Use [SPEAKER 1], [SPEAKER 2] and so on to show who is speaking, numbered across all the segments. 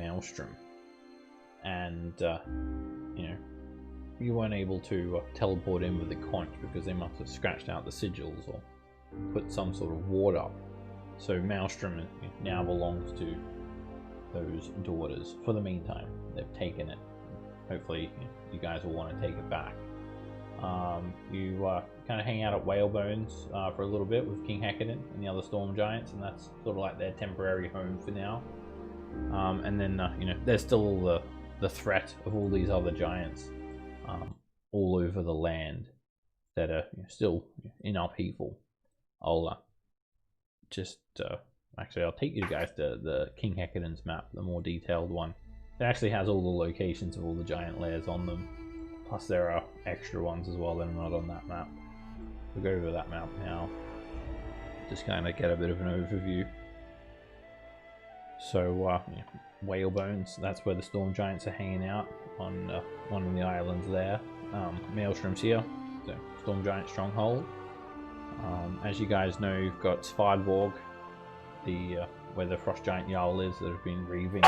[SPEAKER 1] Maelstrom, and you weren't able to teleport in with the conch because they must have scratched out the sigils or put some sort of ward up. So Maelstrom now belongs to those daughters for the meantime. They've taken it. Hopefully you guys will want to take it back. You kind of hang out at Whalebones for a little bit with King Hecadon and the other Storm Giants, and that's sort of like their temporary home for now. And then there's still the threat of all these other giants all over the land that are still in upheaval. I'll actually I'll take you guys to the King Hecadon's map, the more detailed one. It actually has all the locations of all the giant lairs on them. Plus there are extra ones as well that are not on that map. We'll go over that map now. Just kind of get a bit of an overview. So Whalebones, that's where the Storm Giants are hanging out on one of the islands there. Maelstrom's here, so Storm Giant stronghold. As you guys know, you've got Svardborg, where the Frost Giant Jarl is, that have been reaving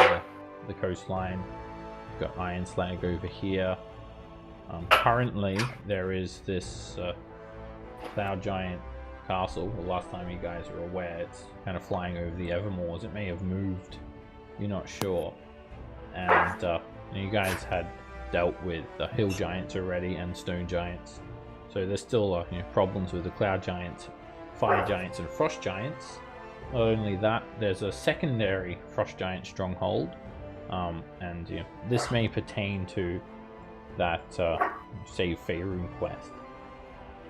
[SPEAKER 1] the coastline. You've got Iron Slag over here. Currently, there is this Cloud Giant castle. The last time you guys are aware, it's kind of flying over the Evermoors. It may have moved, you're not sure. And you guys had dealt with the Hill Giants already and Stone Giants. So there's still problems with the Cloud Giants, Fire Giants, and Frost Giants. Not only that, there's a secondary Frost Giant stronghold, and this may pertain to that Save Faerun quest.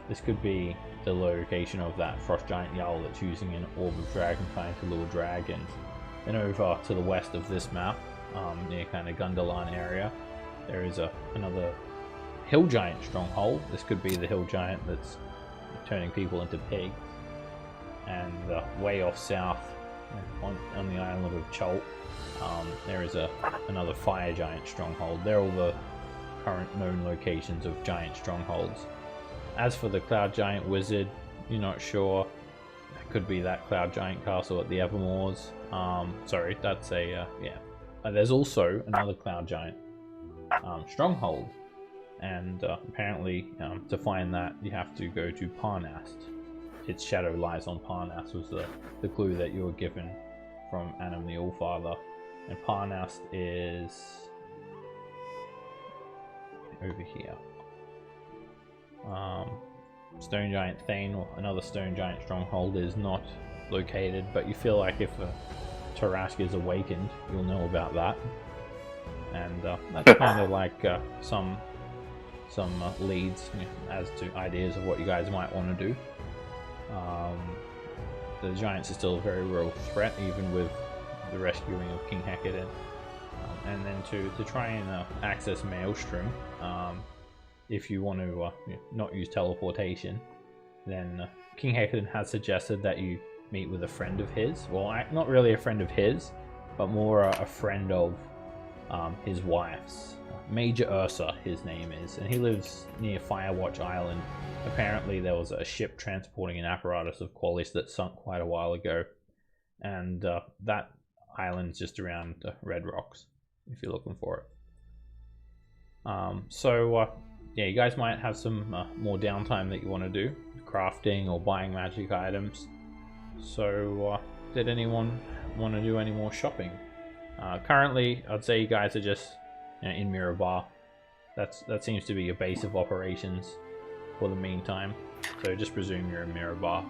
[SPEAKER 1] This could be the location of that Frost Giant Jarl that's using an Orb of Dragonkind to lure dragons. Then over to the west of this map, near kind of Gundalan area, there is another Hill Giant stronghold. This could be the Hill Giant that's turning people into pigs. And way off south, on the island of Chult, there is another Fire Giant stronghold. They're all the current known locations of giant strongholds. As for the Cloud Giant Wizard, you're not sure. It could be that Cloud Giant castle at the Evermoors. Sorry, that's a there's also another Cloud Giant stronghold, and apparently to find that you have to go to Parnast. Its shadow lies on Parnast was the clue that you were given from Annam the Allfather, and Parnast is over here. Stone Giant Thane, or another Stone Giant stronghold, is not located, but you feel like if Tarask is awakened, you'll know about that. And that's kind of like some leads as to ideas of what you guys might want to do. The Giants are still a very real threat, even with the rescuing of King Hecadon. And then to try and access Maelstrom, if you want to not use teleportation, then King Hecadon has suggested that you meet with a friend of his. Well, not really a friend of his, but more a friend of his wife's. Major Ursa, his name is, and he lives near Firewatch Island. Apparently there was a ship transporting an apparatus of Qualis that sunk quite a while ago, and that island's just around Red Rocks, if you're looking for it. Yeah, you guys might have some more downtime that you want to do, crafting or buying magic items. So did anyone want to do any more shopping? Currently, I'd say you guys are just in Mirabar. That seems to be your base of operations for the meantime. So just presume you're in Mirabar.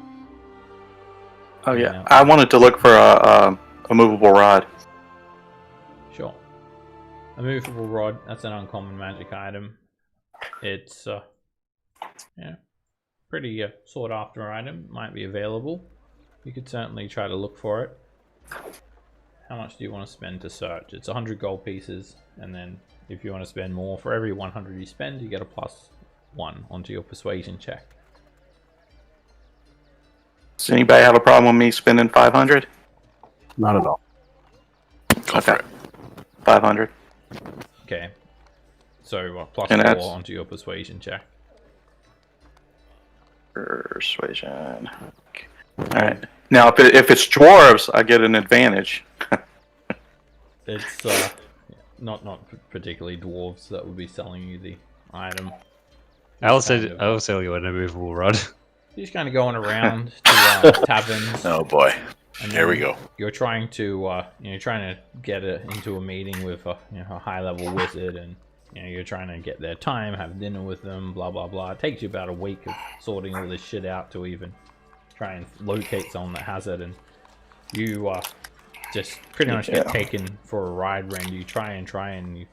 [SPEAKER 2] Oh yeah, I wanted to look for a movable rod.
[SPEAKER 1] Sure. A movable rod, that's an uncommon magic item. It's pretty sought after item, might be available. You could certainly try to look for it. How much do you want to spend to search? It's 100 gold pieces, and then if you want to spend more, for every 100 you spend, you get a +1 onto your persuasion check.
[SPEAKER 2] Does anybody have a problem with me spending 500?
[SPEAKER 3] Not at all.
[SPEAKER 4] Go for it.
[SPEAKER 2] 500.
[SPEAKER 1] Okay. So +4 onto your persuasion check.
[SPEAKER 2] Persuasion. Alright. Now, if it's dwarves, I get an advantage.
[SPEAKER 1] It's not particularly dwarves that would be selling you the item.
[SPEAKER 3] I'll
[SPEAKER 1] Just kind of,
[SPEAKER 3] sell you an immovable rod.
[SPEAKER 1] You're just kind of going around to taverns.
[SPEAKER 4] Oh boy.
[SPEAKER 1] And
[SPEAKER 4] Here we
[SPEAKER 1] then
[SPEAKER 4] go.
[SPEAKER 1] You're trying to you're trying to get into a meeting with a high level wizard, and you're trying to get their time, have dinner with them, blah blah blah. It takes you about a week of sorting all this shit out to even try and locate someone that has it, and you just pretty much get taken for a ride when you try and you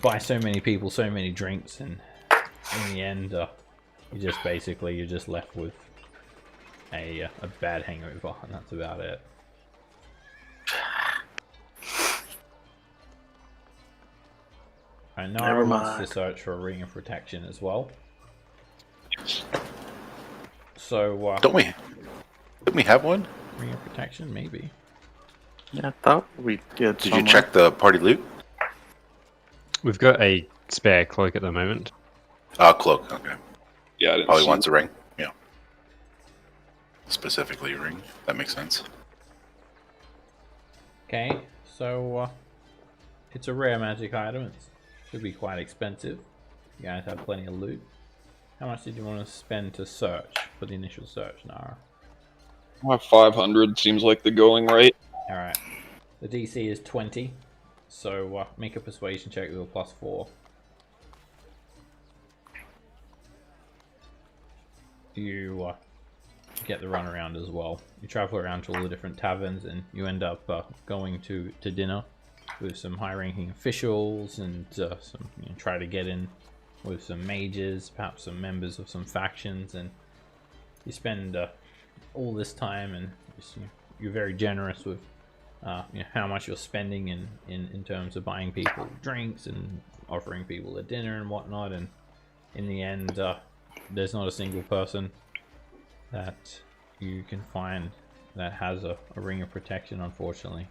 [SPEAKER 1] buy so many people so many drinks, and in the end you're just left with a bad hangover, and that's about it. Alright, Nara wants to search for a ring of protection as well. So
[SPEAKER 4] Don't we have one?
[SPEAKER 1] ring of protection, maybe.
[SPEAKER 2] Yeah, I thought we did.
[SPEAKER 4] Did you check the party loot?
[SPEAKER 3] We've got a spare cloak at the moment.
[SPEAKER 4] Cloak. Okay.
[SPEAKER 5] Yeah, I didn't
[SPEAKER 4] Probably
[SPEAKER 5] see
[SPEAKER 4] wants a ring. Yeah. Specifically a ring. That makes sense.
[SPEAKER 1] Okay, so it's a rare magic item. It should be quite expensive. You guys have plenty of loot. How much did you want to spend to search for the initial search, Nara?
[SPEAKER 5] 500 seems like the going rate.
[SPEAKER 1] Alright. The DC is 20, so make a persuasion check with a +4. You get the runaround as well. You travel around to all the different taverns, and you end up going to dinner with some high-ranking officials, and some try to get in with some mages, perhaps some members of some factions, and you spend all this time, and you're very generous with how much you're spending in terms of buying people drinks and offering people a dinner and whatnot, and in the end there's not a single person that you can find that has a ring of protection, unfortunately.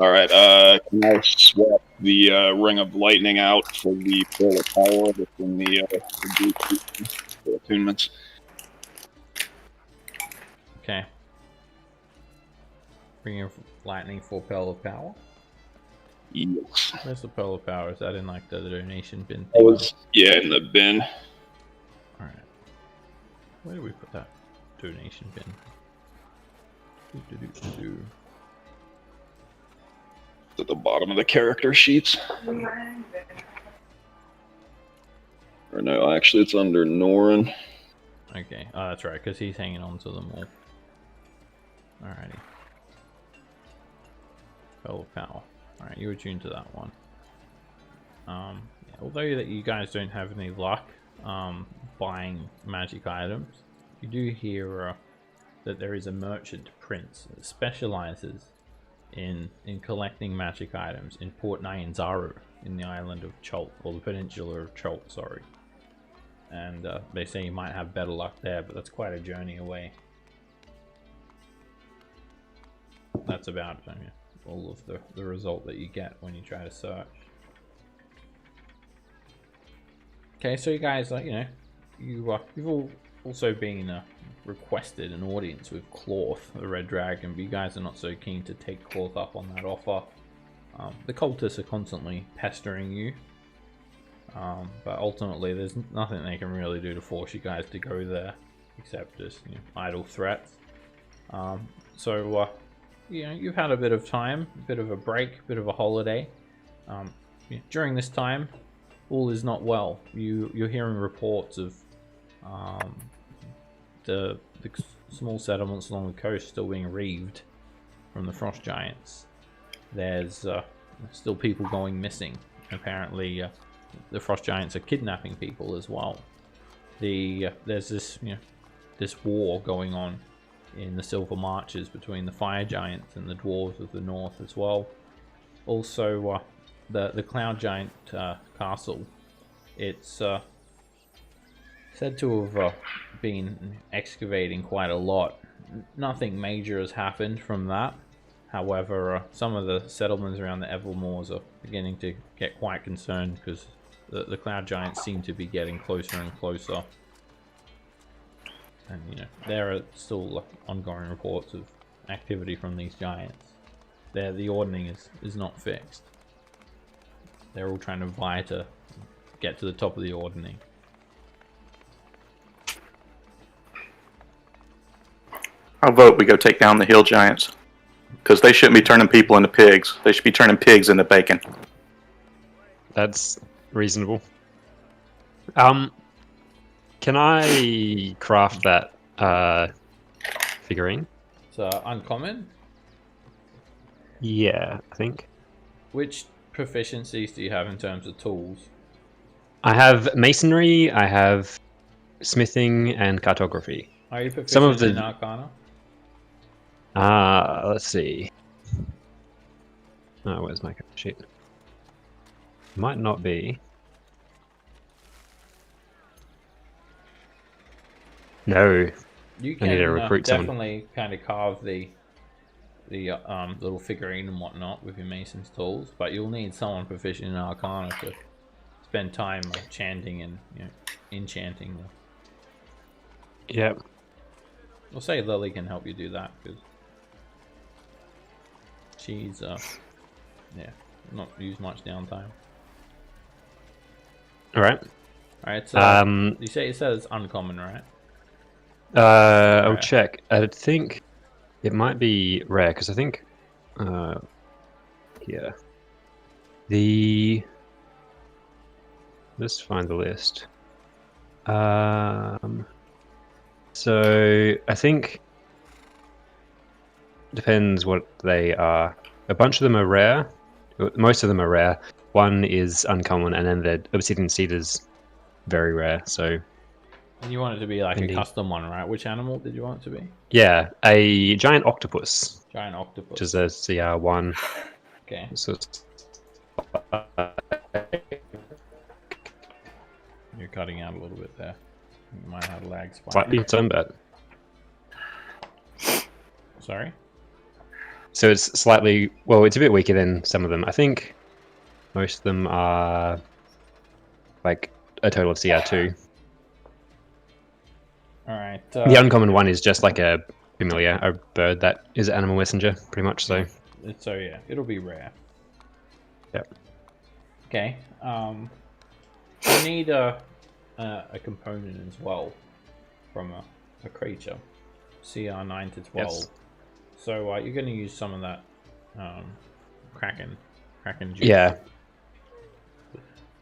[SPEAKER 5] Alright, can I swap the Ring of Lightning out for the Pearl of Power within the attunements?
[SPEAKER 1] Okay. Ring of Lightning for Pearl of Power?
[SPEAKER 5] Yes.
[SPEAKER 1] Where's the Pearl of Power? Is that in like the donation bin
[SPEAKER 5] That
[SPEAKER 1] thing?
[SPEAKER 5] was, yeah, in the bin.
[SPEAKER 1] Alright. Where do we put that donation bin?
[SPEAKER 5] At the bottom of the character sheets. Or no, actually it's under Norin.
[SPEAKER 1] Okay, oh, that's right, because he's hanging on to them all. Alrighty. Pearl of Power. Alright, you attune to that one. Yeah, although that you guys don't have any luck buying magic items, you do hear that there is a merchant prince that specializes in collecting magic items in Port Nyanzaru in the island of Chult, or the peninsula of Chult, sorry. And they say you might have better luck there, but that's quite a journey away. That's about all of the result that you get when you try to search. Okay, so you guys, you've all also been requested an audience with Cloth, the Red Dragon, but you guys are not so keen to take Cloth up on that offer. The cultists are constantly pestering you, but ultimately there's nothing they can really do to force you guys to go there, except just idle threats. So you've had a bit of time, a bit of a break, a bit of a holiday. During this time, all is not well. You're hearing reports of the small settlements along the coast still being reaved from the frost giants. There's still people going missing. Apparently, the frost giants are kidnapping people as well. There's this war going on in the Silver Marches between the fire giants and the dwarves of the north as well. Also, the cloud giant castle. It's said to have been excavating quite a lot. Nothing major has happened from that. However, some of the settlements around the Evermoors are beginning to get quite concerned because the cloud giants seem to be getting closer and closer. And there are still ongoing reports of activity from these giants. the ordning is not fixed. They're all trying to vie to get to the top of the ordning.
[SPEAKER 2] I'll vote we go take down the hill giants. Because they shouldn't be turning people into pigs. They should be turning pigs into bacon.
[SPEAKER 3] That's reasonable. Can I craft that figurine?
[SPEAKER 1] So uncommon.
[SPEAKER 3] Yeah, I think.
[SPEAKER 1] Which proficiencies do you have in terms of tools?
[SPEAKER 3] I have masonry, I have smithing, and cartography.
[SPEAKER 1] Are you proficient
[SPEAKER 3] Some of the
[SPEAKER 1] in Arcana?
[SPEAKER 3] Let's see. Oh, where's my sheet? Might not be. No.
[SPEAKER 1] You
[SPEAKER 3] I need to
[SPEAKER 1] can
[SPEAKER 3] recruit someone.
[SPEAKER 1] definitely kind of carve the little figurine and whatnot with your mason's tools, but you'll need someone proficient in Arcana to spend time chanting and enchanting them.
[SPEAKER 3] Yep.
[SPEAKER 1] We'll say Lily can help you do that because she's not used much downtime.
[SPEAKER 3] All right.
[SPEAKER 1] All right. So you say it says uncommon, right?
[SPEAKER 3] I'll
[SPEAKER 1] Rare.
[SPEAKER 3] check. I think it might be rare because I think yeah. Let's find the list. So I think depends what they are. A bunch of them are rare. Most of them are rare. One is uncommon, and then the obsidian cedars very rare. So
[SPEAKER 1] And you want it to be like
[SPEAKER 3] Indeed.
[SPEAKER 1] a custom one, right? Which animal did you want it to be?
[SPEAKER 3] yeah, a giant octopus,
[SPEAKER 1] Giant octopus.
[SPEAKER 3] which is a CR1.
[SPEAKER 1] Okay.
[SPEAKER 3] So it's
[SPEAKER 1] You're cutting out a little bit there. You might have a lag spike.
[SPEAKER 3] slightly sunburned.
[SPEAKER 1] Sorry?
[SPEAKER 3] So it's slightly, well, it's a bit weaker than some of them. I think most of them are like a total of CR2.
[SPEAKER 1] Alright.
[SPEAKER 3] The uncommon one is just like a familiar, a bird that is an animal messenger, pretty much. So
[SPEAKER 1] So yeah, it'll be rare.
[SPEAKER 3] Yep.
[SPEAKER 1] Okay. You need a component as well from a creature. CR 9 to 12.
[SPEAKER 3] Yes.
[SPEAKER 1] So you're going to use some of that kraken juice.
[SPEAKER 3] yeah,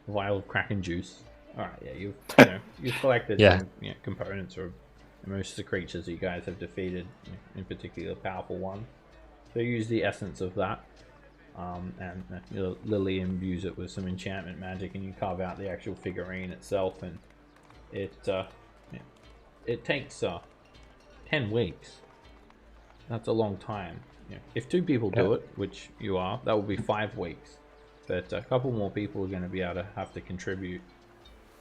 [SPEAKER 1] Wild kraken juice. All right, yeah, you've collected
[SPEAKER 3] Yeah.
[SPEAKER 1] some components for most of the creatures that you guys have defeated, in particular the powerful one. So use the essence of that, and Lily imbues it with some enchantment magic, and you carve out the actual figurine itself, and it takes 10 weeks. That's a long time. If 2 people do it, which you are, that will be 5 weeks. But a couple more people are going to be able to have to contribute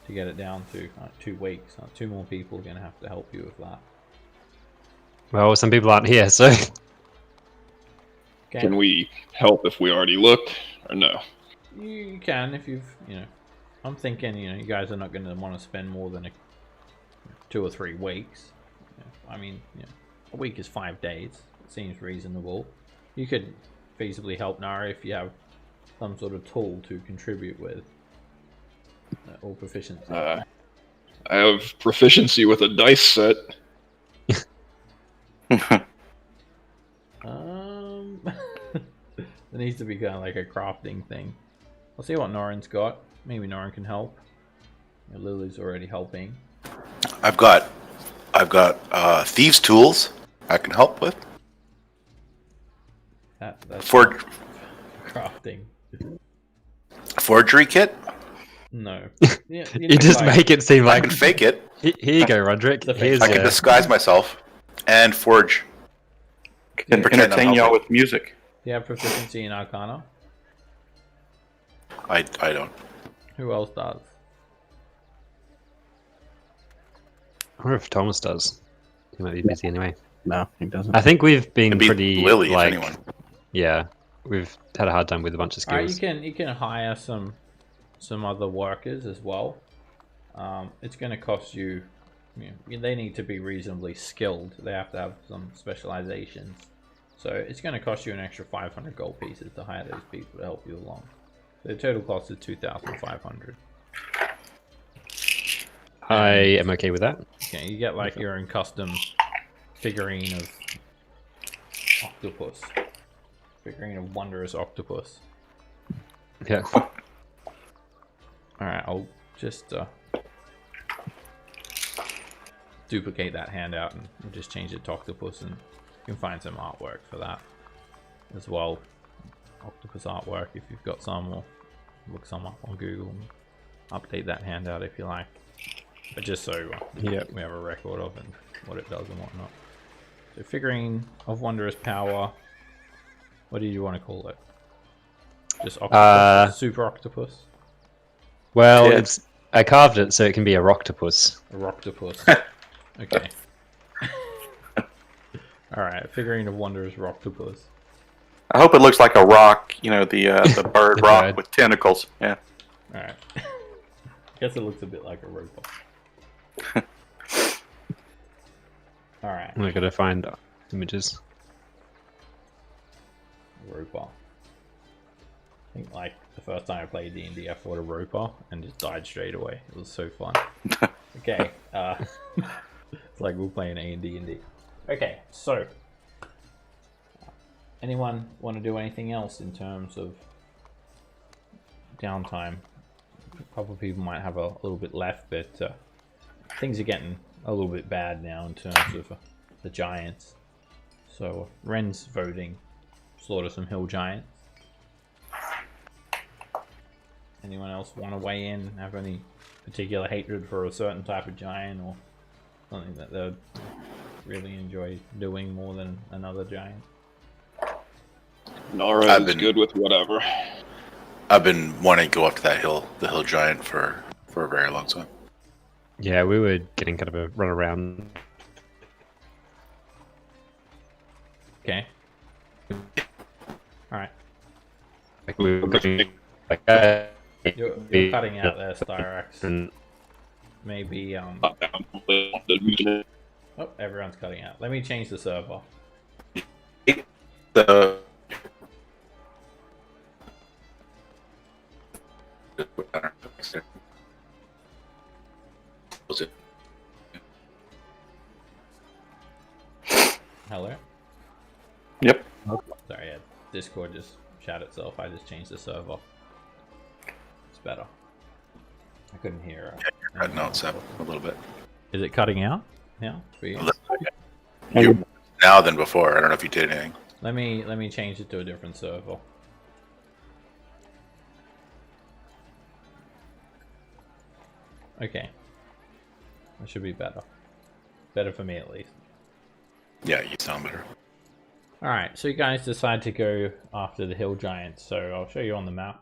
[SPEAKER 1] to get it down to 2 weeks. 2 more people are going to have to help you with that.
[SPEAKER 3] well, some people aren't here, so
[SPEAKER 1] Okay.
[SPEAKER 5] Can we help if we already looked, or no?
[SPEAKER 1] You can if you've, I'm thinking, you guys are not going to want to spend more than 2 or 3 weeks. I mean, a week is 5 days. It seems reasonable. You could feasibly help Nara if you have some sort of tool to contribute with, or proficiency.
[SPEAKER 5] I have proficiency with a dice set.
[SPEAKER 1] There needs to be kind of like a crafting thing. I'll see what Norin's got. Maybe Norin can help. Lily's already helping.
[SPEAKER 4] I've got thieves' tools I can help with.
[SPEAKER 1] That's
[SPEAKER 4] For
[SPEAKER 1] crafting.
[SPEAKER 4] forgery kit.
[SPEAKER 1] No.
[SPEAKER 3] you just make it seem
[SPEAKER 4] I
[SPEAKER 3] like
[SPEAKER 4] can fake it.
[SPEAKER 3] Here you go, Roderick.
[SPEAKER 1] The fake-
[SPEAKER 3] Here's
[SPEAKER 4] I can disguise myself and forge.
[SPEAKER 2] Can
[SPEAKER 4] Pretend I'm
[SPEAKER 2] entertain y'all
[SPEAKER 4] helping.
[SPEAKER 2] with music.
[SPEAKER 1] Do you have proficiency in Arcana?
[SPEAKER 4] I don't.
[SPEAKER 1] Who else does?
[SPEAKER 3] I wonder if Thomas does. He might be busy anyway.
[SPEAKER 2] No, he doesn't.
[SPEAKER 3] I think we've been
[SPEAKER 4] It'd be
[SPEAKER 3] pretty
[SPEAKER 4] Lily,
[SPEAKER 3] like,
[SPEAKER 4] if anyone.
[SPEAKER 3] yeah, we've had a hard time with a bunch of
[SPEAKER 1] Alright,
[SPEAKER 3] skills.
[SPEAKER 1] you can hire some other workers as well. It's going to cost you. They need to be reasonably skilled. They have to have some specializations. So it's going to cost you an extra 500 gold pieces to hire those people to help you along. So the total cost is 2,500.
[SPEAKER 3] I am okay with that.
[SPEAKER 1] Okay, you get like your own custom figurine of octopus. Figurine of wondrous octopus.
[SPEAKER 3] Yeah.
[SPEAKER 1] Alright, I'll just duplicate that handout and we'll just change it to octopus, and you can find some artwork for that as well. Octopus artwork if you've got some, or look some up on Google and update that handout if you like. But just so we have a record of and what it does and whatnot. So figurine of wondrous power. What do you want to call it? Just octopus? Super octopus?
[SPEAKER 3] Well,
[SPEAKER 2] Yeah.
[SPEAKER 3] I carved it so it can be a rocktopus.
[SPEAKER 1] A rocktopus. Okay. Alright, figurine of wondrous rocktopus.
[SPEAKER 2] I hope it looks like a rock, you know, the bird
[SPEAKER 3] The
[SPEAKER 2] rock
[SPEAKER 3] bird.
[SPEAKER 2] with tentacles. Yeah.
[SPEAKER 1] Alright. Guess it looks a bit like a robot. Alright,
[SPEAKER 3] I gotta find images.
[SPEAKER 1] robot. I think like the first time I played D&D, I fought a robot and just died straight away. It was so fun. Okay, it's like we're playing D&D. Okay, so anyone want to do anything else in terms of downtime? A couple of people might have a little bit left, but things are getting a little bit bad now in terms of the giants. So Ren's voting slaughter some hill giants. Anyone else want to weigh in? Have any particular hatred for a certain type of giant, or something that they would really enjoy doing more than another giant?
[SPEAKER 5] Nara
[SPEAKER 4] I've
[SPEAKER 5] is
[SPEAKER 4] been-
[SPEAKER 5] good with whatever.
[SPEAKER 4] I've been wanting to go up to that hill, the hill giant, for a very long time.
[SPEAKER 3] Yeah, we were getting kind of a run around.
[SPEAKER 1] Okay. Alright.
[SPEAKER 3] Like we were going like
[SPEAKER 1] You're cutting out there, Styrax.
[SPEAKER 3] and
[SPEAKER 1] Maybe, oh,
[SPEAKER 5] The
[SPEAKER 1] everyone's cutting out. Let me change the server.
[SPEAKER 4] The was it?
[SPEAKER 1] Hello?
[SPEAKER 2] Yep.
[SPEAKER 1] Sorry, yeah, Discord just shut itself. I just changed the server. It's better. I couldn't hear it.
[SPEAKER 4] Cutting out Seb a little bit.
[SPEAKER 1] Is it cutting out now for you?
[SPEAKER 4] You now than before. I don't know if you did anything.
[SPEAKER 1] Let me change it to a different server. Okay. That should be better. Better for me at least.
[SPEAKER 4] Yeah, you sound better.
[SPEAKER 1] Alright, so you guys decide to go after the hill giants, so I'll show you on the map.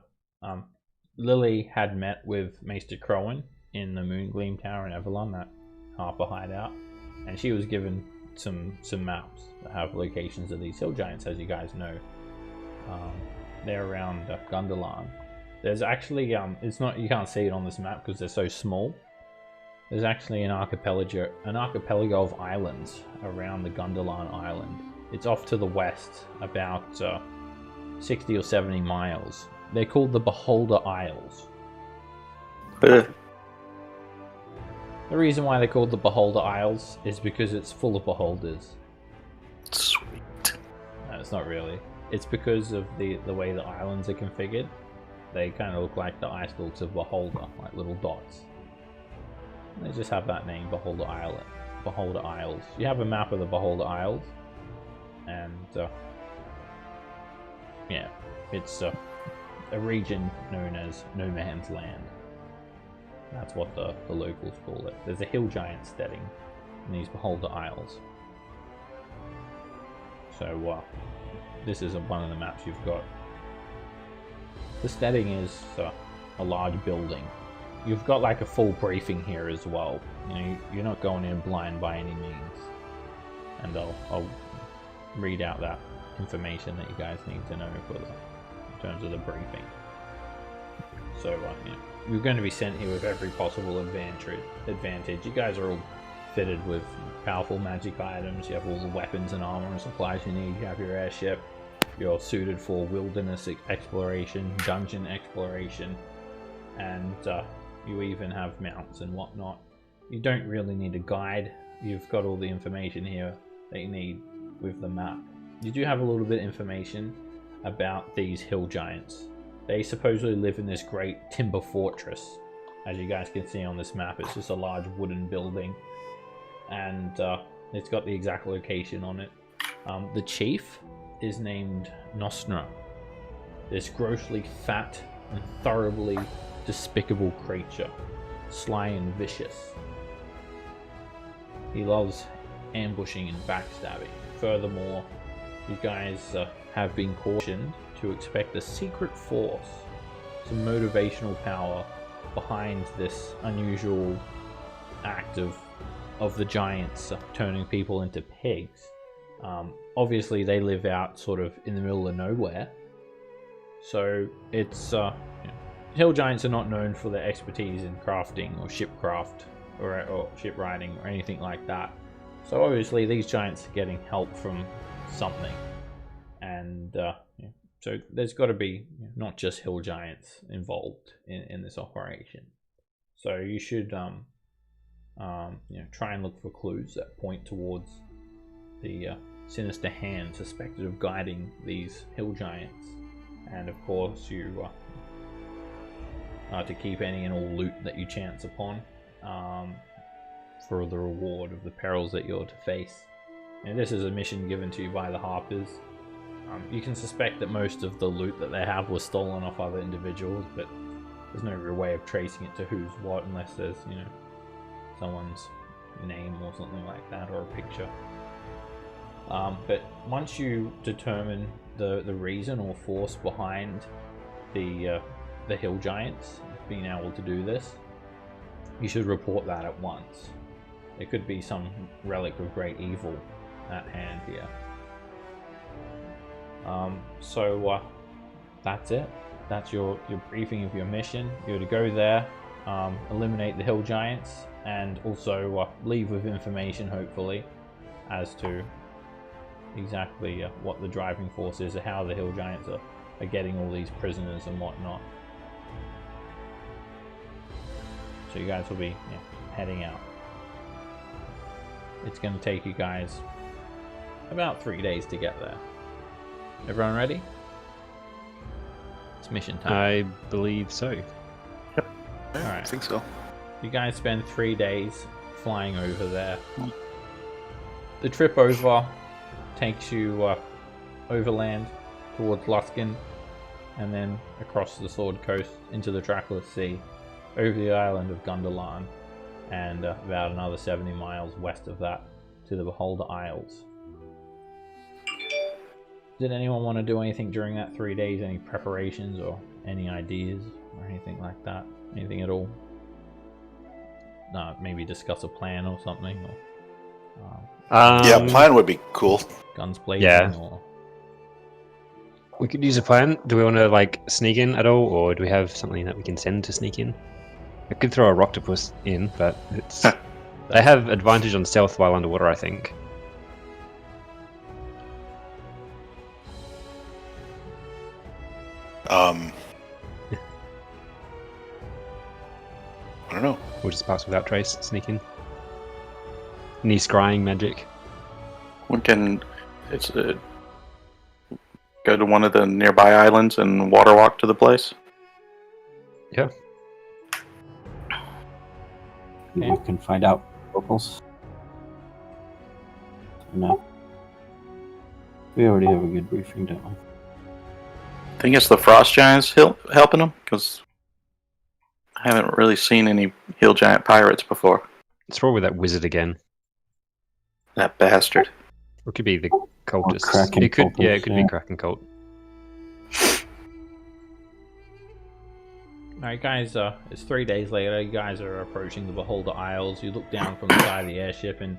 [SPEAKER 1] Lily had met with Maester Crowan in the Moongleam Tower in Avalon, that Harper hideout, and she was given some maps that have locations of these hill giants, as you guys know. They're around Gundalan. There's actually, it's not, you can't see it on this map because they're so small. There's actually an archipelago of islands around the Gundalan Island. It's off to the west, about 60 or 70 miles. They're called the Beholder Isles.
[SPEAKER 2] Uh,
[SPEAKER 1] The reason why they're called the Beholder Isles is because it's full of beholders.
[SPEAKER 2] sweet.
[SPEAKER 1] No, it's not really. It's because of the way the islands are configured. They kind of look like the eye stalks of Beholder, like little dots. They just have that name, Beholder Islet. Beholder Isles. You have a map of the Beholder Isles, and yeah, it's a region known as No Man's Land. That's what the locals call it. There's a hill giant steading in these Beholder Isles. So this is one of the maps you've got. The steading is a large building. You've got like a full briefing here as well. You know, you're not going in blind by any means. And I'll read out that information that you guys need to know for in terms of the briefing. So you know, you're going to be sent here with every possible advantage. You guys are all fitted with powerful magic items. You have all the weapons and armor and supplies you need. You have your airship. You're suited for wilderness exploration, dungeon exploration, and you even have mounts and whatnot. You don't really need a guide. You've got all the information here that you need with the map. You do have a little bit of information about these hill giants. They supposedly live in this great timber fortress. As you guys can see on this map, it's just a large wooden building, and it's got the exact location on it. The chief is named Nostra, this grossly fat and thoroughly despicable creature, sly and vicious. He loves ambushing and backstabbing. Furthermore, you guys have been cautioned to expect a secret force, some motivational power behind this unusual act of the giants turning people into pigs. Obviously they live out sort of in the middle of nowhere, so it's hill giants are not known for their expertise in crafting or shipcraft or ship riding or anything like that. So obviously these giants are getting help from something, and so there's got to be not just hill giants involved in this operation. So you should try and look for clues that point towards the sinister hand suspected of guiding these hill giants, and of course you are to keep any and all loot that you chance upon for the reward of the perils that you're to face. And this is a mission given to you by the Harpers. You can suspect that most of the loot that they have was stolen off other individuals, but there's no real way of tracing it to who's what unless there's, someone's name or something like that, or a picture. But once you determine the reason or force behind the hill giants being able to do this, you should report that at once. There could be some relic of great evil at hand here. So that's it. That's your briefing of your mission. You're to go there, eliminate the hill giants, and also leave with information, hopefully, as to exactly what the driving force is, or how the hill giants are getting all these prisoners and whatnot. So you guys will be heading out. It's going to take you guys about 3 days to get there. Everyone ready? It's mission time.
[SPEAKER 3] I believe so.
[SPEAKER 2] Yep.
[SPEAKER 1] Alright.
[SPEAKER 2] I think so.
[SPEAKER 1] You guys spend 3 days flying over there. The trip over takes you overland towards Luskin, and then across the Sword Coast into the Trackless Sea, over the island of Gundalan, and about another 70 miles west of that to the Beholder Isles. Did anyone want to do anything during that 3 days? Any preparations or any ideas or anything like that? Anything at all? Maybe discuss a plan or something? Or,
[SPEAKER 4] Yeah, plan would be cool.
[SPEAKER 1] guns blazing?
[SPEAKER 3] Yeah.
[SPEAKER 1] Or...
[SPEAKER 3] We could use a plan. Do we want to sneak in at all, or do we have something that we can send to sneak in? I could throw a Roctopus in, but it's they have advantage on stealth while underwater, I think.
[SPEAKER 4] I don't know.
[SPEAKER 3] We'll just pass without trace, sneak in. Any scrying magic?
[SPEAKER 2] We can go to one of the nearby islands and water walk to the place.
[SPEAKER 3] Yeah.
[SPEAKER 6] You can find out locals. No. We already have a good briefing, don't we?
[SPEAKER 2] I think it's the Frost Giants helping them, because I haven't really seen any hill giant pirates before.
[SPEAKER 3] Let's roll with that wizard again.
[SPEAKER 2] That bastard.
[SPEAKER 3] Or it could be the cultists.
[SPEAKER 6] Kraken
[SPEAKER 3] It could,
[SPEAKER 6] cultists,
[SPEAKER 3] yeah, it could
[SPEAKER 6] yeah.
[SPEAKER 3] be Kraken cult.
[SPEAKER 1] Alright guys, it's 3 days later. You guys are approaching the Beholder Isles. You look down from the side of the airship and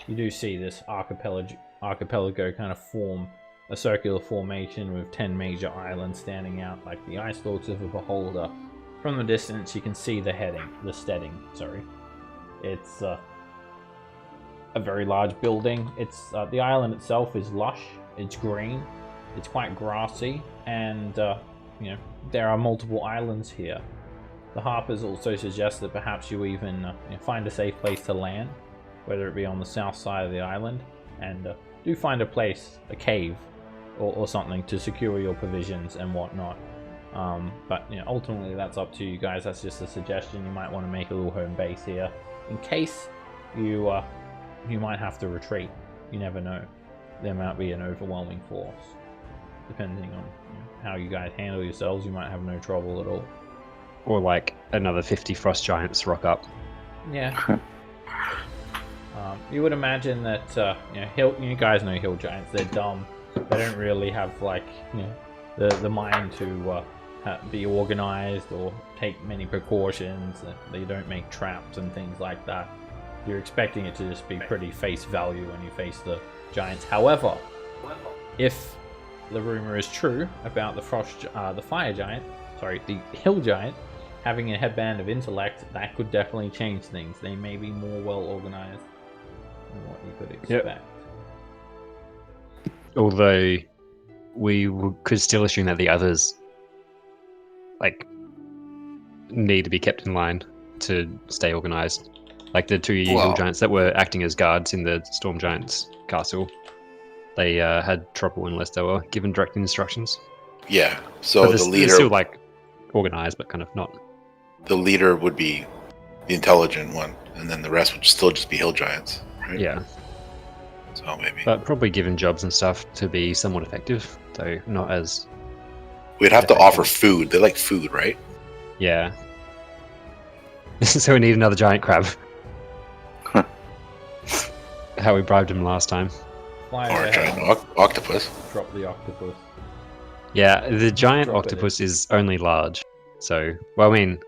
[SPEAKER 1] you do see this archipelago kind of form a circular formation with 10 major islands standing out like the ice stalks of a beholder. From the distance you can see the steading, sorry. It's a very large building. It's the island itself is lush. It's green. It's quite grassy, and you know, there are multiple islands here. The Harpers also suggest that perhaps you even you know, find a safe place to land, whether it be on the south side of the island, and do find a place, a cave, or something to secure your provisions and whatnot. But you know, ultimately that's up to you guys. That's just a suggestion. You might want to make a little home base here in case you might have to retreat. You never know. There might be an overwhelming force. Depending on you know, how you guys handle yourselves, you might have no trouble at all.
[SPEAKER 3] Or like another 50 frost giants rock up.
[SPEAKER 1] Yeah. You would imagine that you guys know hill giants. They're dumb. They don't really have like you know the mind to be organized or take many precautions. They don't make traps and things like that. You're expecting it to just be pretty face value when you face the giants. However, if the rumor is true about the fire giant, the hill giant, having a headband of intellect, that could definitely change things. They may be more well organized than what you could expect.
[SPEAKER 3] Yep. Although could still assume that the others like need to be kept in line to stay organized. Like the two hill giants that were acting as guards in the storm giants castle, they had trouble unless they were given direct instructions.
[SPEAKER 4] Yeah. So the leader
[SPEAKER 3] they're still like organized, but kind of not.
[SPEAKER 4] The leader would be the intelligent one, and then the rest would still just be hill giants, right?
[SPEAKER 3] Yeah.
[SPEAKER 4] So maybe.
[SPEAKER 3] But probably given jobs and stuff to be somewhat effective, though not as.
[SPEAKER 4] We'd have to offer food. They like food, right?
[SPEAKER 3] Yeah. So we need another giant crab. How we bribed him last time.
[SPEAKER 1] Fly
[SPEAKER 4] Or a
[SPEAKER 1] ahead,
[SPEAKER 4] giant octopus.
[SPEAKER 1] drop the octopus.
[SPEAKER 3] Yeah, the giant
[SPEAKER 1] Drop it
[SPEAKER 3] octopus is only large. So, well, I mean,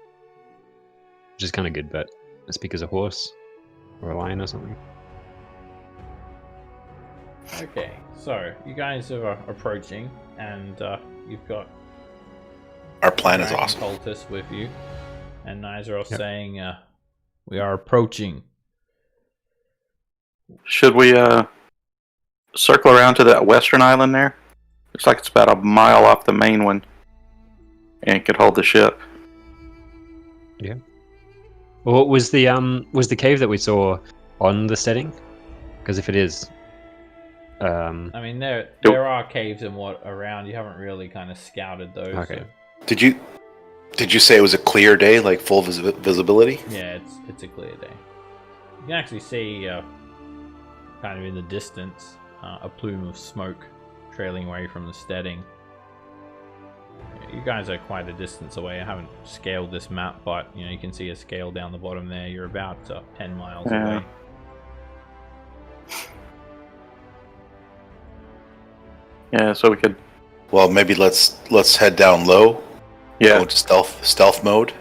[SPEAKER 3] which is kind of good, but it's because a horse or a lion or something.
[SPEAKER 1] Okay, so you guys are approaching, and you've got
[SPEAKER 4] Our plan is
[SPEAKER 1] dragon
[SPEAKER 4] awesome.
[SPEAKER 1] cultists with you, and Nizer saying, "We are approaching."
[SPEAKER 2] Should we circle around to that western island there? Looks like it's about a mile off the main one, and it could hold the ship.
[SPEAKER 3] Yeah. Well, was the cave that we saw on the setting? Because if it is,
[SPEAKER 1] I mean, there are caves and what around. You haven't really kind of scouted those.
[SPEAKER 3] Okay.
[SPEAKER 1] So,
[SPEAKER 4] Did you say it was a clear day, like full visibility?
[SPEAKER 1] yeah, it's a clear day. You can actually see, kind of in the distance, a plume of smoke trailing away from the steading. You guys are quite a distance away. I haven't scaled this map, but you know you can see a scale down the bottom there. You're about 10 miles
[SPEAKER 2] Yeah.
[SPEAKER 1] away.
[SPEAKER 2] Yeah, so we could.
[SPEAKER 4] Well, maybe let's head down low.
[SPEAKER 2] Yeah.
[SPEAKER 4] Go into stealth mode,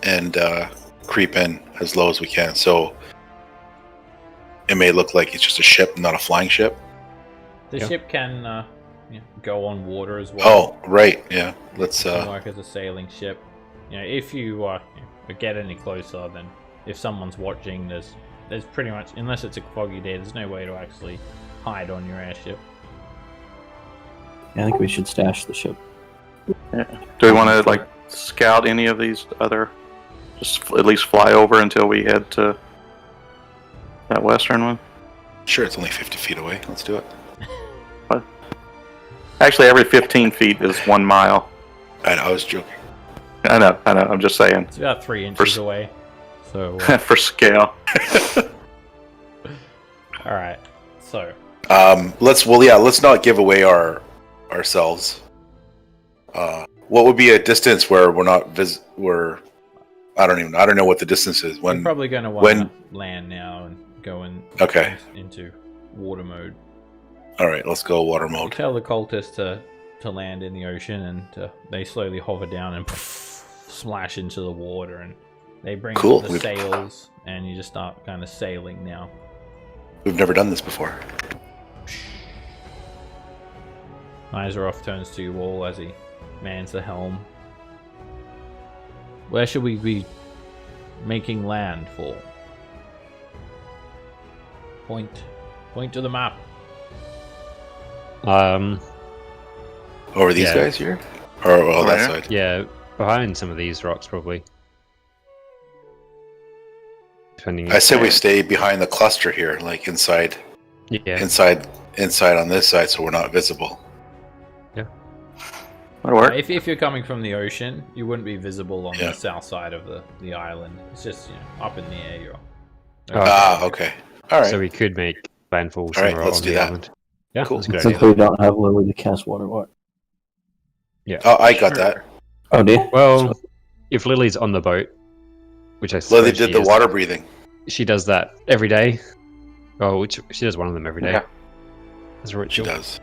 [SPEAKER 4] and creep in as low as we can. So it may look like it's just a ship, not a flying ship.
[SPEAKER 1] The
[SPEAKER 3] Yeah.
[SPEAKER 1] ship can go on water as well.
[SPEAKER 4] Oh, right. Yeah. Let's.
[SPEAKER 1] It can work as a sailing ship. You know, if you get any closer, then if someone's watching, there's pretty much, unless it's a foggy day, there's no way to actually hide on your airship.
[SPEAKER 6] I think we should stash the ship.
[SPEAKER 2] Do we want to like scout any of these other? Just at least fly over until we head to that western one.
[SPEAKER 4] Sure, it's only 50 feet away. Let's do it.
[SPEAKER 2] Actually, every 15 feet is 1 mile.
[SPEAKER 4] I was joking.
[SPEAKER 2] I know. I'm just saying
[SPEAKER 1] It's about 3 inches away. So,
[SPEAKER 2] for scale.
[SPEAKER 1] all right. So,
[SPEAKER 4] Let's not give away ourselves. What would be a distance where we're not I don't know what the distance is.
[SPEAKER 1] we're
[SPEAKER 4] When
[SPEAKER 1] probably going to want to land now and go
[SPEAKER 4] Okay.
[SPEAKER 1] into water mode.
[SPEAKER 4] All right, let's go water
[SPEAKER 1] You
[SPEAKER 4] mode.
[SPEAKER 1] tell the cultists to land in the ocean, and they slowly hover down and splash into the water, and they bring
[SPEAKER 4] Cool.
[SPEAKER 1] up the sails, and you just start kind of sailing now.
[SPEAKER 4] We've never done this before.
[SPEAKER 1] Izaroth turns to you all as he mans the helm. Where should we be making land for? Point to the map.
[SPEAKER 4] Over these
[SPEAKER 3] Yeah.
[SPEAKER 4] guys here? Or well,
[SPEAKER 2] Over
[SPEAKER 4] that
[SPEAKER 2] here?
[SPEAKER 4] side.
[SPEAKER 3] Yeah, behind some of these rocks probably. Depending.
[SPEAKER 4] I say we stay behind the cluster here, like inside
[SPEAKER 3] Yeah.
[SPEAKER 4] inside on this side, so we're not visible.
[SPEAKER 2] That'll work.
[SPEAKER 1] If you're coming from the ocean, you wouldn't be visible on
[SPEAKER 4] Yeah.
[SPEAKER 1] the south side of the island. It's just up in the air. You're.
[SPEAKER 4] Okay. All right.
[SPEAKER 3] So we could make landfall
[SPEAKER 4] All right,
[SPEAKER 3] somewhere
[SPEAKER 4] let's
[SPEAKER 3] on
[SPEAKER 4] do
[SPEAKER 3] the
[SPEAKER 4] that.
[SPEAKER 3] island. Yeah,
[SPEAKER 4] Cool.
[SPEAKER 3] that's a good
[SPEAKER 6] Since
[SPEAKER 3] idea.
[SPEAKER 6] we don't have Lily to cast water, what?
[SPEAKER 4] Oh, I got that.
[SPEAKER 6] Oh, dear.
[SPEAKER 3] Well, if Lily's on the boat, which I
[SPEAKER 4] Lily
[SPEAKER 3] suppose
[SPEAKER 4] did
[SPEAKER 3] she
[SPEAKER 4] the
[SPEAKER 3] is,
[SPEAKER 4] water breathing.
[SPEAKER 3] she does that every day. Oh, which she does one of them every day.
[SPEAKER 2] Yeah.
[SPEAKER 3] As a
[SPEAKER 4] She
[SPEAKER 3] ritual.
[SPEAKER 4] does.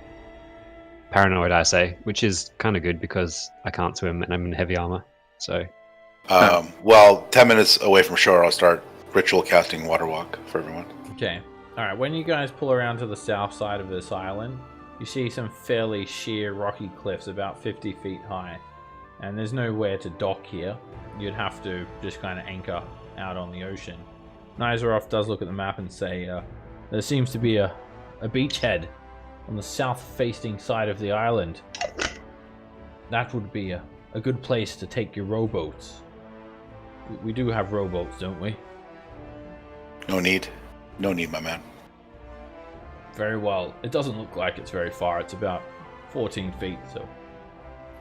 [SPEAKER 3] Paranoid, I say, which is kind of good because I can't swim and I'm in heavy armor. So
[SPEAKER 4] Well, 10 minutes away from shore, I'll start ritual casting water walk for everyone.
[SPEAKER 1] Okay. All right. When you guys pull around to the south side of this island, you see some fairly sheer rocky cliffs, about 50 feet high, and there's nowhere to dock here. You'd have to just kind of anchor out on the ocean. Nizaroff does look at the map and say, there seems to be a beachhead on the south-facing side of the island. That would be a good place to take your rowboats. We do have rowboats, don't we?
[SPEAKER 4] No need. No need, my man.
[SPEAKER 1] Very well. It doesn't look like it's very far. It's about 14 feet, so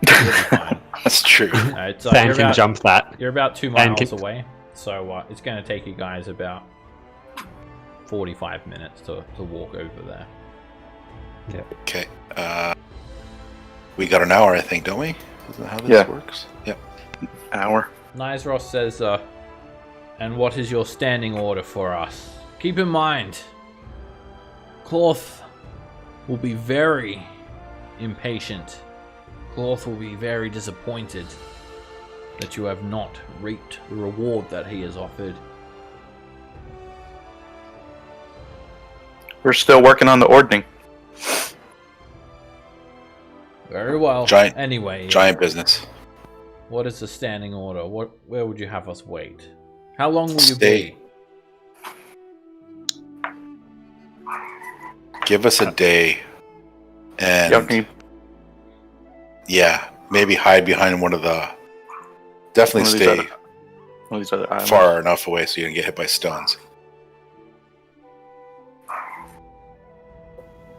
[SPEAKER 1] it'll be fine.
[SPEAKER 4] That's true.
[SPEAKER 1] It's,
[SPEAKER 3] Dan
[SPEAKER 1] you're
[SPEAKER 3] can
[SPEAKER 1] about,
[SPEAKER 3] jump that.
[SPEAKER 1] You're about 2
[SPEAKER 3] Dan
[SPEAKER 1] miles
[SPEAKER 3] can-
[SPEAKER 1] away, so it's going to take you guys about 45 minutes to walk over there.
[SPEAKER 4] Okay. We got an hour, I think, don't we? Isn't that how this
[SPEAKER 2] Yeah.
[SPEAKER 4] works? Yep.
[SPEAKER 2] Hour.
[SPEAKER 1] Nizaros says, and what is your standing order for us? Keep in mind, Cloth will be very impatient. Cloth will be very disappointed that you have not reaped the reward that he has offered.
[SPEAKER 2] We're still working on the ordning.
[SPEAKER 1] Very well.
[SPEAKER 4] Giant-
[SPEAKER 1] Anyway,
[SPEAKER 4] Giant business.
[SPEAKER 1] what is the standing order? Where would you have us wait? How long will you
[SPEAKER 4] Stay.
[SPEAKER 1] be?
[SPEAKER 4] Give us a day. And
[SPEAKER 2] Y'all can-
[SPEAKER 4] yeah, maybe hide behind one of the. Definitely
[SPEAKER 2] One of these
[SPEAKER 4] stay
[SPEAKER 2] other- one of these other islands.
[SPEAKER 4] far enough away so you don't get hit by stones.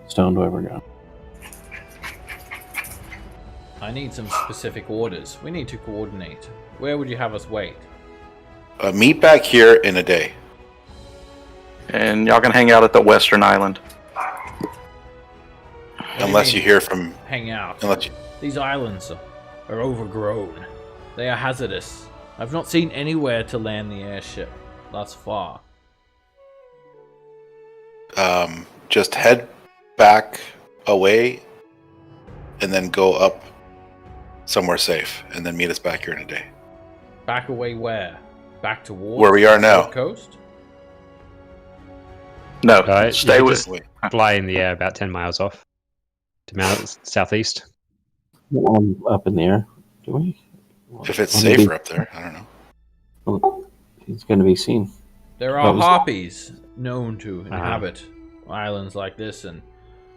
[SPEAKER 6] Stone do ever go.
[SPEAKER 1] I need some specific orders. We need to coordinate. Where would you have us wait?
[SPEAKER 4] Meet back here in a day.
[SPEAKER 2] And y'all can hang out at the western island.
[SPEAKER 1] What do
[SPEAKER 4] Unless you
[SPEAKER 1] mean,
[SPEAKER 4] hear from.
[SPEAKER 1] hang out.
[SPEAKER 4] Unless you,
[SPEAKER 1] These islands are overgrown. They are hazardous. I've not seen anywhere to land the airship thus far.
[SPEAKER 4] just head back away and then go up somewhere safe and then meet us back here in a day.
[SPEAKER 1] Back away where? Back towards
[SPEAKER 4] Where we are
[SPEAKER 1] the
[SPEAKER 4] now.
[SPEAKER 1] South coast?
[SPEAKER 2] No,
[SPEAKER 3] Right,
[SPEAKER 2] stay
[SPEAKER 3] you
[SPEAKER 2] with.
[SPEAKER 3] just fly in the air about 10 miles off to mount southeast.
[SPEAKER 6] Up in the air, do we?
[SPEAKER 4] If it's
[SPEAKER 6] Wanna be-
[SPEAKER 4] safer up there, I don't know.
[SPEAKER 6] Well, he's going to be seen.
[SPEAKER 1] There
[SPEAKER 6] That
[SPEAKER 1] are
[SPEAKER 6] was-
[SPEAKER 1] harpies known to inhabit islands like this, and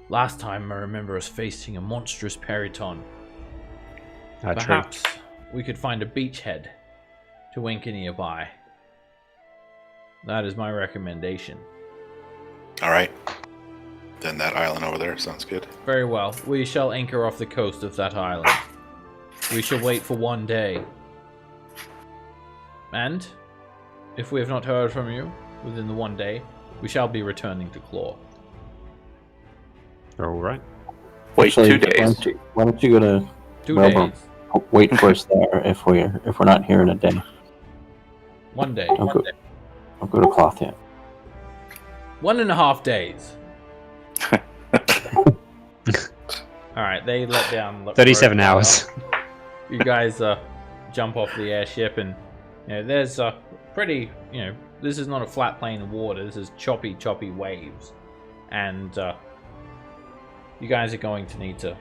[SPEAKER 1] last time I remember us facing a monstrous periton.
[SPEAKER 3] True.
[SPEAKER 1] Perhaps we could find a beachhead to anchor nearby. That is my recommendation.
[SPEAKER 4] All right. Then that island over there sounds good.
[SPEAKER 1] Very well. We shall anchor off the coast of that island. We shall wait for 1 day. And, if we have not heard from you within the 1 day, we shall be returning to Claw.
[SPEAKER 3] All right.
[SPEAKER 2] Wait
[SPEAKER 6] Actually,
[SPEAKER 2] 2 days.
[SPEAKER 6] Why don't you go to
[SPEAKER 1] 2
[SPEAKER 6] Melbourne.
[SPEAKER 1] days.
[SPEAKER 6] Wait for us there if we're not here in a day.
[SPEAKER 1] 1 day.
[SPEAKER 6] Don't go. Don't go to Cloth yet.
[SPEAKER 1] 1.5 days. Alright, they let down...
[SPEAKER 3] 37 hours.
[SPEAKER 1] You guys jump off the airship, and there's pretty, this is not a flat plane of water. This is choppy waves, and you guys are going to need to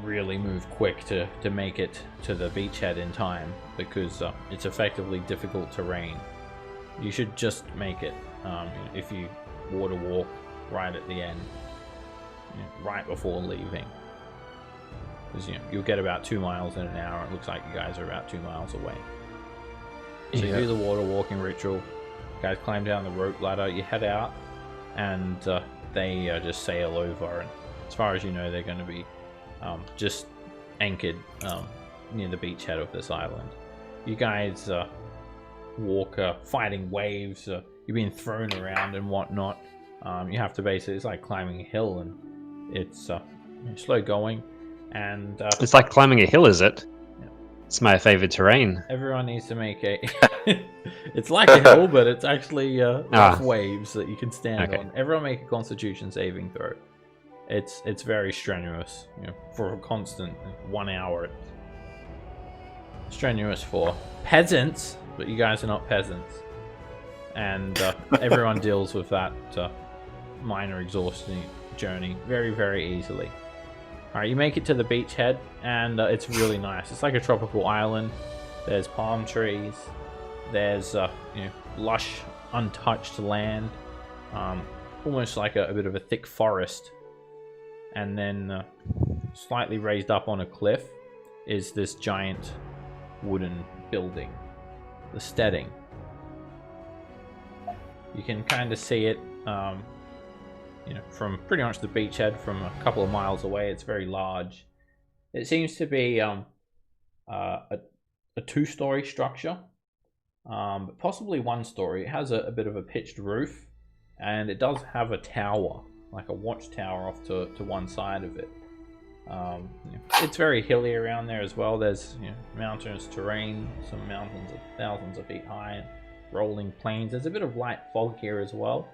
[SPEAKER 1] really move quick to make it to the beachhead in time, because it's effectively difficult terrain. You should just make it. If you water walk right at the end, right before leaving. Because you'll get about 2 miles in an hour. It looks like you guys are about 2 miles away. So you do the water walking ritual. You guys climb down the rope ladder. You head out, and they just sail over. And as far as you know, they're going to be just anchored near the beachhead of this island. You guys walk fighting waves. You're being thrown around and whatnot. You have to basically, it's like climbing a hill, and it's slow going. And
[SPEAKER 3] it's like climbing a hill, is it?
[SPEAKER 1] Yeah.
[SPEAKER 3] It's my favorite terrain.
[SPEAKER 1] Everyone needs to make a. It's like a hill, but it's actually rough waves that you can stand on. Everyone make a Constitution saving throw. It's very strenuous, for a constant 1 hour. Strenuous for peasants, but you guys are not peasants, and everyone deals with that minor exhaustion journey very, very easily. Alright, you make it to the beachhead, and it's really nice. It's like a tropical island. There's palm trees. There's lush, untouched land, almost like a bit of a thick forest. And then slightly raised up on a cliff is this giant wooden building, the steading. You can kind of see it from pretty much the beachhead from a couple of miles away. It's very large. It seems to be a 2-story structure, but possibly 1 story. It has a bit of a pitched roof, and it does have a tower, like a watchtower off to one side of it. It's very hilly around there as well. There's mountainous terrain, some mountains of thousands of feet high, and rolling plains. There's a bit of light fog here as well,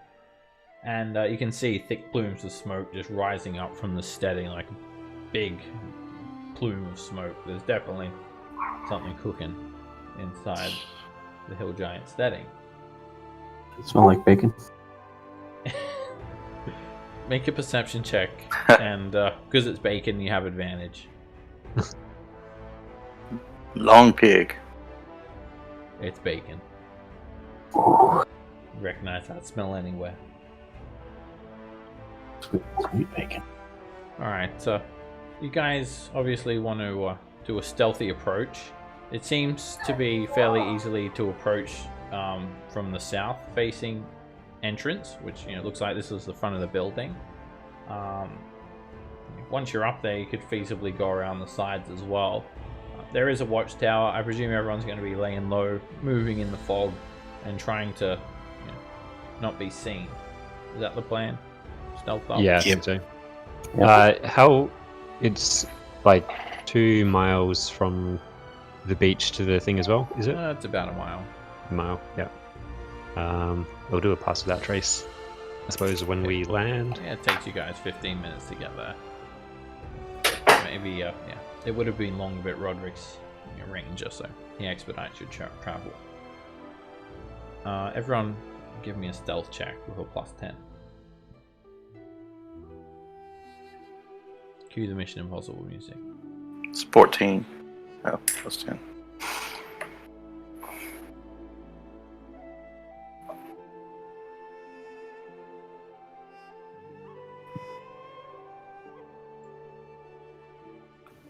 [SPEAKER 1] and you can see thick plumes of smoke just rising up from the steading, like a big plume of smoke. There's definitely something cooking inside the hill giant steading.
[SPEAKER 6] It smell like bacon.
[SPEAKER 1] Make a perception check, and because it's bacon, you have advantage.
[SPEAKER 2] Long pig.
[SPEAKER 1] It's bacon. Recognize that smell anywhere.
[SPEAKER 6] Sweet bacon.
[SPEAKER 1] Alright, so you guys obviously want to do a stealthy approach. It seems to be fairly easily to approach from the south facing entrance, which looks like this is the front of the building. Once you're up there, you could feasibly go around the sides as well. There is a watchtower. I presume everyone's going to be laying low, moving in the fog, and trying to not be seen. Is that the plan? Stealth up?
[SPEAKER 3] Yeah, I think so. How it's like 2 miles from the beach to the thing as well, is it?
[SPEAKER 1] It's about a mile.
[SPEAKER 3] A mile, yeah. We'll do a pass without trace, I suppose, when we land.
[SPEAKER 1] Yeah, it takes you guys 15 minutes to get there. Maybe, yeah. It would have been long, but Roderick's a ranger, so he expedites your travel. Everyone, give me a stealth check with a +10. Cue the Mission Impossible music.
[SPEAKER 2] It's 14. Oh, +10.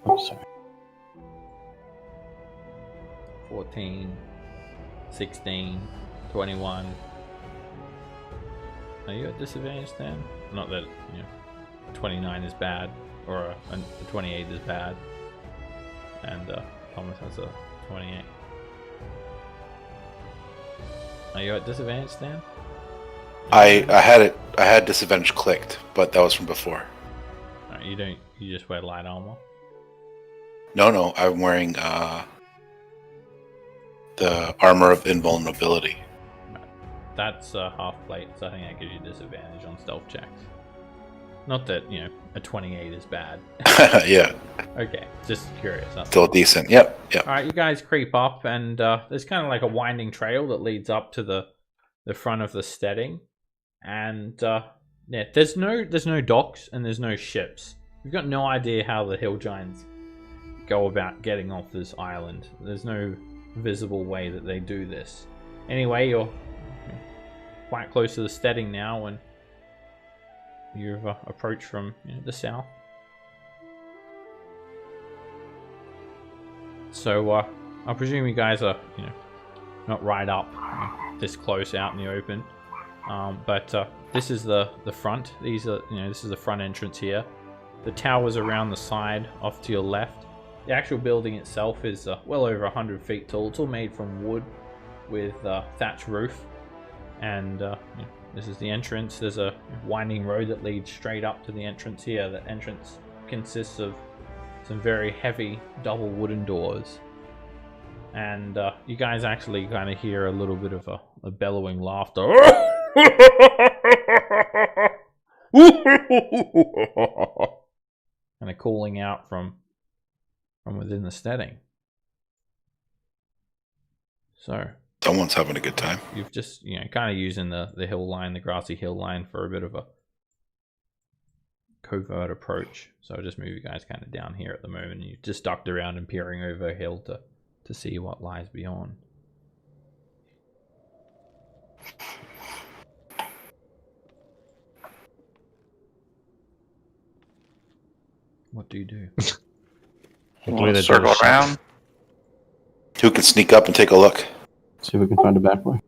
[SPEAKER 6] I'm sorry.
[SPEAKER 1] 14, 16, 21. Are you at disadvantage then? Not that 29 is bad, or a 28 is bad, and Thomas has a 28. Are you at disadvantage then?
[SPEAKER 4] I had disadvantage clicked, but that was from before.
[SPEAKER 1] Alright, you just wear light armor?
[SPEAKER 4] No, I'm wearing the armor of invulnerability.
[SPEAKER 1] That's half plate, so I think that gives you disadvantage on stealth checks. Not that, a 28 is bad.
[SPEAKER 4] Yeah.
[SPEAKER 1] Okay, just curious.
[SPEAKER 4] Still decent. Yep.
[SPEAKER 1] Alright, you guys creep up, and there's kind of like a winding trail that leads up to the front of the steading. And yeah, there's no docks and there's no ships. We've got no idea how the hill giants go about getting off this island. There's no visible way that they do this. Anyway, you're quite close to the steading now, and you've approached from the south. So I presume you guys are not right up this close out in the open, but this is the front. These are this is the front entrance here. The tower's around the side off to your left. The actual building itself is well over 100 feet tall. It's all made from wood with thatch roof, and this is the entrance. There's a winding road that leads straight up to the entrance here. The entrance consists of some very heavy double wooden doors, and you guys actually kind of hear a little bit of a bellowing laughter kind of calling out from within the steading. So
[SPEAKER 4] Someone's having a good time.
[SPEAKER 1] you've just kind of using the hill line, the grassy hill line, for a bit of a covert approach. So I'll just move you guys kind of down here at the moment. You just ducked around and peering over a hill to see what lies beyond. What do you do?
[SPEAKER 2] We'll circle around.
[SPEAKER 4] Who can sneak up and take a look?
[SPEAKER 6] See if we can find a back way.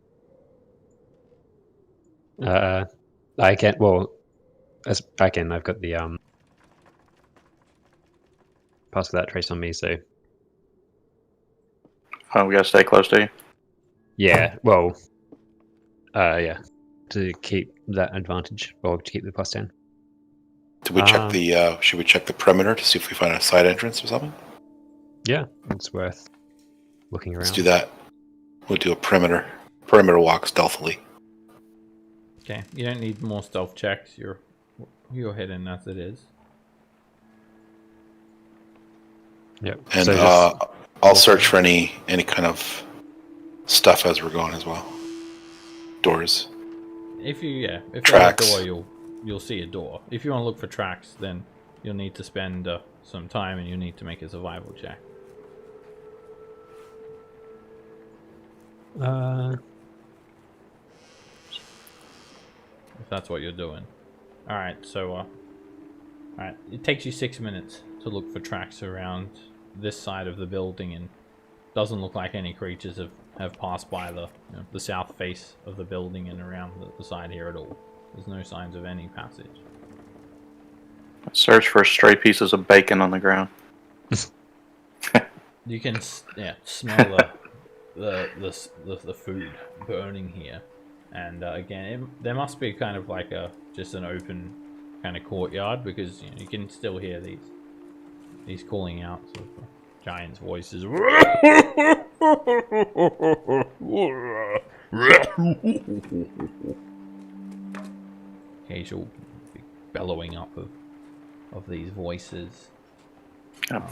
[SPEAKER 3] I can't. Well, as I can. I've got the pass without trace on me. So
[SPEAKER 2] Oh, we gotta stay close to you.
[SPEAKER 3] yeah. Well, yeah. To keep that advantage, or to keep the plus 10.
[SPEAKER 4] Did we check the? Should we check the perimeter to see if we find a side entrance or something?
[SPEAKER 3] Yeah, it's worth looking around.
[SPEAKER 4] Let's do that. We'll do a perimeter walk stealthily.
[SPEAKER 1] Okay, you don't need more stealth checks. You're hidden as it is.
[SPEAKER 3] Yep.
[SPEAKER 4] And
[SPEAKER 3] So
[SPEAKER 4] I'll search for any kind of stuff as we're going as well. Doors.
[SPEAKER 1] If there's a
[SPEAKER 4] Tracks.
[SPEAKER 1] door, you'll see a door. If you want to look for tracks, then you'll need to spend some time, and you need to make a survival check. If that's what you're doing. Alright, so alright, it takes you 6 minutes to look for tracks around this side of the building, and doesn't look like any creatures have passed by the south face of the building and around the side here at all. There's no signs of any passage.
[SPEAKER 2] Search for stray pieces of bacon on the ground.
[SPEAKER 1] You can smell the food burning here, and again, there must be kind of like just an open kind of courtyard, because you can still hear these calling out of giants' voices. Occasional bellowing up of these voices.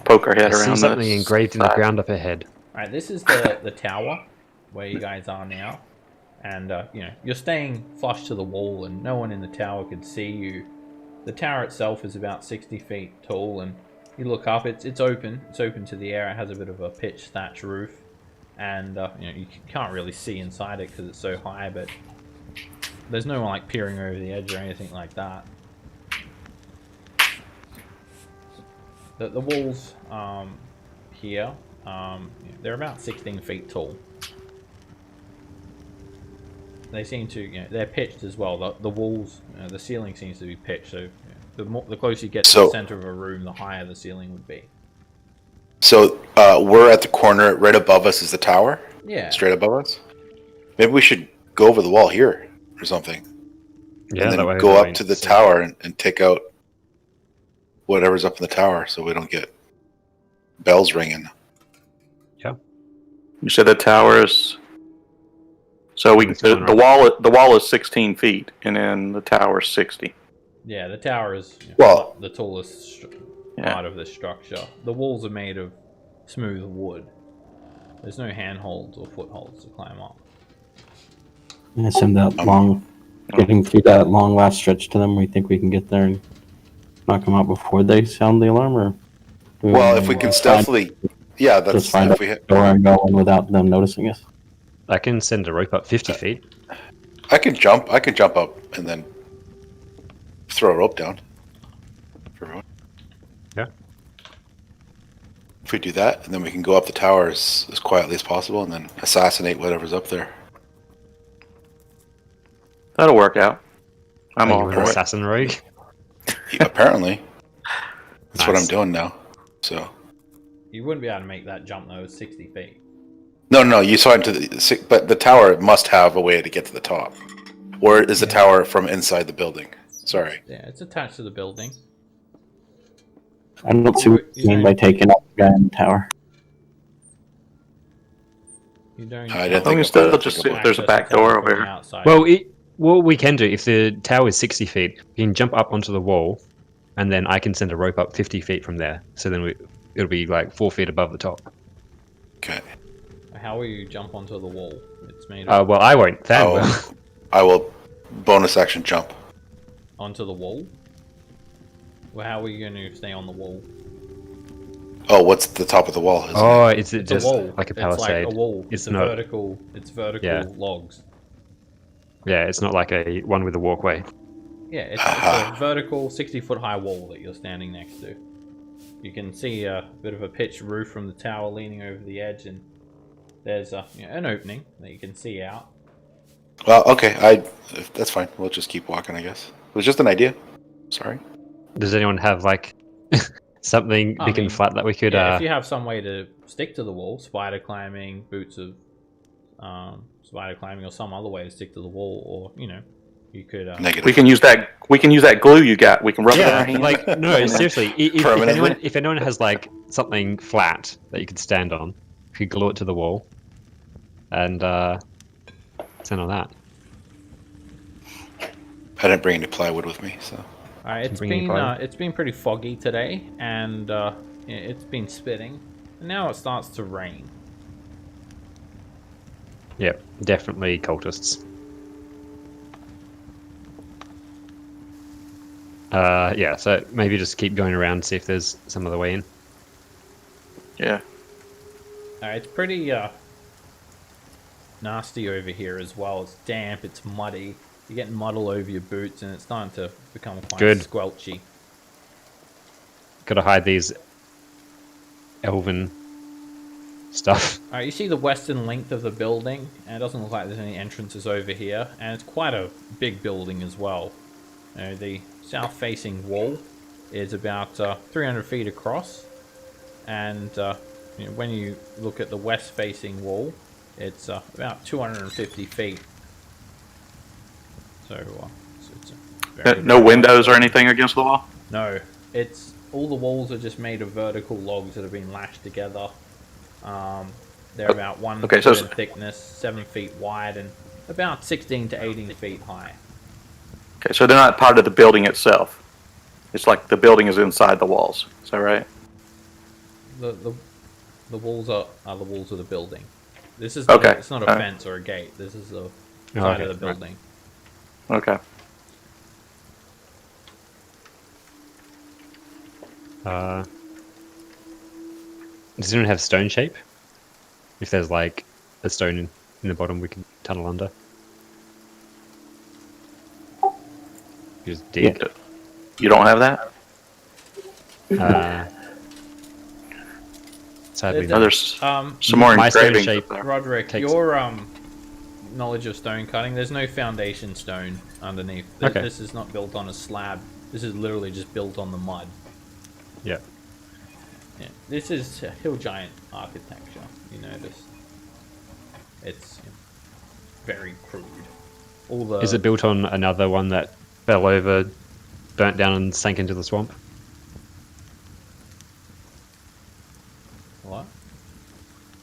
[SPEAKER 2] Poke our head
[SPEAKER 3] I see
[SPEAKER 2] around
[SPEAKER 3] something
[SPEAKER 2] this
[SPEAKER 3] engraved in the
[SPEAKER 2] side.
[SPEAKER 3] ground up ahead.
[SPEAKER 1] Alright, this is the tower where you guys are now, and you're staying flush to the wall, and no one in the tower could see you. The tower itself is about 60 feet tall, and you look up, it's open. It's open to the air. It has a bit of a pitched thatch roof, and you can't really see inside it because it's so high, but there's no one like peering over the edge or anything like that. The walls here, they're about 16 feet tall. They seem to, they're pitched as well. The walls, the ceiling seems to be pitched, so the closer you get to the center of a room, the higher the ceiling would be.
[SPEAKER 4] So we're at the corner. Right above us is the tower.
[SPEAKER 1] Yeah.
[SPEAKER 4] Straight above us. Maybe we should go over the wall here or something.
[SPEAKER 3] Yeah,
[SPEAKER 4] and
[SPEAKER 3] that
[SPEAKER 4] then
[SPEAKER 3] way
[SPEAKER 4] go
[SPEAKER 3] we
[SPEAKER 4] up
[SPEAKER 3] won't
[SPEAKER 4] to the
[SPEAKER 3] see.
[SPEAKER 4] tower and take out whatever's up in the tower, so we don't get bells ringing.
[SPEAKER 2] You said the tower is. So we
[SPEAKER 3] It's
[SPEAKER 2] the,
[SPEAKER 3] going
[SPEAKER 2] the
[SPEAKER 3] right.
[SPEAKER 2] wall is 16 feet, and then the tower is 60.
[SPEAKER 1] Yeah, the tower is
[SPEAKER 4] Well-
[SPEAKER 1] the tallest
[SPEAKER 2] Yeah.
[SPEAKER 1] part of the structure. The walls are made of smooth wood. There's no handholds or footholds to climb up.
[SPEAKER 6] I send that long, getting through that long last stretch to them. We think we can get there and knock them out before they sound the alarm, or do
[SPEAKER 4] Well,
[SPEAKER 6] wanna,
[SPEAKER 4] if we can
[SPEAKER 6] find-
[SPEAKER 4] stealthily, yeah,
[SPEAKER 6] just
[SPEAKER 4] that's
[SPEAKER 6] find
[SPEAKER 4] if
[SPEAKER 6] a
[SPEAKER 4] we.
[SPEAKER 6] door and go in without them noticing us.
[SPEAKER 3] I can send a rope up 50 feet.
[SPEAKER 4] I can jump up and then Throw a rope down. For everyone.
[SPEAKER 3] Yeah.
[SPEAKER 4] If we do that, and then we can go up the tower as quietly as possible, and then assassinate whatever's up there.
[SPEAKER 2] That'll work out. I'm
[SPEAKER 3] Oh,
[SPEAKER 2] all
[SPEAKER 3] you were
[SPEAKER 2] for
[SPEAKER 3] an
[SPEAKER 2] it.
[SPEAKER 3] assassin rogue?
[SPEAKER 4] Apparently, that's what I'm
[SPEAKER 3] Nice.
[SPEAKER 4] doing now. So
[SPEAKER 1] You wouldn't be able to make that jump though. It's 60 feet.
[SPEAKER 4] no, you saw it to the, but the tower must have a way to get to the top, or is the tower from inside the building? Sorry.
[SPEAKER 1] Yeah, it's attached to the building.
[SPEAKER 6] I don't see what you mean by taking out the guy in the tower.
[SPEAKER 1] You don't.
[SPEAKER 4] I didn't
[SPEAKER 2] I think
[SPEAKER 4] think
[SPEAKER 2] still
[SPEAKER 4] about it.
[SPEAKER 2] just
[SPEAKER 4] Think
[SPEAKER 2] see
[SPEAKER 4] about
[SPEAKER 2] if there's a back door over here.
[SPEAKER 1] Outside.
[SPEAKER 3] Well, what we can do, if the tower is 60 feet, we can jump up onto the wall, and then I can send a rope up 50 feet from there. So then it'll be like 4 feet above the top.
[SPEAKER 4] Okay.
[SPEAKER 1] How will you jump onto the wall? It's made of
[SPEAKER 3] Well, I won't. Than will.
[SPEAKER 4] Oh, I will bonus action jump.
[SPEAKER 1] onto the wall. Well, how are you going to stay on the wall?
[SPEAKER 4] Oh, what's the top of the wall? Isn't
[SPEAKER 3] Oh,
[SPEAKER 4] it?
[SPEAKER 3] is it
[SPEAKER 1] It's
[SPEAKER 3] just
[SPEAKER 1] a wall.
[SPEAKER 3] like a
[SPEAKER 1] It's
[SPEAKER 3] palisade?
[SPEAKER 1] like a wall.
[SPEAKER 3] It's
[SPEAKER 1] It's
[SPEAKER 3] not-
[SPEAKER 1] vertical. It's vertical
[SPEAKER 3] Yeah.
[SPEAKER 1] logs.
[SPEAKER 3] Yeah, it's not like a one with a walkway.
[SPEAKER 1] Yeah, it's
[SPEAKER 4] Aha.
[SPEAKER 1] a vertical 60-foot high wall that you're standing next to. You can see a bit of a pitched roof from the tower leaning over the edge, and there's an opening that you can see out.
[SPEAKER 4] Well, okay. That's fine. We'll just keep walking, I guess. It was just an idea. Sorry.
[SPEAKER 3] Does anyone have like something
[SPEAKER 1] I
[SPEAKER 3] big
[SPEAKER 1] mean,
[SPEAKER 3] and flat that we could?
[SPEAKER 1] Yeah, if you have some way to stick to the wall, spider climbing, boots of spider climbing, or some other way to stick to the wall, or you could.
[SPEAKER 4] Negative.
[SPEAKER 2] We can use that glue you got. We can rub it on our
[SPEAKER 3] Yeah,
[SPEAKER 2] hands.
[SPEAKER 3] like no, seriously.
[SPEAKER 4] Permanently?
[SPEAKER 3] If anyone has like something flat that you could stand on, you could glue it to the wall, and stand on that.
[SPEAKER 4] I didn't bring any plywood with me, so.
[SPEAKER 1] Alright, it's been pretty foggy today, and it's been spitting. And now it starts to rain.
[SPEAKER 3] Yep, definitely cultists. Yeah, so maybe just keep going around, see if there's some other way in.
[SPEAKER 2] Yeah.
[SPEAKER 1] Alright, it's pretty nasty over here as well. It's damp, it's muddy. You're getting mud all over your boots, and it's starting to become quite
[SPEAKER 3] Good.
[SPEAKER 1] squelchy.
[SPEAKER 3] Gotta hide these elven stuff.
[SPEAKER 1] Alright, you see the western length of the building, and it doesn't look like there's any entrances over here, and it's quite a big building as well. The south-facing wall is about 300 feet across, and when you look at the west-facing wall, it's about 250 feet. So it's a very
[SPEAKER 2] No windows or anything against the wall?
[SPEAKER 1] No, it's all the walls are just made of vertical logs that have been lashed together. They're about 1
[SPEAKER 2] Okay,
[SPEAKER 1] foot
[SPEAKER 2] so-
[SPEAKER 1] in thickness, 7 feet wide, and about 16 to 18 feet high.
[SPEAKER 2] Okay, so they're not part of the building itself. It's like the building is inside the walls. Is that right?
[SPEAKER 1] The walls are the walls of the building. This is not
[SPEAKER 2] Okay,
[SPEAKER 1] it's not a
[SPEAKER 2] alright.
[SPEAKER 1] fence or a gate. This is the
[SPEAKER 3] Oh,
[SPEAKER 1] side
[SPEAKER 3] okay,
[SPEAKER 1] of the
[SPEAKER 3] right.
[SPEAKER 1] building.
[SPEAKER 2] Okay.
[SPEAKER 3] Does anyone have stone shape? If there's like a stone in the bottom, we can tunnel under. Just dig.
[SPEAKER 2] You don't have that?
[SPEAKER 3] Sadly,
[SPEAKER 1] No,
[SPEAKER 2] No,
[SPEAKER 3] no.
[SPEAKER 2] there's
[SPEAKER 1] Um,
[SPEAKER 2] some more
[SPEAKER 3] my stone
[SPEAKER 2] engravings
[SPEAKER 3] shape-
[SPEAKER 2] up there.
[SPEAKER 1] Roderick,
[SPEAKER 3] Takes-
[SPEAKER 1] your knowledge of stone cutting, there's no foundation stone underneath.
[SPEAKER 3] Okay.
[SPEAKER 1] This is not built on a slab. This is literally just built on the mud.
[SPEAKER 3] Yeah.
[SPEAKER 1] Yeah, this is hill giant architecture. You notice, it's very crude. All the
[SPEAKER 3] Is it built on another one that fell over, burnt down, and sank into the swamp?
[SPEAKER 1] what?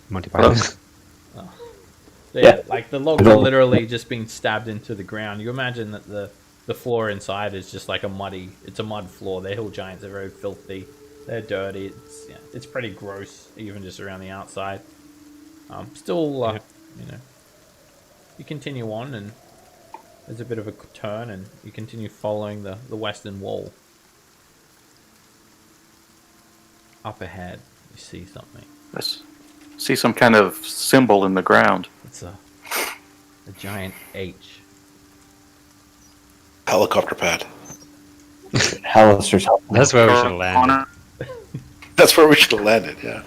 [SPEAKER 3] Monty Python.
[SPEAKER 1] Yeah, like the logs are
[SPEAKER 6] Hello.
[SPEAKER 1] literally just being stabbed into the ground. You imagine that the floor inside is just like a mud floor. They're hill giants. They're very filthy. They're dirty. It's pretty gross, even just around the outside. Still, you continue on, and there's a bit of a turn, and you continue following the western wall. Up ahead, you see something.
[SPEAKER 2] Let's see some kind of symbol in the ground.
[SPEAKER 1] It's a giant H.
[SPEAKER 4] Helicopter pad.
[SPEAKER 6] Hallister's helping.
[SPEAKER 3] That's where we should have landed.
[SPEAKER 4] That's where we should have landed. Yeah.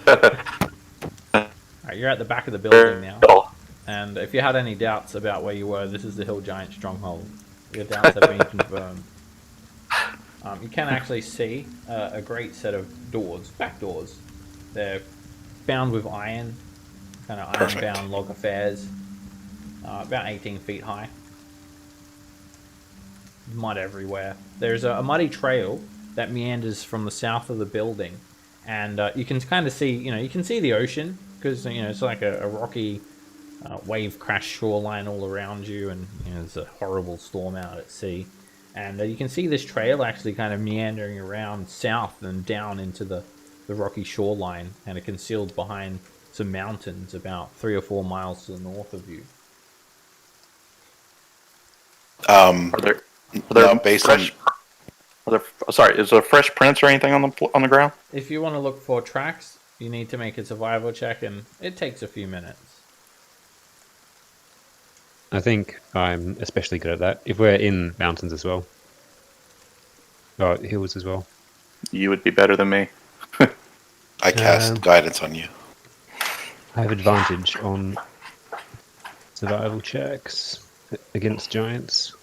[SPEAKER 1] Alright, you're at the back of the building now.
[SPEAKER 2] Oh,
[SPEAKER 1] And if you had any doubts about where you were, this is the Hill Giant stronghold. Your doubts have been confirmed. You can actually see a great set of doors, back doors. They're bound with iron, kind of
[SPEAKER 4] Perfect.
[SPEAKER 1] iron-bound log affairs, about 18 feet high. Mud everywhere. There's a muddy trail that meanders from the south of the building, and you can kind of see, you can see the ocean because it's like a rocky, wave crash shoreline all around you, and there's a horrible storm out at sea. And you can see this trail actually kind of meandering around south and down into the rocky shoreline, and it concealed behind some mountains about 3 or 4 miles to the north of you.
[SPEAKER 2] are there
[SPEAKER 4] No, based on
[SPEAKER 2] fresh? Sorry, is there fresh prints or anything on the ground?
[SPEAKER 1] If you want to look for tracks, you need to make a survival check, and it takes a few minutes.
[SPEAKER 3] I think I'm especially good at that. If we're in mountains as well. Oh, hills as well.
[SPEAKER 2] You would be better than me.
[SPEAKER 4] I cast guidance on you.
[SPEAKER 3] I have advantage on survival checks against giants.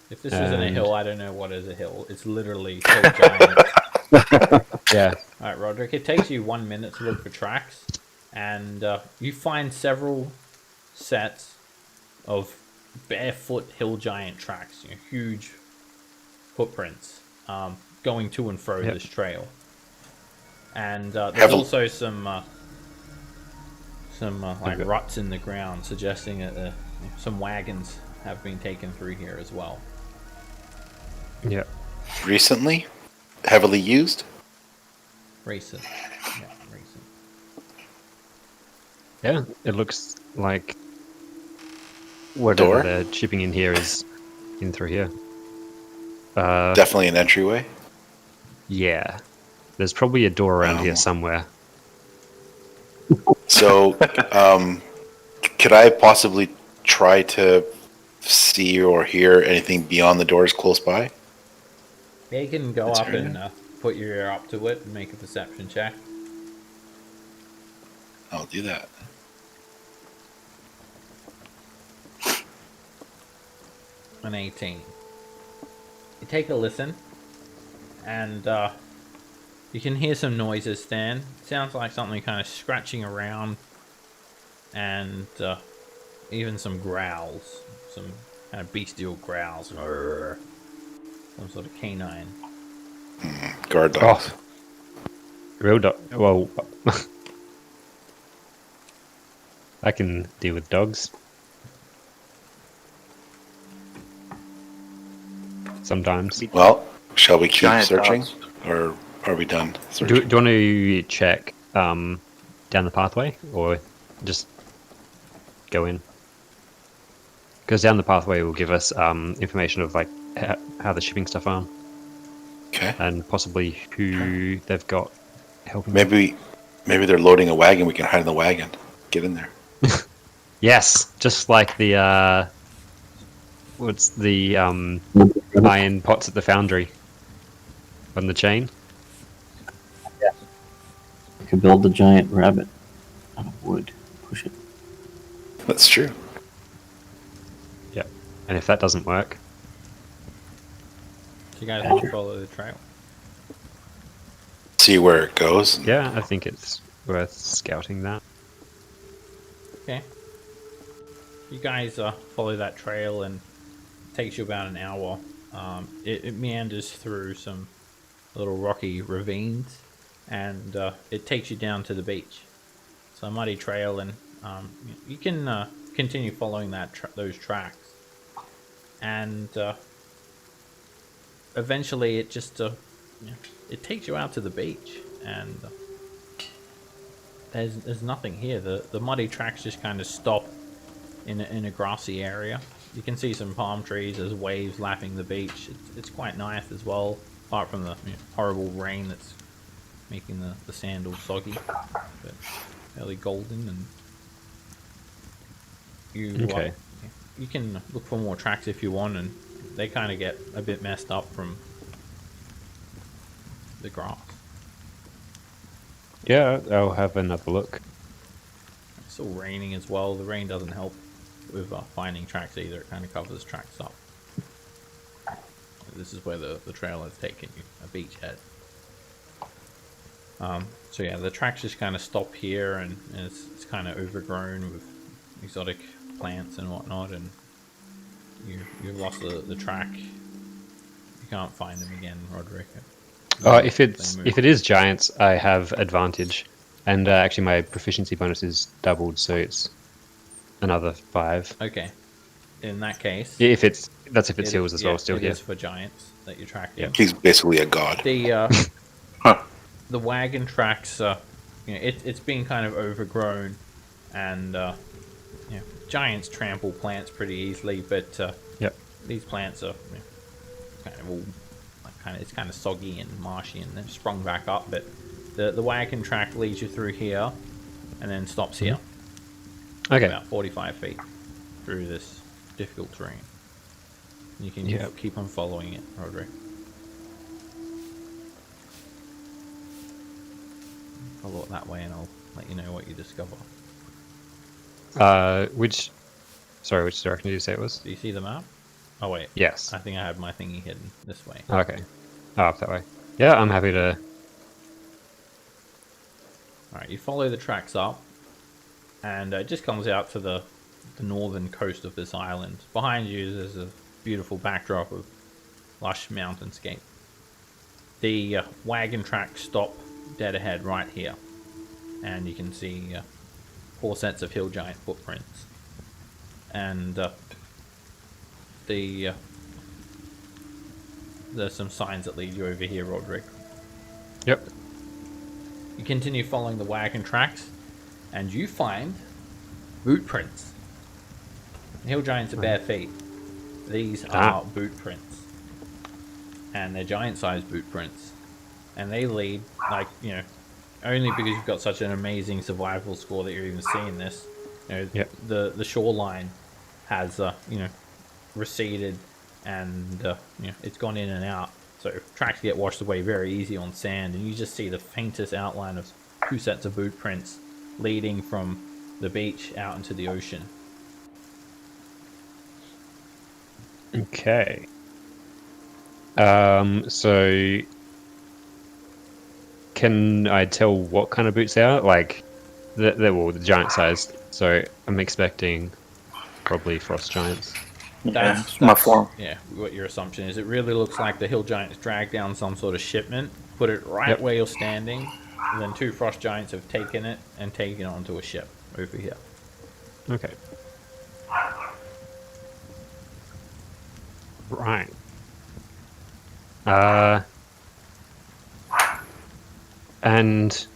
[SPEAKER 1] If this isn't a
[SPEAKER 3] And-
[SPEAKER 1] hill, I don't know what is a hill. It's literally Hill Giant.
[SPEAKER 3] Yeah.
[SPEAKER 1] Alright, Roderick, it takes you 1 minute to look for tracks, and you find several sets of barefoot Hill Giant tracks, huge footprints going to and fro
[SPEAKER 3] Yep.
[SPEAKER 1] this trail. And there's
[SPEAKER 4] Have a-
[SPEAKER 1] also some like
[SPEAKER 3] Okay.
[SPEAKER 1] ruts in the ground, suggesting that some wagons have been taken through here as well.
[SPEAKER 3] Yeah.
[SPEAKER 4] Recently, heavily used.
[SPEAKER 1] Recent. Yeah, recent.
[SPEAKER 3] Yeah. It looks like whatever
[SPEAKER 4] Door?
[SPEAKER 3] they're shipping in here is in through here.
[SPEAKER 4] Definitely an entryway.
[SPEAKER 3] Yeah. There's probably a door around here
[SPEAKER 4] Um,
[SPEAKER 3] somewhere.
[SPEAKER 4] So, could I possibly try to see or hear anything beyond the doors close by?
[SPEAKER 1] Yeah, you can go
[SPEAKER 4] That's
[SPEAKER 1] up
[SPEAKER 4] very
[SPEAKER 1] and put your ear up to it and make a perception check.
[SPEAKER 4] I'll do that.
[SPEAKER 1] An 18. You take a listen, and you can hear some noises, Stan. Sounds like something kind of scratching around, and even some growls. Some kind of bestial growls. Arrgh. Some sort of canine.
[SPEAKER 4] Guard dogs.
[SPEAKER 3] Real dog. Well, I can deal with dogs. Sometimes.
[SPEAKER 4] Well, shall we keep
[SPEAKER 2] Giant
[SPEAKER 4] searching,
[SPEAKER 2] dogs.
[SPEAKER 4] or are we done
[SPEAKER 3] Do
[SPEAKER 4] searching?
[SPEAKER 3] you want to check down the pathway, or just go in? Because down the pathway will give us information of like how the shipping stuff are,
[SPEAKER 4] Okay.
[SPEAKER 3] and possibly who they've got helping.
[SPEAKER 4] Maybe they're loading a wagon. We can hide in the wagon. Get in there.
[SPEAKER 3] Yes, just like the what's the iron pots at the foundry on the chain.
[SPEAKER 6] We could build a giant rabbit out of wood. Push it.
[SPEAKER 4] That's true.
[SPEAKER 3] Yeah, and if that doesn't work,
[SPEAKER 1] So you guys want to follow the trail?
[SPEAKER 4] See where it goes.
[SPEAKER 3] yeah, I think it's worth scouting that.
[SPEAKER 1] Okay. You guys follow that trail, and it takes you about an hour. It meanders through some little rocky ravines, and it takes you down to the beach. It's a muddy trail, and you can continue following those tracks. And eventually, it just it takes you out to the beach, and there's nothing here. The muddy tracks just kind of stop in a grassy area. You can see some palm trees. There's waves lapping the beach. It's quite nice as well, apart from the horrible rain that's making the sand all soggy, but fairly golden. And you
[SPEAKER 3] Okay.
[SPEAKER 1] you can look for more tracks if you want, and they kind of get a bit messed up from the grass.
[SPEAKER 3] Yeah, I'll have another look.
[SPEAKER 1] It's still raining as well. The rain doesn't help with finding tracks either. It kind of covers tracks up. This is where the trail has taken you, a beachhead. So yeah, the tracks just kind of stop here, and it's kind of overgrown with exotic plants and whatnot, and you've lost the track. You can't find them again, Roderick.
[SPEAKER 3] If it is giants, I have advantage, and actually my proficiency bonus is doubled, so it's another 5.
[SPEAKER 1] Okay, in that case,
[SPEAKER 3] If it's hills as well, still
[SPEAKER 1] it
[SPEAKER 3] here.
[SPEAKER 1] is for giants that you're tracking.
[SPEAKER 3] Yeah.
[SPEAKER 4] He's basically a god.
[SPEAKER 1] The
[SPEAKER 2] Huh.
[SPEAKER 1] the wagon tracks, it's been kind of overgrown, and giants trample plants pretty easily, but
[SPEAKER 3] Yep.
[SPEAKER 1] these plants are kind of all it's kind of soggy and marshy, and they've sprung back up. But the wagon track leads you through here, and then stops here,
[SPEAKER 3] Okay.
[SPEAKER 1] about 45 feet through this difficult terrain. You can keep on following it, Roderick. Follow it that way, and I'll let you know what you discover.
[SPEAKER 3] Which direction did you say it was?
[SPEAKER 1] Do you see the map? Oh wait,
[SPEAKER 3] Yes.
[SPEAKER 1] I think I have my thingy hidden this way.
[SPEAKER 3] Okay. Oh, up that way. Yeah, I'm happy to.
[SPEAKER 1] Alright, you follow the tracks up, and it just comes out to the northern coast of this island. Behind you there's a beautiful backdrop of lush mountainscape. The wagon tracks stop dead ahead right here, and you can see 4 sets of hill giant footprints. And there's some signs that lead you over here, Roderick.
[SPEAKER 3] Yep.
[SPEAKER 1] You continue following the wagon tracks, and you find boot prints. Hill giants are bare feet. These are boot prints, and they're giant-sized boot prints, and they lead, only because you've got such an amazing survival score that you're even seeing this.
[SPEAKER 3] Yep.
[SPEAKER 1] The shoreline has receded, and it's gone in and out. So tracks get washed away very easy on sand, and you just see the faintest outline of 2 sets of boot prints leading from the beach out into the ocean.
[SPEAKER 3] Okay. So can I tell what kind of boots they are? Like, they're all the giant sized. So I'm expecting probably frost giants.
[SPEAKER 2] That's my form.
[SPEAKER 1] Yeah, what your assumption is. It really looks like the hill giants dragged down some sort of shipment, put it right where you're standing, and then 2 frost giants have taken it and taken it onto a ship over here.
[SPEAKER 3] Okay. Right. And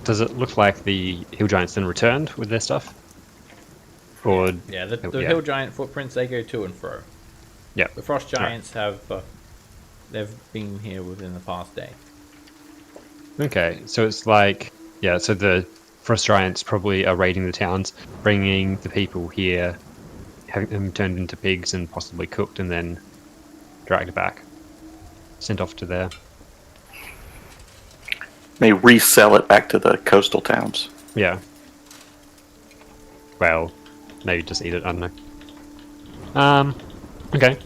[SPEAKER 3] does it look like the hill giants then returned with their stuff? Or
[SPEAKER 1] Yeah, the hill giant footprints, they go to and fro.
[SPEAKER 3] Yeah.
[SPEAKER 1] The frost giants have they've been here within the past day.
[SPEAKER 3] Okay, so it's like, yeah, so the frost giants probably are raiding the towns, bringing the people here, having them turned into pigs and possibly cooked, and then dragged back, sent off to there.
[SPEAKER 2] May resell it back to the coastal towns.
[SPEAKER 3] Yeah. Well, maybe just eat it, I don't know. Okay.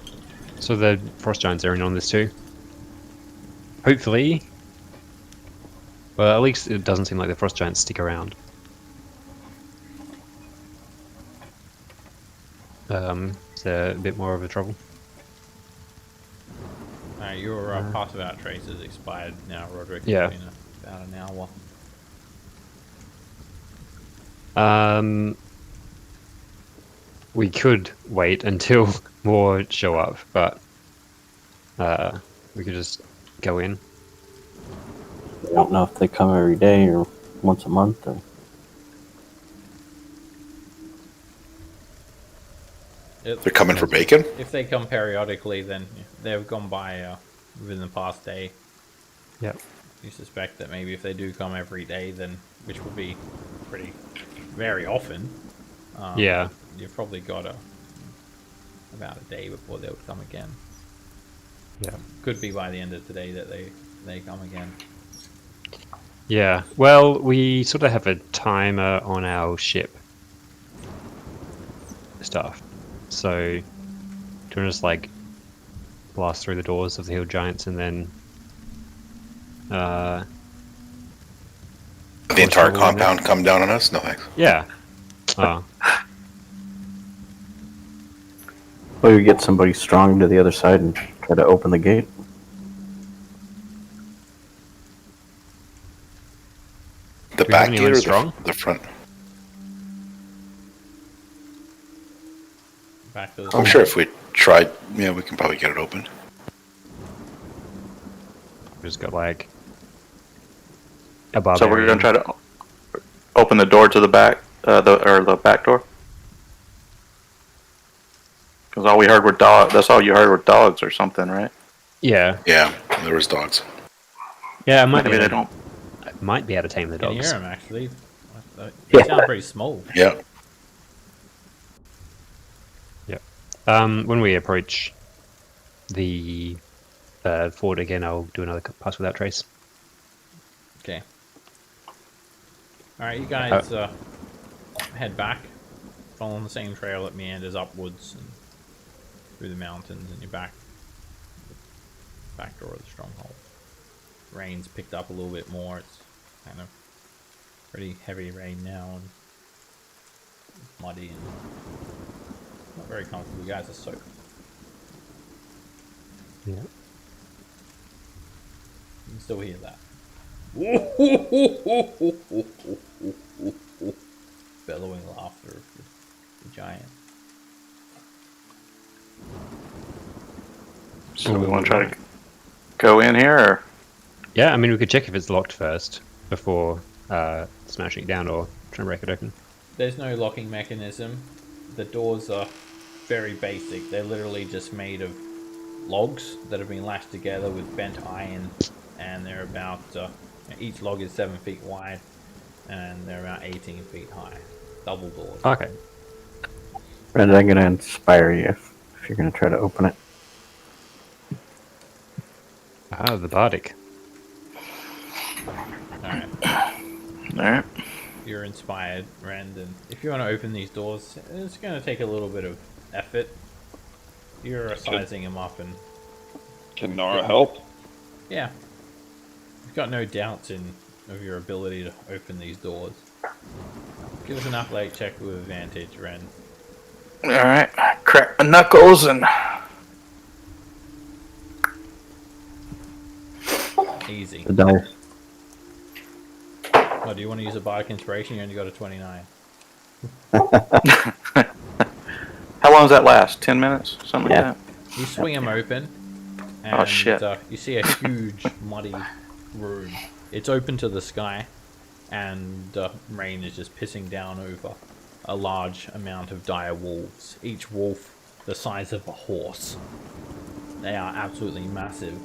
[SPEAKER 3] So the frost giants are in on this too. Hopefully. Well, at least it doesn't seem like the frost giants stick around. Is there a bit more of a trouble?
[SPEAKER 1] Your pass without trace has expired now, Roderick.
[SPEAKER 3] Yeah.
[SPEAKER 1] It's been about an hour.
[SPEAKER 3] We could wait until more show up, but we could just go in.
[SPEAKER 6] I don't know if they come every day or once a month. Or...
[SPEAKER 4] They're coming for bacon?
[SPEAKER 1] If they come periodically, then they've gone by within the past day.
[SPEAKER 3] Yep.
[SPEAKER 1] You suspect that maybe if they do come every day, then which will be very often.
[SPEAKER 3] Yeah.
[SPEAKER 1] You've probably got about a day before they would come again.
[SPEAKER 3] Yeah.
[SPEAKER 1] Could be by the end of today that they they come again.
[SPEAKER 3] Yeah. Well, we sort of have a timer on our ship stuff. So, do you want to just like blast through the doors of the hill giants and then
[SPEAKER 4] The
[SPEAKER 3] Or
[SPEAKER 4] entire
[SPEAKER 3] shovel in there.
[SPEAKER 4] compound come down on us? No thanks.
[SPEAKER 3] yeah. Oh,
[SPEAKER 6] Or you get somebody strong to the other side and try to open the gate.
[SPEAKER 4] The
[SPEAKER 3] Do we have
[SPEAKER 4] back
[SPEAKER 3] anyone
[SPEAKER 4] gate or
[SPEAKER 3] strong?
[SPEAKER 4] the front?
[SPEAKER 1] Back to the
[SPEAKER 4] I'm sure if we tried, yeah, we can probably get it open.
[SPEAKER 3] we just got like a
[SPEAKER 2] So
[SPEAKER 3] barbarian.
[SPEAKER 2] we're gonna try to open the door to the back, the back door. Because all we heard were dogs. That's all you heard were dogs or something, right?
[SPEAKER 3] Yeah.
[SPEAKER 4] Yeah, there was dogs.
[SPEAKER 3] Yeah, I might
[SPEAKER 2] Maybe
[SPEAKER 3] be
[SPEAKER 2] they
[SPEAKER 3] able
[SPEAKER 2] don't.
[SPEAKER 3] to, might be able to tame the
[SPEAKER 1] You can
[SPEAKER 3] dogs.
[SPEAKER 1] hear them actually. They
[SPEAKER 6] Yeah.
[SPEAKER 1] sound pretty small.
[SPEAKER 4] Yeah.
[SPEAKER 3] When we approach the fort again, I'll do another pass without trace.
[SPEAKER 1] Okay. Alright, you guys head back, following the same trail that meanders upwards and through the mountains, and you're back door of the stronghold. Rain's picked up a little bit more. It's kind of pretty heavy rain now and muddy and not very comfortable. You guys are soaked.
[SPEAKER 3] Yeah.
[SPEAKER 1] You can still hear that. Bellowing laughter of the giant.
[SPEAKER 2] So we want to try to go in here, or
[SPEAKER 3] Yeah, I mean, we could check if it's locked first before smashing it down or trying to break it open.
[SPEAKER 1] There's no locking mechanism. The doors are very basic. They're literally just made of logs that have been lashed together with bent iron, and they're about each log is 7 feet wide, and they're about 18 feet high. Double doors.
[SPEAKER 3] Okay.
[SPEAKER 6] And I'm gonna inspire you if you're gonna try to open it.
[SPEAKER 3] Ah, the bardic.
[SPEAKER 1] Alright,
[SPEAKER 2] alright.
[SPEAKER 1] you're inspired, Rand, and if you want to open these doors, it's going to take a little bit of effort. You're sizing them up, and
[SPEAKER 5] Can Nara help?
[SPEAKER 1] yeah, you've got no doubts of your ability to open these doors. Give us an athlete check with advantage, Ren.
[SPEAKER 2] Alright. Crack my knuckles and.
[SPEAKER 1] Easy.
[SPEAKER 6] The dice.
[SPEAKER 1] Oh, do you want to use a bardic inspiration? You only got a 29.
[SPEAKER 2] How long does that last? 10 minutes? Something
[SPEAKER 6] Yeah.
[SPEAKER 2] like that?
[SPEAKER 1] You swing them open, and
[SPEAKER 2] Oh, shit.
[SPEAKER 1] You see a huge, muddy room. It's open to the sky, and rain is just pissing down over a large amount of dire wolves. Each wolf the size of a horse. They are absolutely massive.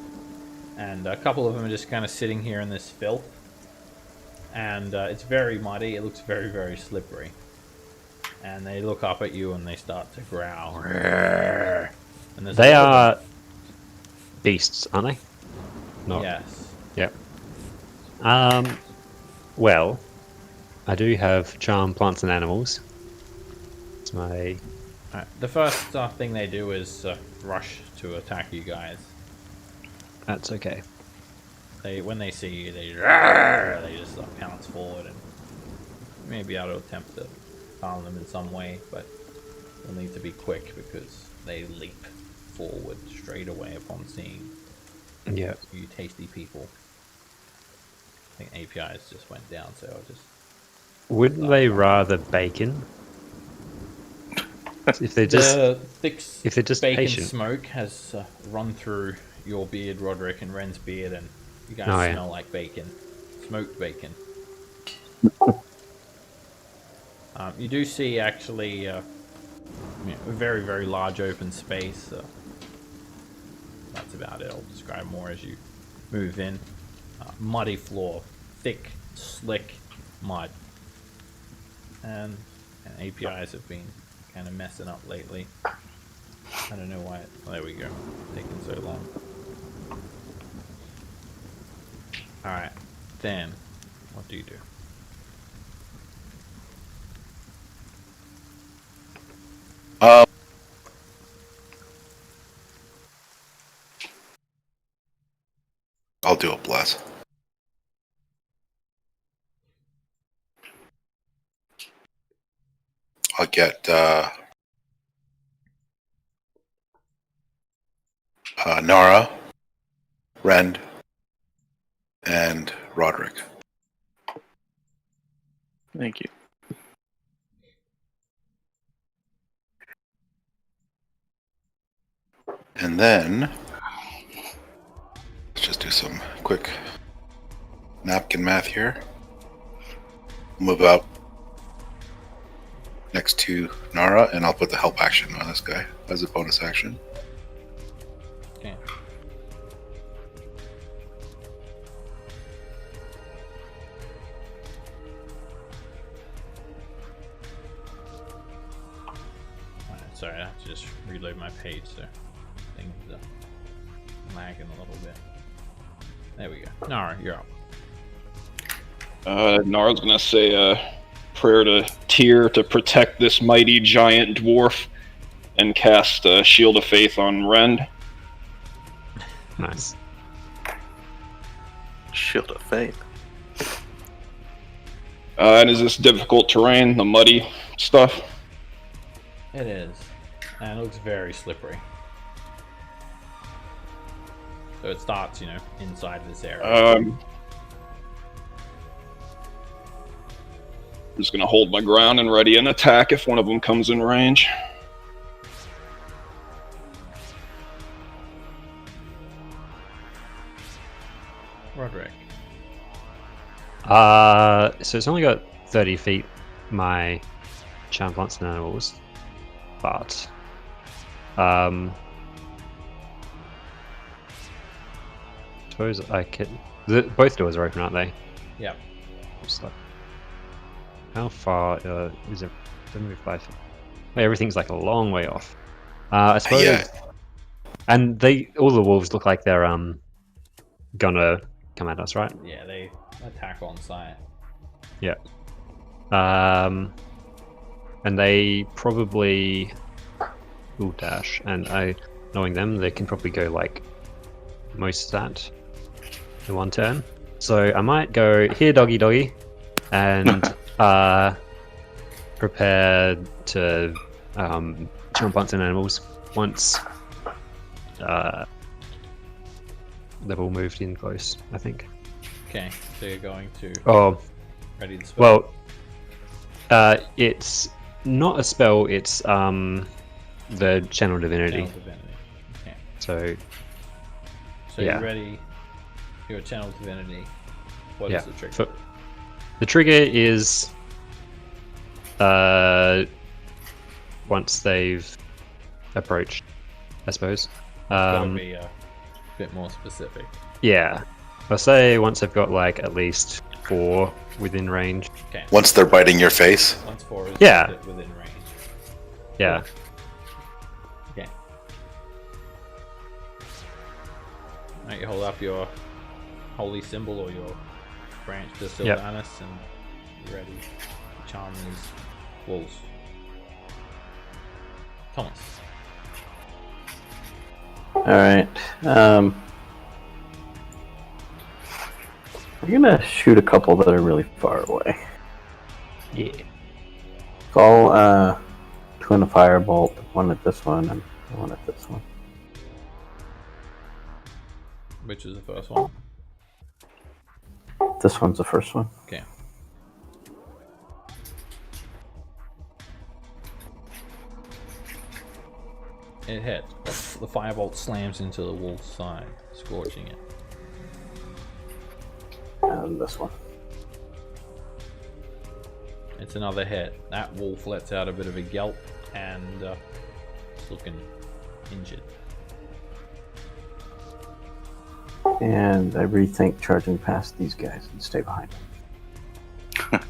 [SPEAKER 1] And a couple of them are just kind of sitting here in this filth. And it's very muddy. It looks very, very slippery. And they look up at you and they start to growl. And there's
[SPEAKER 3] They
[SPEAKER 1] a lot of
[SPEAKER 3] are beasts, aren't they?
[SPEAKER 1] them.
[SPEAKER 3] Not.
[SPEAKER 1] Yes.
[SPEAKER 3] Yep. Well, I do have charm plants and animals. It's my.
[SPEAKER 1] Alright, the first thing they do is rush to attack you guys.
[SPEAKER 3] That's okay.
[SPEAKER 1] When they see you, they just pounce forward, and you may be able to attempt to harm them in some way, but you'll need to be quick because they leap forward straight away upon seeing
[SPEAKER 3] Yeah.
[SPEAKER 1] you tasty people. I think APIs just went down, so I'll just...
[SPEAKER 3] Wouldn't they rather bacon? If they're just
[SPEAKER 1] The thick
[SPEAKER 3] if they're just
[SPEAKER 1] bacon
[SPEAKER 3] patient.
[SPEAKER 1] smoke has run through your beard, Roderick, and Ren's beard, and you guys
[SPEAKER 3] Oh, yeah.
[SPEAKER 1] smell like bacon. Smoked bacon. You do see, actually, a very, very large open space. That's about it. I'll describe more as you move in. Muddy floor. Thick, slick mud. And APIs have been kind of messing up lately. I don't know why. There we go. Taking so long. Alright, then, what do you do?
[SPEAKER 4] I'll do a bless. I'll get Nara, Rend, and Roderick.
[SPEAKER 2] Thank you.
[SPEAKER 4] And then let's just do some quick napkin math here. Move out next to Nara, and I'll put the help action on this guy as a bonus action.
[SPEAKER 1] Okay. Alright, sorry, I have to just reload my page, so things are lagging a little bit. There we go. Nara, you're up.
[SPEAKER 5] Nara's gonna say a prayer to Tyr to protect this mighty giant dwarf, and cast Shield of Faith on Rend.
[SPEAKER 3] Nice.
[SPEAKER 2] Shield of Faith.
[SPEAKER 5] And is this difficult terrain, the muddy stuff?
[SPEAKER 1] It is. And it looks very slippery. So it starts, you know, inside this area.
[SPEAKER 5] I'm just gonna hold my ground and ready an attack if one of them comes in range.
[SPEAKER 1] Roderick.
[SPEAKER 3] So it's only got 30 feet, my charm plants and animals, but suppose I can. Both doors are open, aren't they?
[SPEAKER 1] Yep.
[SPEAKER 3] Just like, how far is it? Don't move 5 feet. Wait, everything's like a long way off. I suppose.
[SPEAKER 4] Yeah.
[SPEAKER 3] And all the wolves look like they're gonna come at us, right?
[SPEAKER 1] Yeah, they attack on sight.
[SPEAKER 3] Yeah. And they probably will dash, and knowing them, they can probably go like most of that in one turn. So I might go here, doggy doggy, and prepare to jump on some animals once they've all moved in close, I think.
[SPEAKER 1] Okay, so you're going to
[SPEAKER 3] Oh,
[SPEAKER 1] ready to spell.
[SPEAKER 3] well, it's not a spell, it's the channel divinity.
[SPEAKER 1] Channel divinity. Okay.
[SPEAKER 3] So
[SPEAKER 1] You're ready. Your channel divinity. What is the trigger?
[SPEAKER 3] So the trigger is once they've approached, I suppose.
[SPEAKER 1] Gotta be a bit more specific.
[SPEAKER 3] Yeah. I'll say once I've got like at least 4 within range.
[SPEAKER 1] Okay.
[SPEAKER 4] Once they're biting your face.
[SPEAKER 1] Once 4 is
[SPEAKER 3] Yeah.
[SPEAKER 1] within range.
[SPEAKER 3] Yeah.
[SPEAKER 1] Okay. Alright, you hold up your holy symbol or your branch to Sylvanas and you're ready to charm these wolves. Thomas.
[SPEAKER 6] Alright. I'm gonna shoot a couple that are really far away.
[SPEAKER 3] Yeah.
[SPEAKER 6] So I'll twin a firebolt, one at this one and one at this one.
[SPEAKER 1] Which is the first one?
[SPEAKER 6] This one's the first one.
[SPEAKER 1] Okay. It hits. The firebolt slams into the wolf's side, scorching it.
[SPEAKER 6] And this one.
[SPEAKER 1] It's another hit. That wolf lets out a bit of a yelp and it's looking injured.
[SPEAKER 6] And I rethink charging past these guys and stay behind them.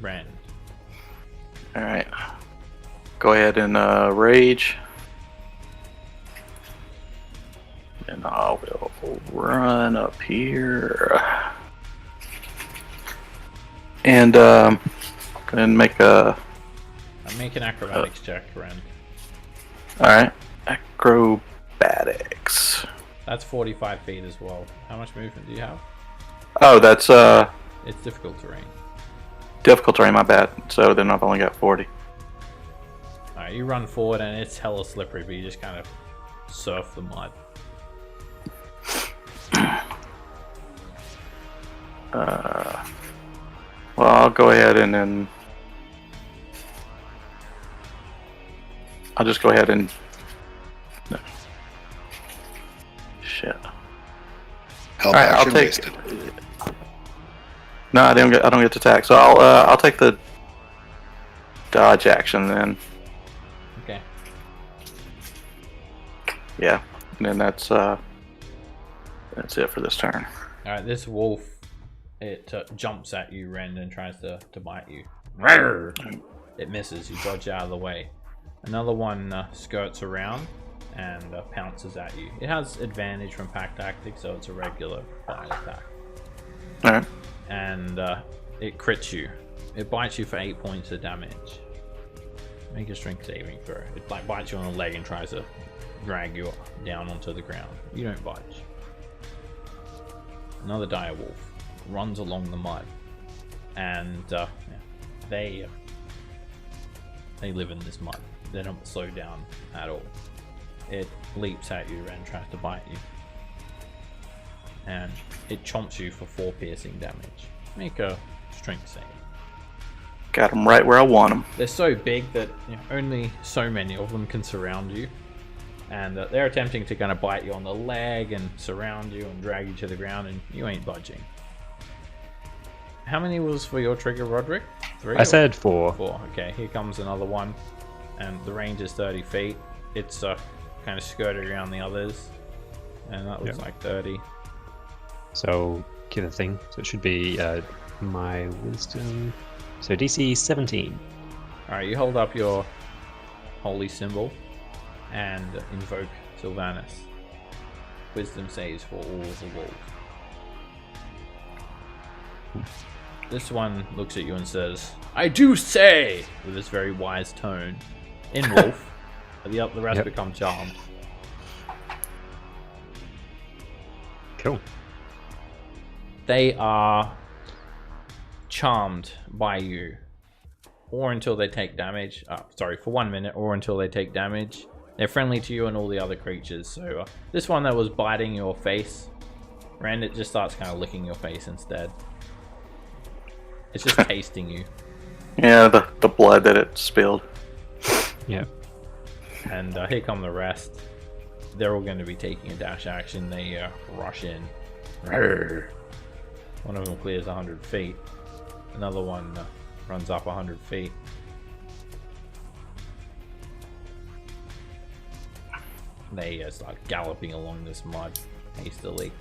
[SPEAKER 1] Rand.
[SPEAKER 2] Alright. Go ahead and rage. And I will run up here and make a.
[SPEAKER 1] Make an acrobatics check, Ren.
[SPEAKER 2] All right, acrobatics.
[SPEAKER 1] That's 45 feet as well. How much movement do you have?
[SPEAKER 2] Oh, that's
[SPEAKER 1] It's difficult terrain.
[SPEAKER 2] difficult terrain. My bad. So then I've only got 40.
[SPEAKER 1] Alright, you run forward and it's hella slippery, but you just kind of surf the mud.
[SPEAKER 2] Well, I'll go ahead and then I'll just go ahead and no. Shit.
[SPEAKER 4] Help
[SPEAKER 2] All right, I'll
[SPEAKER 4] action
[SPEAKER 2] take.
[SPEAKER 4] wasted.
[SPEAKER 2] No, I don't get to attack. So I'll take the dodge action then.
[SPEAKER 1] Okay.
[SPEAKER 2] Yeah, and then that's it for this turn.
[SPEAKER 1] Alright, this wolf, it jumps at you, Ren, and tries to bite you. Rawr! It misses, you dodge out of the way. Another one skirts around and pounces at you. It has advantage from pack tactics, so it's a regular bite attack.
[SPEAKER 2] Alright.
[SPEAKER 1] And it crits you. It bites you for 8 points of damage. Make a strength saving throw. It like bites you on the leg and tries to drag you down onto the ground. You don't budge. Another dire wolf runs along the mud, and they live in this mud. They don't slow down at all. It leaps at you and tries to bite you, and it chomps you for 4 piercing damage. Make a strength save.
[SPEAKER 2] Got them right where I want them.
[SPEAKER 1] They're so big that only so many of them can surround you, and they're attempting to kind of bite you on the leg and surround you and drag you to the ground, and you ain't budging. How many was for your trigger, Roderick? 3?
[SPEAKER 3] I said 4.
[SPEAKER 1] 4. Okay, here comes another one, and the range is 30 feet. It's kind of skirted around the others, and that looks like 30.
[SPEAKER 3] So, get the thing. So it should be my wisdom. So DC 17.
[SPEAKER 1] Alright, you hold up your holy symbol and invoke Sylvanus. Wisdom saves for all of the wolves. This one looks at you and says, "I do say," with this very wise tone, in wolf. The rest become charmed.
[SPEAKER 3] Cool.
[SPEAKER 1] They are charmed by you, or until they take damage. For 1 minute, or until they take damage. They're friendly to you and all the other creatures. So this one that was biting your face, Rand, it just starts kind of licking your face instead. It's just tasting you.
[SPEAKER 2] Yeah, the blood that it spilled.
[SPEAKER 3] Yeah.
[SPEAKER 1] And here come the rest. They're all going to be taking a dash action. They rush in. Rawr. One of them clears 100 feet. Another one runs up 100 feet. They start galloping along this mud hastily.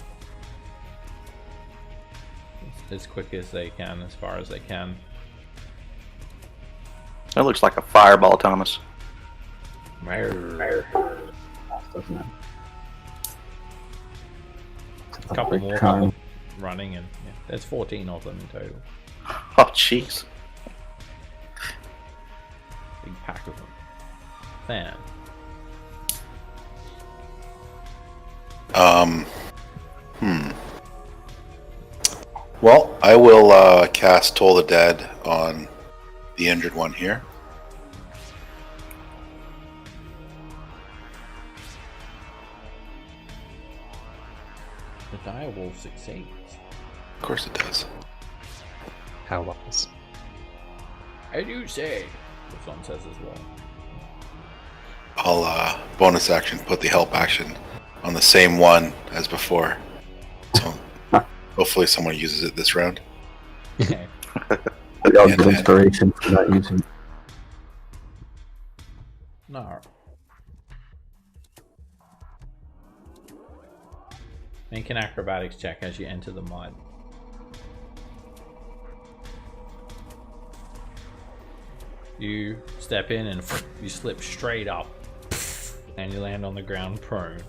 [SPEAKER 1] As quick as they can, as far as they can.
[SPEAKER 2] That looks like a fireball, Thomas.
[SPEAKER 6] Doesn't it?
[SPEAKER 1] A couple more
[SPEAKER 6] Con.
[SPEAKER 1] running, and there's 14 of them in total.
[SPEAKER 2] Oh, jeez.
[SPEAKER 1] Big pack of them. Fan.
[SPEAKER 4] Well, I will cast Toll the Dead on the injured one here.
[SPEAKER 1] The direwolf succeeds.
[SPEAKER 4] Of course it does.
[SPEAKER 3] How wise.
[SPEAKER 1] I do say, this one says as well.
[SPEAKER 4] I'll bonus action put the help action on the same one as before. So hopefully someone uses it this round.
[SPEAKER 1] Okay.
[SPEAKER 6] I got
[SPEAKER 4] And
[SPEAKER 6] good
[SPEAKER 4] then-
[SPEAKER 6] inspiration for not using.
[SPEAKER 1] No. Make an acrobatics check as you enter the mud. You step in and you slip straight up and you land on the ground prone.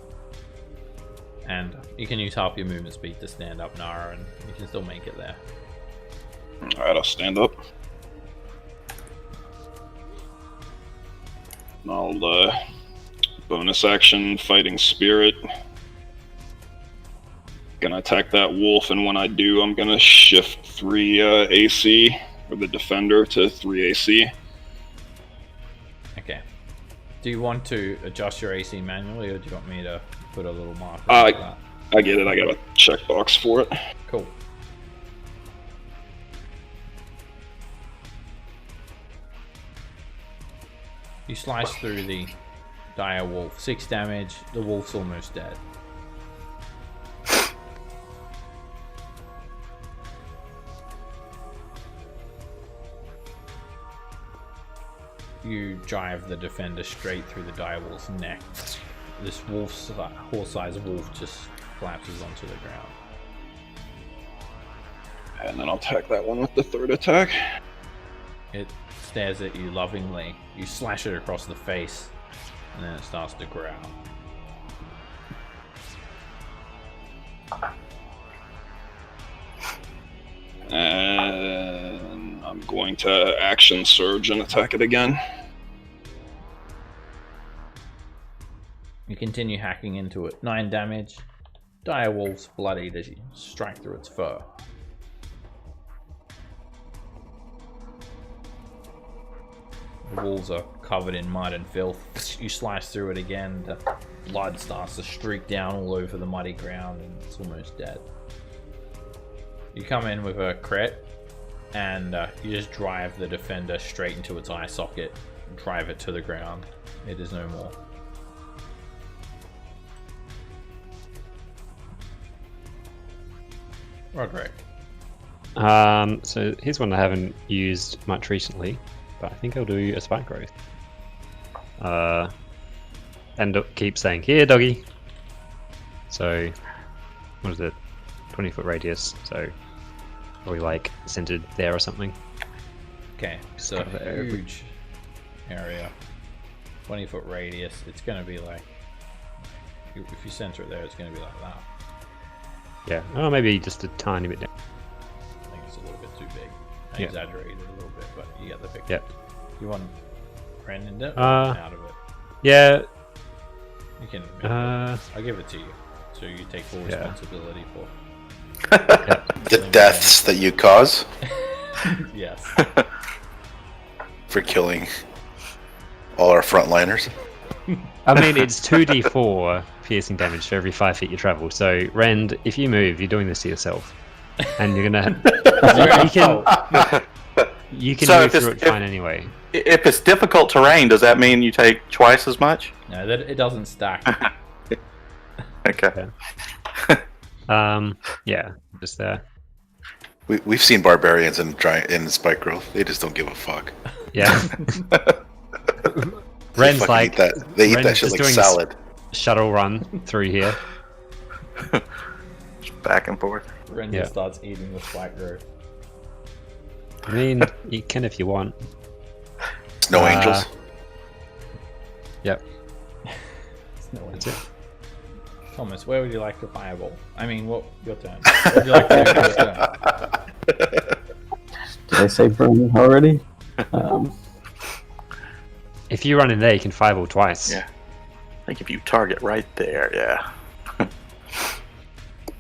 [SPEAKER 1] And you can use half your movement speed to stand up, Nara, and you can still make it there.
[SPEAKER 5] Alright, I'll stand up. I'll bonus action Fighting Spirit. Gonna attack that wolf, and when I do, I'm gonna shift 3 AC for the defender to 3 AC.
[SPEAKER 1] Okay. Do you want to adjust your AC manually, or do you want me to put a little marker?
[SPEAKER 5] I
[SPEAKER 1] for that?
[SPEAKER 5] I get it. I got a checkbox for it.
[SPEAKER 1] Cool. You slice through the dire wolf. 6 damage. The wolf's almost dead. You drive the defender straight through the dire wolf's neck. This horse-sized wolf just collapses onto the ground.
[SPEAKER 5] And then I'll attack that one with the 3rd attack.
[SPEAKER 1] It stares at you lovingly. You slash it across the face, and then it starts to growl.
[SPEAKER 5] And I'm going to action surge and attack it again.
[SPEAKER 1] You continue hacking into it. 9 damage. Dire wolf's bloodied as you strike through its fur. The wolves are covered in mud and filth. You slice through it again. The blood starts to streak down all over the muddy ground, and it's almost dead. You come in with a crit, and you just drive the defender straight into its eye socket. Drive it to the ground. It is no more. Roderick.
[SPEAKER 3] So here's one I haven't used much recently, but I think I'll do a spike growth. And keep saying, here doggy. So, what is it? 20-foot radius, so probably like centered there or something.
[SPEAKER 1] Okay, so a huge area. 20-foot radius. It's gonna be like, if you center it there, it's gonna be like that.
[SPEAKER 3] Yeah, oh, maybe just a tiny bit down.
[SPEAKER 1] I think it's a little bit too big. I
[SPEAKER 3] Yeah.
[SPEAKER 1] exaggerated a little bit, but you get the picture.
[SPEAKER 3] Yep.
[SPEAKER 1] You want Ren in it or out of it?
[SPEAKER 3] Yeah.
[SPEAKER 1] You can.
[SPEAKER 3] Uh,
[SPEAKER 1] I'll give it to you, so you take full
[SPEAKER 3] Yeah.
[SPEAKER 1] responsibility for.
[SPEAKER 4] The deaths that you cause
[SPEAKER 1] Yes.
[SPEAKER 4] for killing all our frontliners.
[SPEAKER 3] I mean, it's 2d4 piercing damage for every 5 feet you travel. So, Rend, if you move, you're doing this to yourself, and you're gonna. You can
[SPEAKER 2] So
[SPEAKER 3] move
[SPEAKER 2] if it's-
[SPEAKER 3] through it fine anyway.
[SPEAKER 2] If it's difficult terrain, does that mean you take twice as much?
[SPEAKER 1] No, that it doesn't stack.
[SPEAKER 2] Okay.
[SPEAKER 3] Yeah, just there.
[SPEAKER 4] We've seen barbarians in spike growth. They just don't give a fuck.
[SPEAKER 3] Yeah.
[SPEAKER 4] They
[SPEAKER 3] Ren's
[SPEAKER 4] fucking
[SPEAKER 3] like
[SPEAKER 4] eat that. They eat
[SPEAKER 3] Ren's
[SPEAKER 4] that shit
[SPEAKER 3] just
[SPEAKER 4] like
[SPEAKER 3] doing
[SPEAKER 4] salad.
[SPEAKER 3] shuttle run through here.
[SPEAKER 2] Just back and forth.
[SPEAKER 1] Ren
[SPEAKER 3] Yeah.
[SPEAKER 1] just starts eating the spike growth.
[SPEAKER 3] I mean, you can if you want.
[SPEAKER 4] Snow angels.
[SPEAKER 3] Yep.
[SPEAKER 1] That's it. Thomas, where would you like to fireball? I mean, what your turn? What would you like to do for your turn?
[SPEAKER 6] Did I say burn already?
[SPEAKER 3] If you run in there, you can fireball twice.
[SPEAKER 2] Yeah. I think if you target right there, yeah.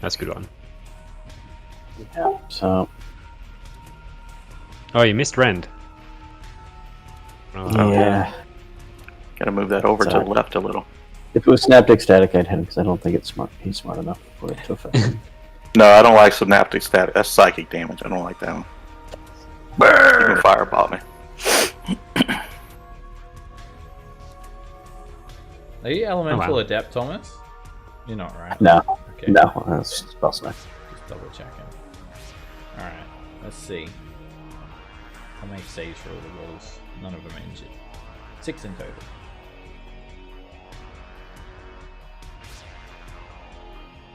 [SPEAKER 3] That's a good one.
[SPEAKER 6] Yeah. So
[SPEAKER 3] Oh, you missed Rend. Oh,
[SPEAKER 6] yeah,
[SPEAKER 2] Gotta move that over to the
[SPEAKER 6] Sorry.
[SPEAKER 2] left a little.
[SPEAKER 6] if it was synaptic static, I'd hit him because I don't think it's smart. He's smart enough for it to affect him.
[SPEAKER 2] No, I don't like synaptic static. That's psychic damage. I don't like that one. You can fireball me.
[SPEAKER 1] Are you elemental
[SPEAKER 3] wow.
[SPEAKER 1] adept, Thomas? You're not, right?
[SPEAKER 6] No,
[SPEAKER 1] Okay.
[SPEAKER 6] no, that's spell smack.
[SPEAKER 1] Just double checking. Alright, let's see. How many saves for all the rolls? None of them injured. 6 in total.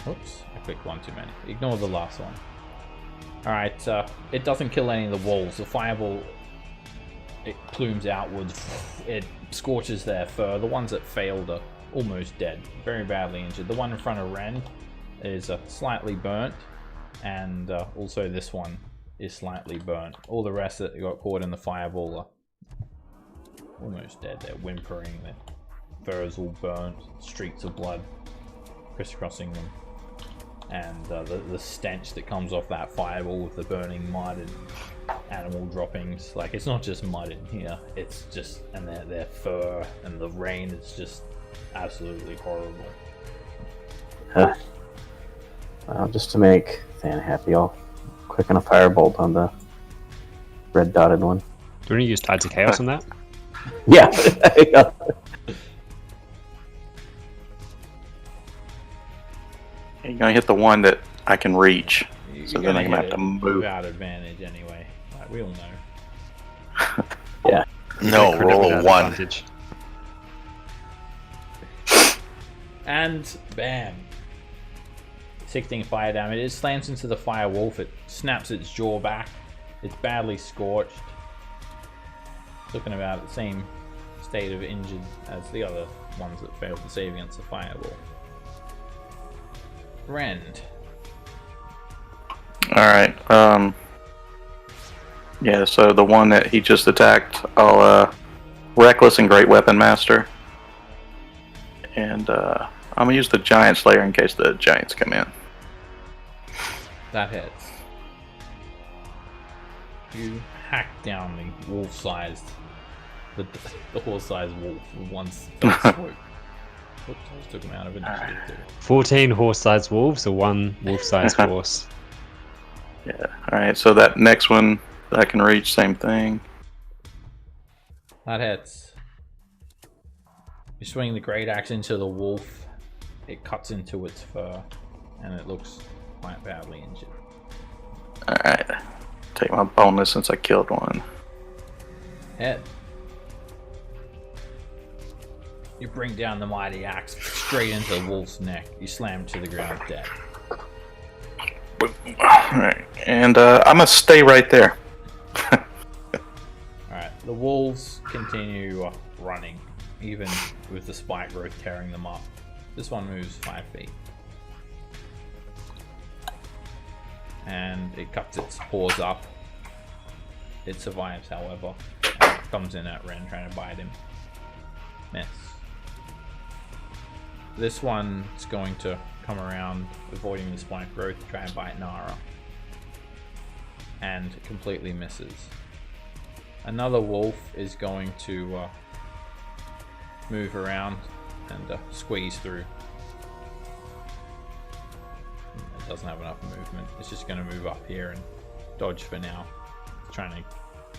[SPEAKER 1] Oops, I clicked one too many. Ignore the last one. Alright, it doesn't kill any of the walls. The fireball, it plumes outwards. It scorches their fur. The ones that failed are almost dead, very badly injured. The one in front of Ren is slightly burnt, and also this one is slightly burnt. All the rest that got caught in the fireball are almost dead. They're whimpering, their furs all burnt, streaks of blood crisscrossing them, and the stench that comes off that fireball with the burning mud and animal droppings. Like, it's not just mud in here, it's just, and their fur and the rain is just absolutely horrible.
[SPEAKER 6] Just to make Than happy, I'll quicken a firebolt on the red dotted one.
[SPEAKER 3] Do you want to use Tides of Chaos on that?
[SPEAKER 6] Yeah.
[SPEAKER 2] You're gonna hit the one that I can reach.
[SPEAKER 1] You're
[SPEAKER 2] So then I'm gonna have to move.
[SPEAKER 1] without advantage anyway. Like, we all know.
[SPEAKER 6] Yeah.
[SPEAKER 4] No,
[SPEAKER 3] Crit
[SPEAKER 4] roll a
[SPEAKER 3] without
[SPEAKER 4] 1.
[SPEAKER 3] advantage.
[SPEAKER 1] And bam. 16 fire damage. It slams into the fire wolf. It snaps its jaw back. It's badly scorched. Looking about the same state of injured as the other ones that failed to save against the fireball. Rend.
[SPEAKER 2] Alright, yeah, so the one that he just attacked, I'll, Reckless and Great Weapon Master. And, I'm gonna use the Giant Slayer in case the Giants come in.
[SPEAKER 1] That hits. You hack down the wolf-sized, the horse-sized wolf with one fell swoop. Whoops, I just took him out of initiative too.
[SPEAKER 3] 14 horse-sized wolves or 1 wolf-sized horse.
[SPEAKER 2] Yeah, alright, so that next one that I can reach, same thing.
[SPEAKER 1] That hits. You swing the great axe into the wolf. It cuts into its fur, and it looks quite badly injured.
[SPEAKER 2] Alright, take my bonus since I killed one.
[SPEAKER 1] Head. You bring down the mighty axe straight into the wolf's neck. You slam to the ground dead.
[SPEAKER 2] Alright, and I'm gonna stay right there.
[SPEAKER 1] Alright, the wolves continue running, even with the spike growth tearing them up. This one moves 5 feet. And it cuts its paws up. It survives, however, and it comes in at Ren trying to bite him. Miss. This one's going to come around, avoiding the spike growth, to try and bite Nara. And completely misses. Another wolf is going to move around and squeeze through. It doesn't have enough movement. It's just going to move up here and dodge for now.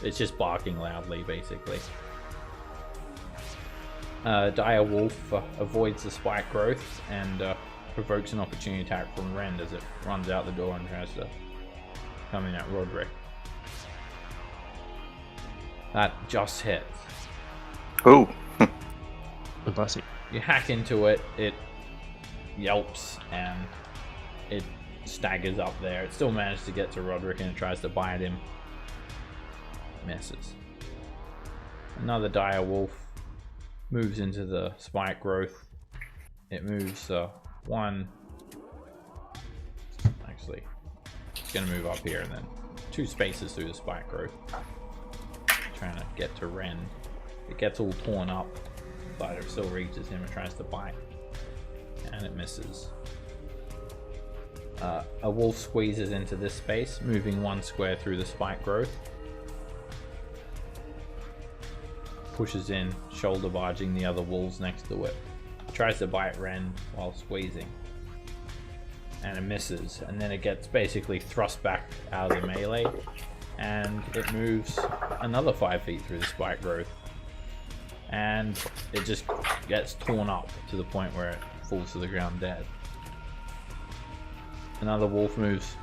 [SPEAKER 1] It's just barking loudly, basically. Dire Wolf avoids the spike growth and provokes an opportunity attack from Rend as it runs out the door and tries to come in at Roderick. That just hits.
[SPEAKER 2] Ooh.
[SPEAKER 3] Bless you.
[SPEAKER 1] You hack into it, it yelps and it staggers up there. It still manages to get to Roderick and it tries to bite him. Misses. Another dire wolf moves into the spike growth. It moves one. Actually, it's going to move up here and then 2 spaces through the spike growth. Trying to get to Ren. It gets all torn up, but it still reaches him and tries to bite. And it misses. A wolf squeezes into this space, moving 1 square through the spike growth. Pushes in, shoulder barging the other wolves next to it. Tries to bite Ren while squeezing. And it misses. And then it gets basically thrust back out of the melee. And it moves another 5 feet through the spike growth. And it just gets torn up to the point where it falls to the ground dead. Another wolf moves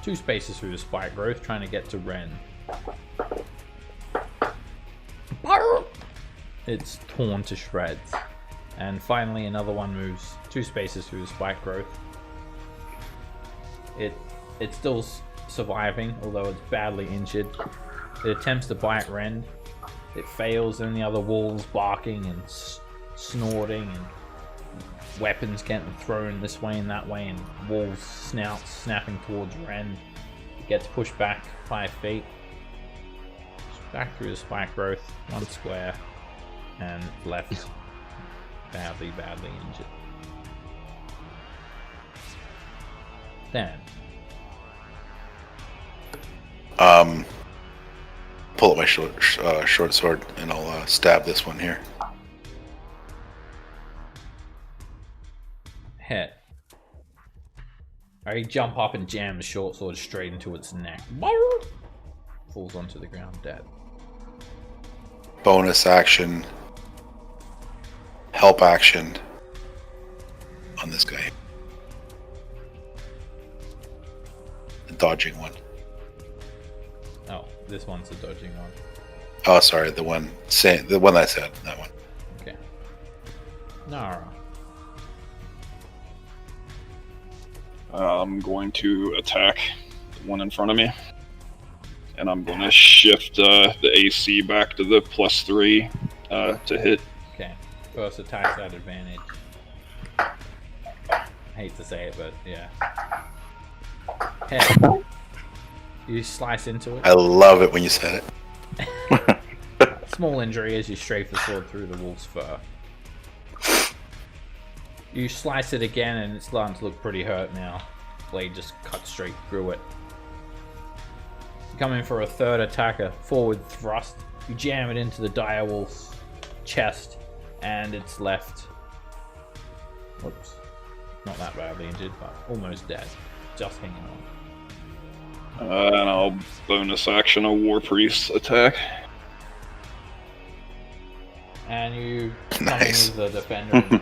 [SPEAKER 1] 2 spaces through the spike growth, trying to get to Ren. It's torn to shreds. And finally another one moves 2 spaces through the spike growth. It's still surviving, although it's badly injured. It attempts to bite Ren. It fails, and the other wolves barking and snorting and weapons getting thrown this way and that way, and wolves' snouts snapping towards Ren. He gets pushed back 5 feet. Back through the spike growth, 1 square, and left badly injured. Dan.
[SPEAKER 4] Pull up my short sword and I'll stab this one here.
[SPEAKER 1] Hit. I jump up and jam the short sword straight into its neck. Falls onto the ground dead.
[SPEAKER 4] Bonus action. Help action on this guy. The dodging one.
[SPEAKER 1] Oh, this one's a dodging one.
[SPEAKER 4] Oh, sorry, the one I said, that one.
[SPEAKER 1] Okay. Nara.
[SPEAKER 5] I'm going to attack the one in front of me. And I'm going to shift the AC back to the +3 to hit.
[SPEAKER 1] Okay. First attack's at advantage. I hate to say it, but yeah. Hit. You slice into it.
[SPEAKER 4] I love it when you said it.
[SPEAKER 1] Small injury as you strafe the sword through the wolf's fur. You slice it again and it's starting to look pretty hurt now. Blade just cuts straight through it. Coming for a third attack, a forward thrust. You jam it into the dire wolf's chest and it's left. Whoops. Not that badly injured, but almost dead. Just hanging on.
[SPEAKER 5] And I'll bonus action a War Priest attack.
[SPEAKER 1] And you come
[SPEAKER 4] Nice.
[SPEAKER 1] in with the defender.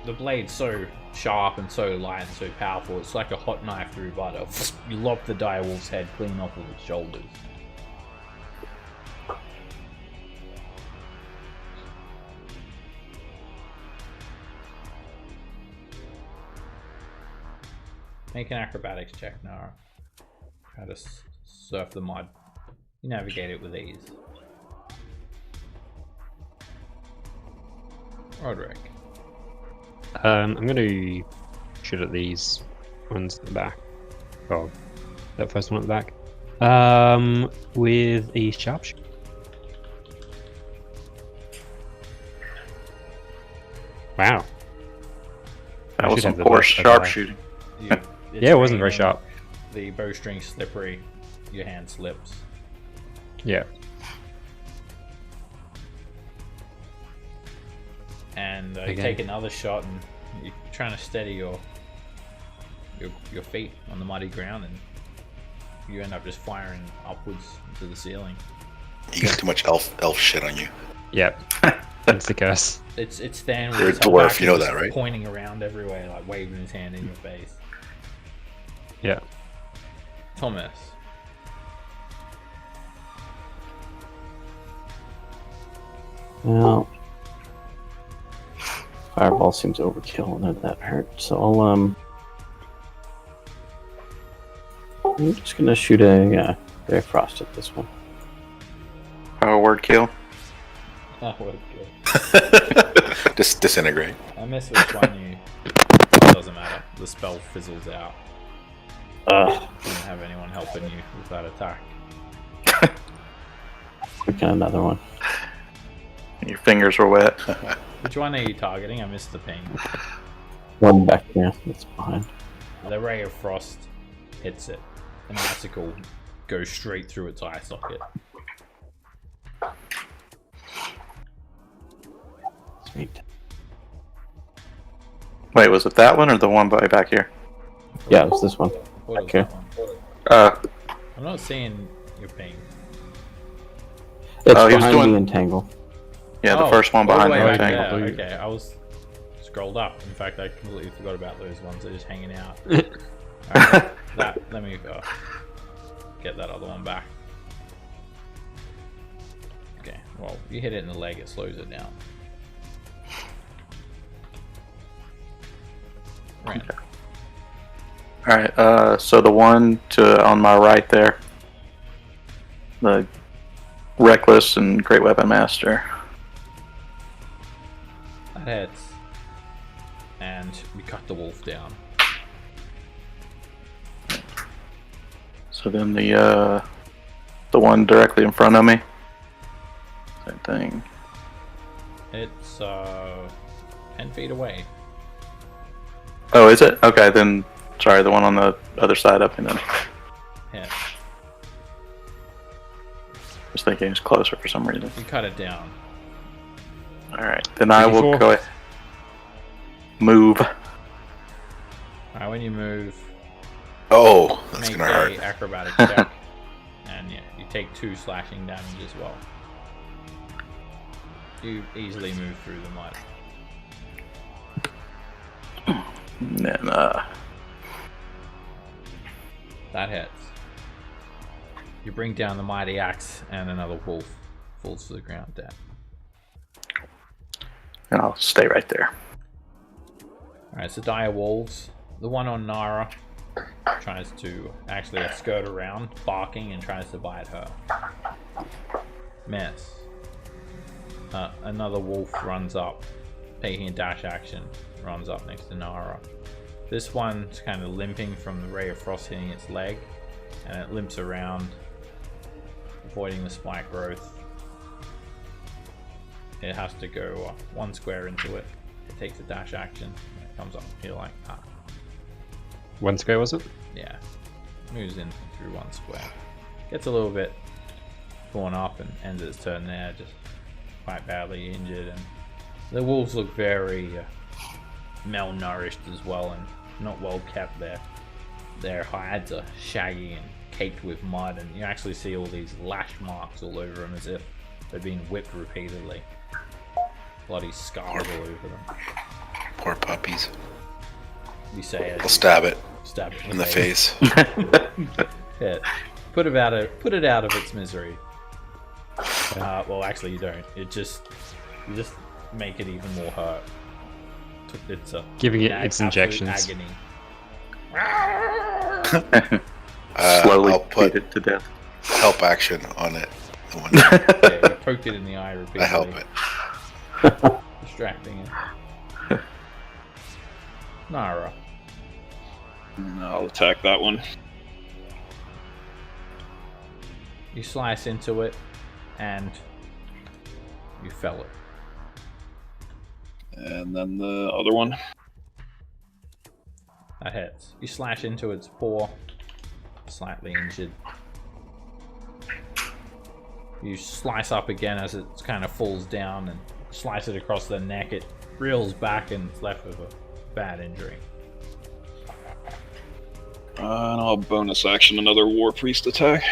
[SPEAKER 1] The blade's so sharp and so light and so powerful, it's like a hot knife through butter. You lop the dire wolf's head clean off of its shoulders. Make an acrobatics check, Nara. Try to surf the mud. You navigate it with ease. Roderick.
[SPEAKER 3] I'm going to shoot at these ones at the back. Oh, that first one at the back. With a sharpshooter. Wow. I
[SPEAKER 2] That was
[SPEAKER 3] should have
[SPEAKER 2] some
[SPEAKER 3] the
[SPEAKER 2] poor
[SPEAKER 3] luck,
[SPEAKER 2] sharpshooting.
[SPEAKER 3] Yeah, it wasn't very sharp.
[SPEAKER 1] The bowstring slippery. Your hand slips.
[SPEAKER 3] Yeah.
[SPEAKER 1] And you
[SPEAKER 3] Okay.
[SPEAKER 1] take another shot, and you're trying to steady your feet on the muddy ground, and you end up just firing upwards into the ceiling.
[SPEAKER 4] You got too much elf shit on you.
[SPEAKER 3] Yep. That's the curse.
[SPEAKER 1] It's Stan with
[SPEAKER 4] You're a
[SPEAKER 1] his head
[SPEAKER 4] dwarf,
[SPEAKER 1] back
[SPEAKER 4] you know
[SPEAKER 1] and
[SPEAKER 4] that,
[SPEAKER 1] just
[SPEAKER 4] right?
[SPEAKER 1] pointing around everywhere, like waving his hand in your face.
[SPEAKER 3] Yeah.
[SPEAKER 1] Thomas.
[SPEAKER 6] Well, fireball seems overkill and that hurt. So I'm just gonna shoot a Ray Frost at this one.
[SPEAKER 2] Power word kill.
[SPEAKER 1] That would good.
[SPEAKER 4] Just disintegrate.
[SPEAKER 1] I miss which one you. It doesn't matter. The spell fizzles out. Didn't have anyone helping you with that attack.
[SPEAKER 6] Quick, another one.
[SPEAKER 2] Your fingers were wet.
[SPEAKER 1] Which one are you targeting? I missed the ping.
[SPEAKER 6] One back there. That's behind.
[SPEAKER 1] The ray of frost hits it, and the icicle goes straight through its eye socket.
[SPEAKER 6] Sweet.
[SPEAKER 2] Wait, was it that one or the one back here?
[SPEAKER 6] Yeah, it was this one.
[SPEAKER 1] What was
[SPEAKER 6] Okay.
[SPEAKER 1] that one? I'm not seeing your ping.
[SPEAKER 6] It's
[SPEAKER 2] Oh, he was
[SPEAKER 6] behind
[SPEAKER 2] doing-
[SPEAKER 6] the entangle.
[SPEAKER 2] Yeah, the
[SPEAKER 1] Oh,
[SPEAKER 2] first one
[SPEAKER 1] all
[SPEAKER 2] behind
[SPEAKER 1] the
[SPEAKER 2] the
[SPEAKER 1] way back
[SPEAKER 2] tangle.
[SPEAKER 1] there. Okay, I was scrolled up. In fact, I completely forgot about those ones. They're just hanging out. Alright, let me get that other one back. Okay, well, you hit it in the leg, it slows it down. Right.
[SPEAKER 2] Alright, so the one on my right there. The Reckless and Great Weapon Master.
[SPEAKER 1] That hits. And and you cut the wolf down.
[SPEAKER 2] So then the one directly in front of me. Same thing.
[SPEAKER 1] It's 10 feet away.
[SPEAKER 2] Oh, is it? Okay, then. Sorry, the one on the other side up and then.
[SPEAKER 1] Yeah,
[SPEAKER 2] I was thinking it's closer for some reason.
[SPEAKER 1] you cut it down.
[SPEAKER 2] Alright, then I will
[SPEAKER 3] 54.
[SPEAKER 2] go ahead. Move.
[SPEAKER 1] Alright, when you move,
[SPEAKER 4] Oh, that's
[SPEAKER 1] make
[SPEAKER 4] gonna
[SPEAKER 1] a
[SPEAKER 4] hurt.
[SPEAKER 1] acrobatics check. And yeah, you take 2 slashing damage as well. You easily move through the mud.
[SPEAKER 2] And then,
[SPEAKER 1] That hits. You bring down the mighty axe, and another wolf falls to the ground dead.
[SPEAKER 2] and I'll stay right there.
[SPEAKER 1] Alright, so dire wolves. The one on Nara tries to actually skirt around, barking, and tries to bite her. Miss. Another wolf runs up, taking a dash action, runs up next to Nara. This one's kind of limping from the ray of frost hitting its leg, and it limps around, avoiding the spike growth. It has to go 1 square into it. It takes a dash action, and it comes up here like that.
[SPEAKER 3] 1 square, was it?
[SPEAKER 1] Yeah, moves in through 1 square. Gets a little bit torn up and ends its turn there, just quite badly injured. And the wolves look very malnourished as well and not well kept. Their hides are shaggy and caked with mud, and you actually see all these lash marks all over them as if they've been whipped repeatedly. Bloody scars all over them.
[SPEAKER 4] Poor puppies.
[SPEAKER 1] You say it.
[SPEAKER 4] I'll stab it
[SPEAKER 1] Stab it
[SPEAKER 4] in the face.
[SPEAKER 1] Yeah. Put it out of its misery. Well, actually, you don't. You just make it even more hurt. It's
[SPEAKER 3] Giving it its
[SPEAKER 1] absolute
[SPEAKER 3] injections.
[SPEAKER 1] agony.
[SPEAKER 2] Slowly
[SPEAKER 4] I'll put
[SPEAKER 2] beat it to death.
[SPEAKER 4] help action on it. The one
[SPEAKER 1] Yeah, you poked it in the eye repeatedly.
[SPEAKER 4] I help it.
[SPEAKER 1] Distracting it. Nara.
[SPEAKER 5] And I'll attack that one.
[SPEAKER 1] You slice into it, and you fell it.
[SPEAKER 5] And then the other one.
[SPEAKER 1] That hits. You slash into its paw, slightly injured. You slice up again as it kind of falls down and slice it across the neck. It reels back and it's left with a bad injury.
[SPEAKER 5] And I'll bonus action another War Priest attack.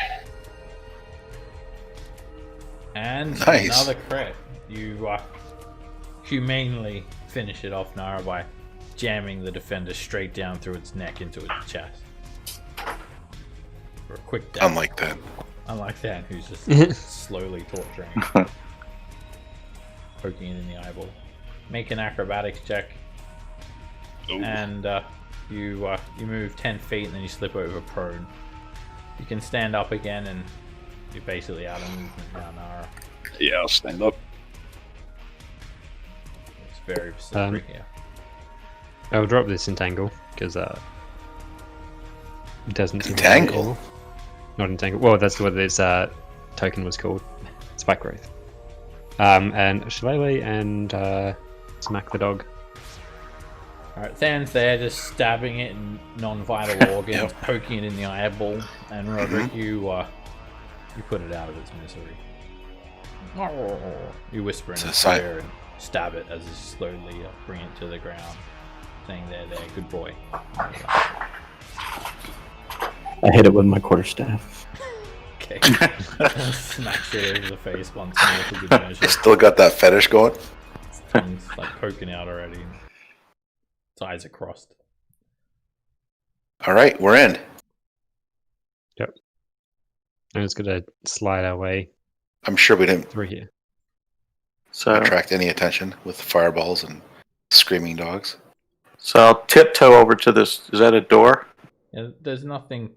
[SPEAKER 1] And
[SPEAKER 4] Nice.
[SPEAKER 1] another crit. You humanely finish it off, Nara, by jamming the defender straight down through its neck into its chest. For a quick death.
[SPEAKER 4] Unlike that.
[SPEAKER 1] Unlike that, who's just slowly torturing it. Poking it in the eyeball. Make an acrobatics check.
[SPEAKER 5] Ooh.
[SPEAKER 1] And you move 10 feet and then you slip over prone. You can stand up again and you're basically out of movement now, Nara.
[SPEAKER 5] Yeah, I'll stand up.
[SPEAKER 1] It's very slippery here.
[SPEAKER 3] I'll drop this entangle because it doesn't seem to
[SPEAKER 4] Entangle?
[SPEAKER 3] be able- Not entangle. Well, that's what this token was called. Spike growth. And Shillelagh and smack the dog.
[SPEAKER 1] Alright, Than's there just stabbing it in non-vital organs, poking it in the eyeball, and Roderick, you put it out of its misery. You whisper in
[SPEAKER 4] It's a
[SPEAKER 1] its
[SPEAKER 4] sign.
[SPEAKER 1] ear and stab it as you slowly bring it to the ground, saying, there, good boy.
[SPEAKER 6] I hit it with my quarterstaff.
[SPEAKER 1] Okay. Smacks it over the face once more for good measure.
[SPEAKER 4] Still got that fetish going?
[SPEAKER 1] Its tongue's like poking out already. Its eyes are crossed.
[SPEAKER 4] All right, we're in.
[SPEAKER 3] I'm just gonna slide our way
[SPEAKER 4] I'm sure we didn't
[SPEAKER 3] through here.
[SPEAKER 2] So
[SPEAKER 4] attract any attention with fireballs and screaming dogs.
[SPEAKER 2] So I'll tiptoe over to this. Is that a door?
[SPEAKER 1] Yeah, there's nothing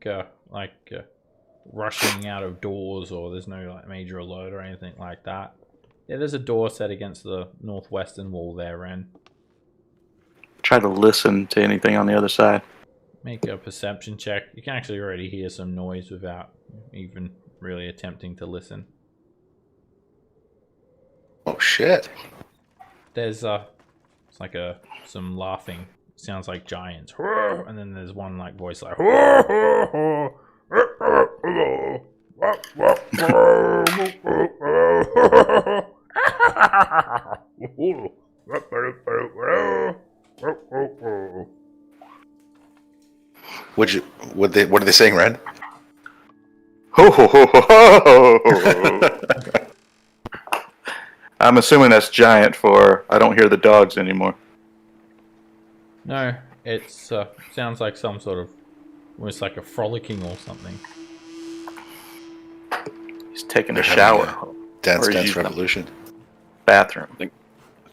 [SPEAKER 1] rushing out of doors, or there's no like major alert or anything like that. Yeah, there's a door set against the northwestern wall there, Ren.
[SPEAKER 2] try to listen to anything on the other side.
[SPEAKER 1] Make a perception check. You can actually already hear some noise without even really attempting to listen.
[SPEAKER 4] Oh shit!
[SPEAKER 1] There's it's like some laughing. Sounds like giants. And then there's one like voice like
[SPEAKER 4] What are they saying, Ren?
[SPEAKER 2] Ho ho ho ho ho! I'm assuming that's giant for I don't hear the dogs anymore.
[SPEAKER 1] No, it's sounds like some sort of almost like a frolicking or something.
[SPEAKER 2] He's taking a
[SPEAKER 4] They're
[SPEAKER 2] shower.
[SPEAKER 4] having Dance
[SPEAKER 2] Or he's
[SPEAKER 4] Dance
[SPEAKER 2] using the
[SPEAKER 4] Revolution.
[SPEAKER 2] bathroom.
[SPEAKER 5] I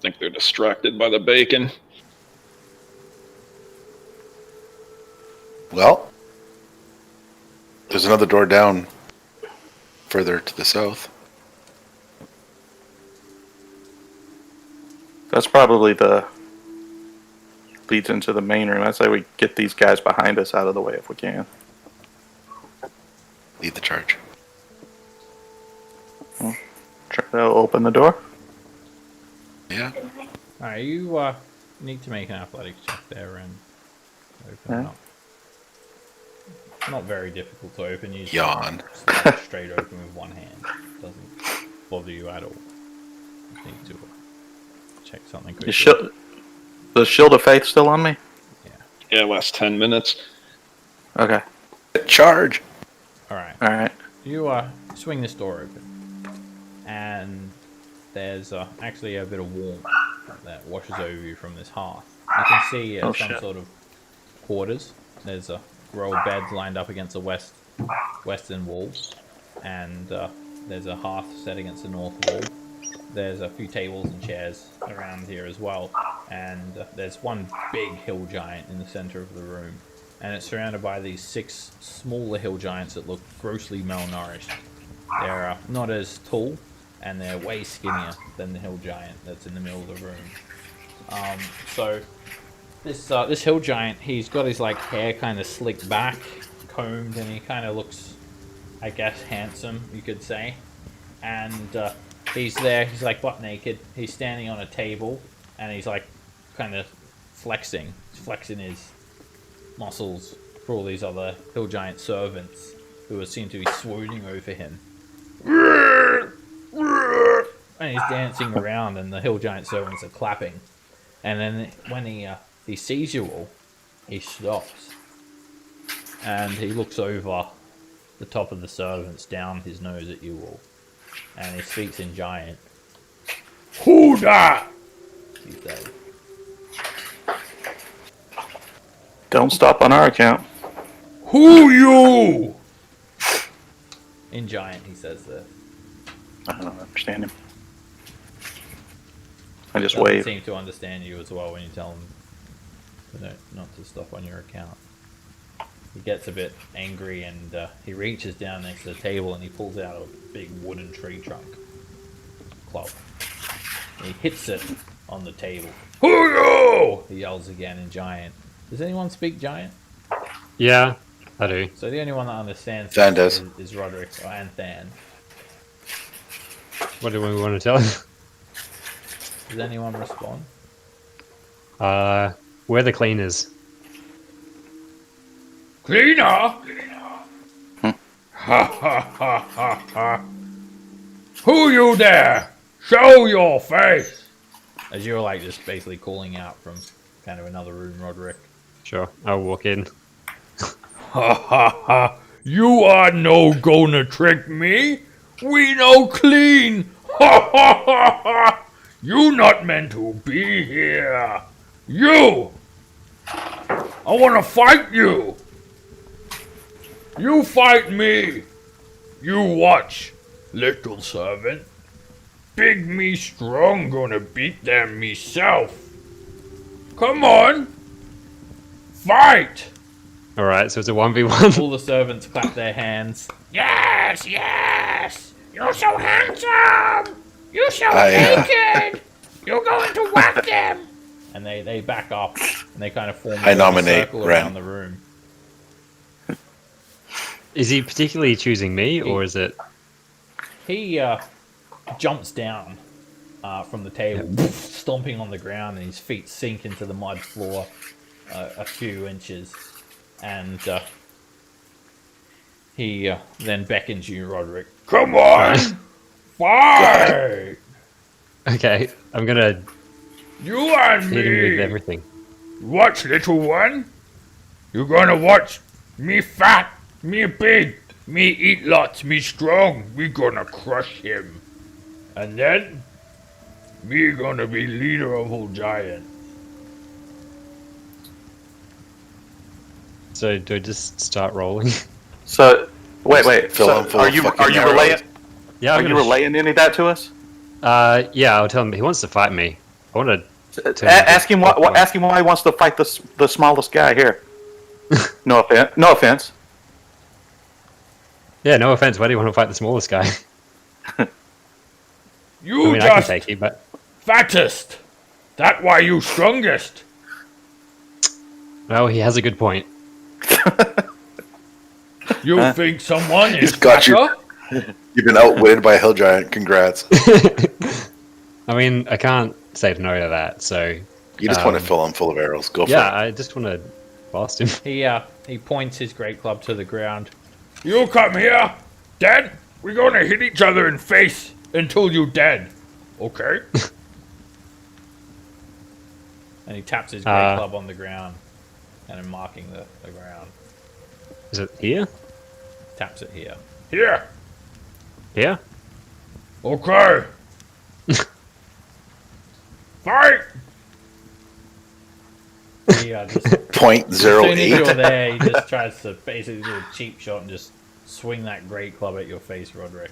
[SPEAKER 5] think they're distracted by the bacon.
[SPEAKER 4] Well, there's another door down further to the south.
[SPEAKER 2] That's probably the leads into the main room. I'd say we get these guys behind us out of the way if we can.
[SPEAKER 4] Lead the charge.
[SPEAKER 2] Try to open the door.
[SPEAKER 4] Yeah.
[SPEAKER 1] Alright, you need to make an athletics check there and open it up. Not very difficult to open. You just
[SPEAKER 4] Yawn.
[SPEAKER 1] slide straight open with one hand. Doesn't bother you at all. You need to check something quickly.
[SPEAKER 2] The shield of faith still on me?
[SPEAKER 5] Yeah, last 10 minutes.
[SPEAKER 2] Okay.
[SPEAKER 4] Charge.
[SPEAKER 1] Alright.
[SPEAKER 2] Alright.
[SPEAKER 1] You swing this door open. And there's actually a bit of warmth that washes over you from this hearth. You can see some sort of quarters. There's a row of beds lined up against the western wall, and there's a hearth set against the north wall. There's a few tables and chairs around here as well, and there's one big hill giant in the center of the room, and it's surrounded by these 6 smaller hill giants that look grossly malnourished. They're not as tall, and they're way skinnier than the hill giant that's in the middle of the room. So this hill giant, he's got his like hair kind of slicked back, combed, and he kind of looks, I guess, handsome, you could say. And he's there, he's like butt naked. He's standing on a table, and he's like kind of flexing. He's flexing his muscles for all these other hill giant servants who seem to be swooning over him. And he's dancing around, and the hill giant servants are clapping. And then when he sees you all, he stops, and he looks over the top of the servants, down his nose at you all, and he speaks in giant. Who that? He says.
[SPEAKER 2] Don't stop on our account.
[SPEAKER 1] Who you? In giant, he says this.
[SPEAKER 2] I don't understand him. I just
[SPEAKER 1] Doesn't
[SPEAKER 2] wave.
[SPEAKER 1] seem to understand you as well when you tell him not to stop on your account. He gets a bit angry, and he reaches down next to the table and he pulls out a big wooden tree trunk club. And he hits it on the table. Who you? He yells again in giant. Does anyone speak giant?
[SPEAKER 3] Yeah, I do.
[SPEAKER 1] So the only one that understands
[SPEAKER 4] Than
[SPEAKER 1] this
[SPEAKER 4] does.
[SPEAKER 1] is Roderick and Than.
[SPEAKER 3] What do we want to tell him?
[SPEAKER 1] Does anyone respond?
[SPEAKER 3] We're the cleaners.
[SPEAKER 1] Cleaner? Ha ha ha ha ha. Who you there? Show your face! As you're like just basically calling out from kind of another room, Roderick.
[SPEAKER 3] Sure, I'll walk in.
[SPEAKER 1] Ha ha ha! You are no gonna trick me! We no clean! Ha ha ha ha! You not meant to be here! You! I wanna fight you! You fight me! You watch, little servant. Big me strong gonna beat them myself. Come on! Fight!
[SPEAKER 3] Alright, so it's a 1v1.
[SPEAKER 1] All the servants clap their hands. Yes, yes! You're so handsome! You're so naked! You're going to whack them! and they back up and they kind of form
[SPEAKER 4] I
[SPEAKER 1] a
[SPEAKER 4] nominate
[SPEAKER 1] circle
[SPEAKER 4] Ren.
[SPEAKER 1] around the room.
[SPEAKER 3] Is he particularly choosing me, or is it?
[SPEAKER 1] He jumps down from the table, stomping on the ground, and his feet sink into the mud floor a few inches, and he then beckons you, Roderick. Come on, fight!
[SPEAKER 3] Okay, I'm gonna
[SPEAKER 1] You and
[SPEAKER 3] hit him with
[SPEAKER 1] me.
[SPEAKER 3] everything.
[SPEAKER 1] Watch, little one. You're gonna watch me fat, me big, me eat lots, me strong. We gonna crush him. And then, me gonna be leader of all giants.
[SPEAKER 3] So do I just start rolling?
[SPEAKER 2] So, wait.
[SPEAKER 4] Fill
[SPEAKER 2] So
[SPEAKER 4] him full
[SPEAKER 2] are
[SPEAKER 4] of
[SPEAKER 2] you
[SPEAKER 4] fucking
[SPEAKER 2] relaying?
[SPEAKER 4] arrows.
[SPEAKER 3] Yeah,
[SPEAKER 2] Are
[SPEAKER 3] I'm
[SPEAKER 2] you
[SPEAKER 3] gonna
[SPEAKER 2] relaying any of that to us?
[SPEAKER 3] yeah, I'll tell him he wants to fight me. I want to
[SPEAKER 2] Ask him ask him why he wants to fight the smallest guy here. No offense. No offense.
[SPEAKER 3] Yeah, no offense. Why do you want to fight the smallest guy?
[SPEAKER 1] You
[SPEAKER 3] I mean, I can take it, but
[SPEAKER 1] fattest. That why you strongest.
[SPEAKER 3] well, he has a good point.
[SPEAKER 1] You think someone is
[SPEAKER 4] He's got you.
[SPEAKER 1] fatter?
[SPEAKER 4] You've been outwitted by a hill giant. Congrats.
[SPEAKER 3] I mean, I can't say no to that. So
[SPEAKER 4] You just want to fill him full of arrows. Go for
[SPEAKER 3] yeah,
[SPEAKER 4] it.
[SPEAKER 3] I just want to blast him.
[SPEAKER 1] He points his great club to the ground. You come here, dead. We're gonna hit each other in face until you dead. Okay. And he taps his great club on the ground, kind of marking the ground.
[SPEAKER 3] Is it here?
[SPEAKER 1] Taps it here. Here.
[SPEAKER 3] Here?
[SPEAKER 1] Okay. Fight. He just
[SPEAKER 4] .08.
[SPEAKER 1] as soon as you're there, he just tries to basically do a cheap shot and just swing that great club at your face, Roderick.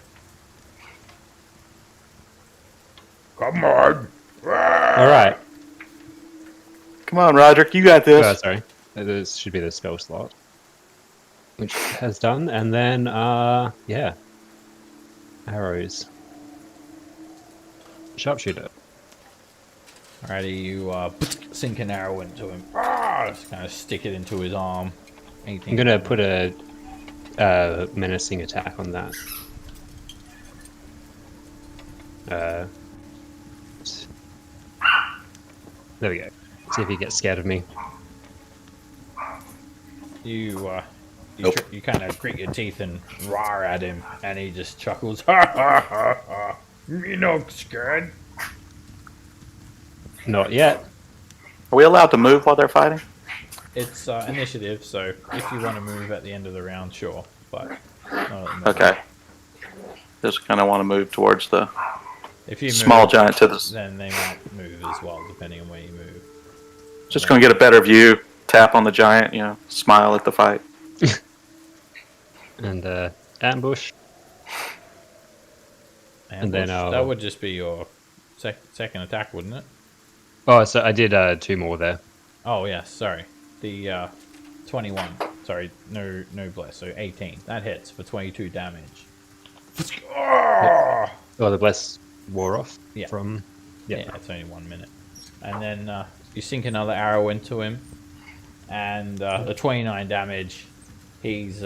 [SPEAKER 1] Come on.
[SPEAKER 3] All right.
[SPEAKER 2] Come on, Roderick. You got this.
[SPEAKER 3] Oh, sorry. This should be the spell slot, which has done, and then yeah, arrows. Sharpshooter.
[SPEAKER 1] Alrighty, you sink an arrow into him. Just kind of stick it into his arm. Anything
[SPEAKER 3] I'm gonna put a menacing attack on that. There we go. See if he gets scared of me.
[SPEAKER 1] You
[SPEAKER 4] Nope.
[SPEAKER 1] you kind of grit your teeth and roar at him, and he just chuckles. Ha ha ha ha! Me not scared.
[SPEAKER 3] Not yet.
[SPEAKER 2] Are we allowed to move while they're fighting?
[SPEAKER 1] It's initiative, so if you want to move at the end of the round, sure. But not at the moment.
[SPEAKER 2] Okay. Just kind of want to move towards the
[SPEAKER 1] If you
[SPEAKER 2] small
[SPEAKER 1] move,
[SPEAKER 2] giant to the.
[SPEAKER 1] then they might move as well, depending on where you move.
[SPEAKER 2] Just going to get a better view. Tap on the giant. Smile at the fight.
[SPEAKER 3] And ambush. And then
[SPEAKER 1] Ambush.
[SPEAKER 3] I'll-
[SPEAKER 1] that would just be your second attack, wouldn't it?
[SPEAKER 3] Oh, so I did 2 more there.
[SPEAKER 1] Oh yes, sorry. The 21. Sorry, no bless. So 18. That hits for 22 damage.
[SPEAKER 3] Oh, the bless wore off.
[SPEAKER 1] Yeah.
[SPEAKER 3] From.
[SPEAKER 1] Yeah, it's only 1 minute. And then you sink another arrow into him, and the 29 damage. He's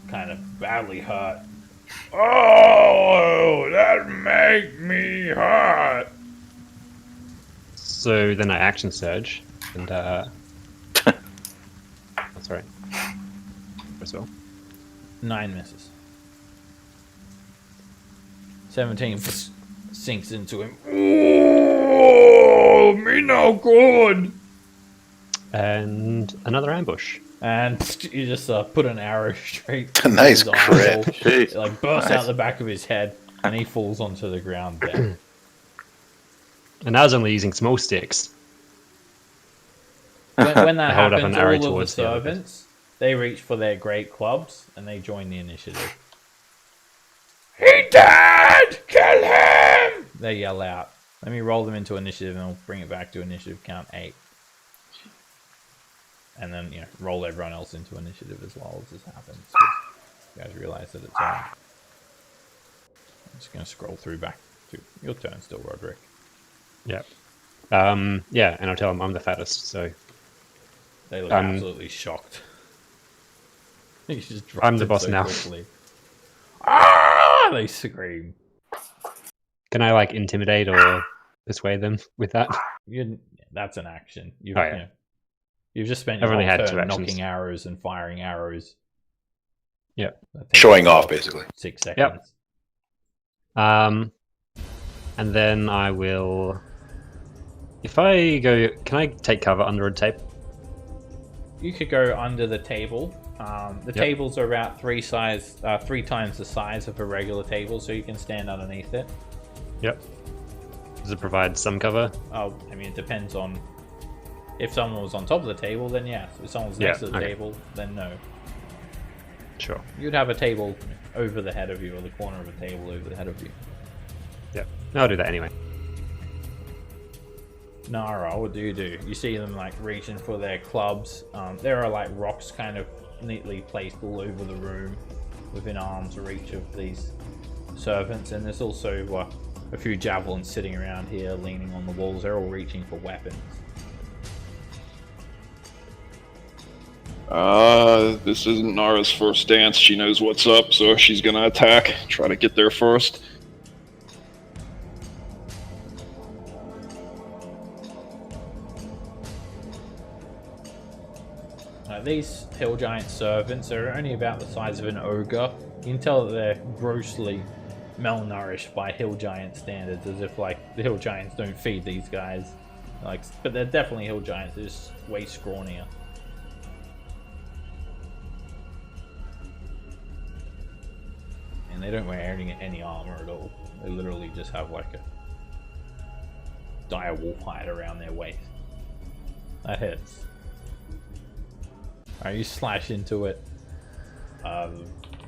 [SPEAKER 1] kind of badly hurt. Oh, that make me hurt.
[SPEAKER 3] So then I action surge and that's right. As well.
[SPEAKER 1] 9 misses. 17 sinks into him. Oh, me no good.
[SPEAKER 3] And another ambush.
[SPEAKER 1] And you just put an arrow straight.
[SPEAKER 4] A nice
[SPEAKER 1] through his
[SPEAKER 4] crit.
[SPEAKER 1] eyeball.
[SPEAKER 2] Jeez.
[SPEAKER 1] It like bursts
[SPEAKER 2] Nice.
[SPEAKER 1] out the back of his head, and he falls onto the ground dead.
[SPEAKER 3] And I was only using small sticks.
[SPEAKER 1] When that
[SPEAKER 3] I hold up
[SPEAKER 1] happens,
[SPEAKER 3] an arrow
[SPEAKER 1] all of the
[SPEAKER 3] towards the other bit.
[SPEAKER 1] servants, they reach for their great clubs, and they join the initiative. He died! Kill him! They yell out. Let me roll them into initiative, and I'll bring it back to initiative count 8. And then, roll everyone else into initiative as well as this happens. You guys realize that it's on. I'm just going to scroll through back to your turn still, Roderick.
[SPEAKER 3] Yep. Yeah, and I'll tell them I'm the fattest. So
[SPEAKER 1] They look
[SPEAKER 3] Um,
[SPEAKER 1] absolutely shocked. You just dropped
[SPEAKER 3] I'm the
[SPEAKER 1] it
[SPEAKER 3] boss
[SPEAKER 1] so
[SPEAKER 3] now.
[SPEAKER 1] quickly. Ah! They scream.
[SPEAKER 3] can I like intimidate or persuade them with that?
[SPEAKER 1] That's an action. You've,
[SPEAKER 3] Oh, yeah.
[SPEAKER 1] you've just spent
[SPEAKER 3] I've
[SPEAKER 1] your
[SPEAKER 3] only
[SPEAKER 1] whole
[SPEAKER 3] had 2
[SPEAKER 1] turn
[SPEAKER 3] actions.
[SPEAKER 1] knocking arrows and firing arrows.
[SPEAKER 3] Yeah.
[SPEAKER 1] That takes
[SPEAKER 4] Showing
[SPEAKER 1] about
[SPEAKER 4] off, basically.
[SPEAKER 1] 6 seconds.
[SPEAKER 3] And then I will. If I go, can I take cover under a tape?
[SPEAKER 1] You could go under the table. The tables are about 3 times the size of a regular table, so you can stand underneath it.
[SPEAKER 3] Yep. Does it provide some cover?
[SPEAKER 1] Oh, I mean, it depends on if someone was on top of the table, then yes. If someone's next to the table, then no.
[SPEAKER 3] Sure.
[SPEAKER 1] You'd have a table over the head of you, or the corner of a table over the head of you.
[SPEAKER 3] Yep. I'll do that anyway.
[SPEAKER 1] Nara, what do? You see them like reaching for their clubs. There are like rocks kind of neatly placed all over the room within arm's reach of these servants, and there's also a few javelins sitting around here leaning on the walls. They're all reaching for weapons.
[SPEAKER 5] This isn't Nara's first dance. She knows what's up, so she's gonna attack. Try to get there first.
[SPEAKER 1] These hill giant servants are only about the size of an ogre. You can tell that they're grossly malnourished by hill giant standards, as if like the hill giants don't feed these guys. But they're definitely hill giants. They're just way scrawnier. And they don't wear any armor at all. They literally just have like a dire wolf hide around their waist. That hits. Alright, you slash into it.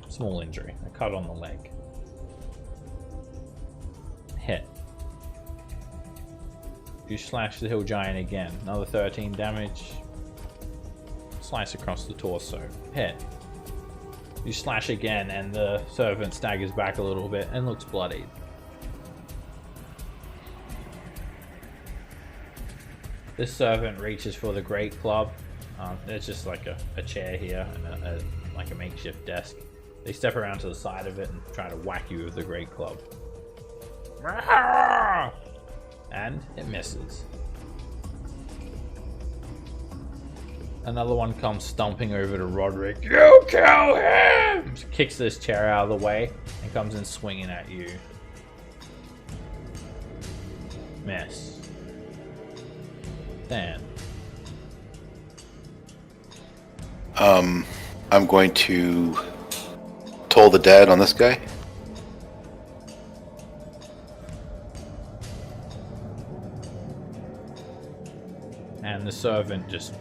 [SPEAKER 1] Small injury. A cut on the leg. Hit. You slash the hill giant again. Another 13 damage. Slice across the torso. Hit. You slash again and the servant staggers back a little bit and looks bloodied. This servant reaches for the great club. There's just like a chair here and like a makeshift desk. They step around to the side of it and try to whack you with the great club. And it misses. Another one comes stomping over to Roderick. You kill him! Kicks this chair out of the way and comes in swinging at you. Miss. Dan.
[SPEAKER 4] I'm going to toll the dead on this guy.
[SPEAKER 1] And the servant just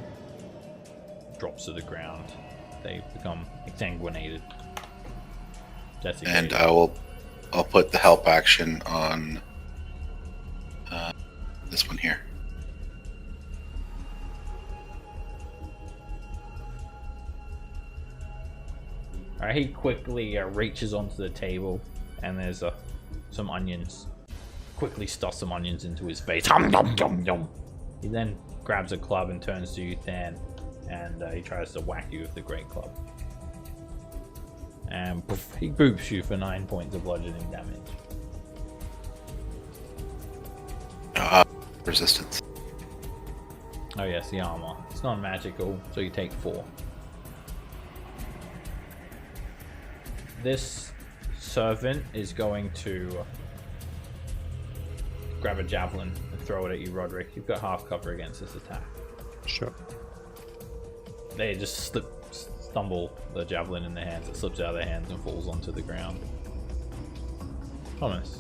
[SPEAKER 1] drops to the ground. They become exsanguinated.
[SPEAKER 4] And I'll put the help action on this one here.
[SPEAKER 1] Alright, he quickly reaches onto the table, and there's some onions. Quickly stuffs some onions into his face. Hum, yum, yum, yum. He then grabs a club and turns to you, Than, and he tries to whack you with the great club. And poof, he boops you for 9 points of bludgeoning damage.
[SPEAKER 4] Resistance.
[SPEAKER 1] Oh yes, the armor. It's not magical, so you take 4. This servant is going to grab a javelin and throw it at you, Roderick. You've got half cover against this attack.
[SPEAKER 3] Sure.
[SPEAKER 1] They just stumble the javelin in their hands. It slips out of their hands and falls onto the ground. Thomas.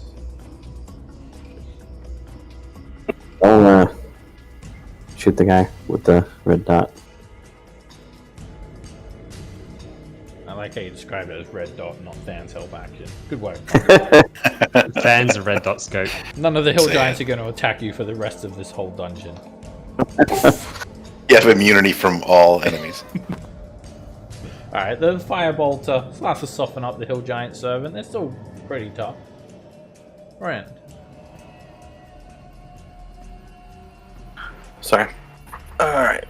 [SPEAKER 6] I'll shoot the guy with the red dot.
[SPEAKER 1] I like how you describe it as red dot, not Than's help action. Good work.
[SPEAKER 3] Fans of red dot scope.
[SPEAKER 1] None of the hill giants are going to attack you for the rest of this whole dungeon.
[SPEAKER 4] You have immunity from all enemies.
[SPEAKER 1] Alright, the firebolt starts to soften up the hill giant servant. They're still pretty tough. Rand.
[SPEAKER 2] Sorry. Alright,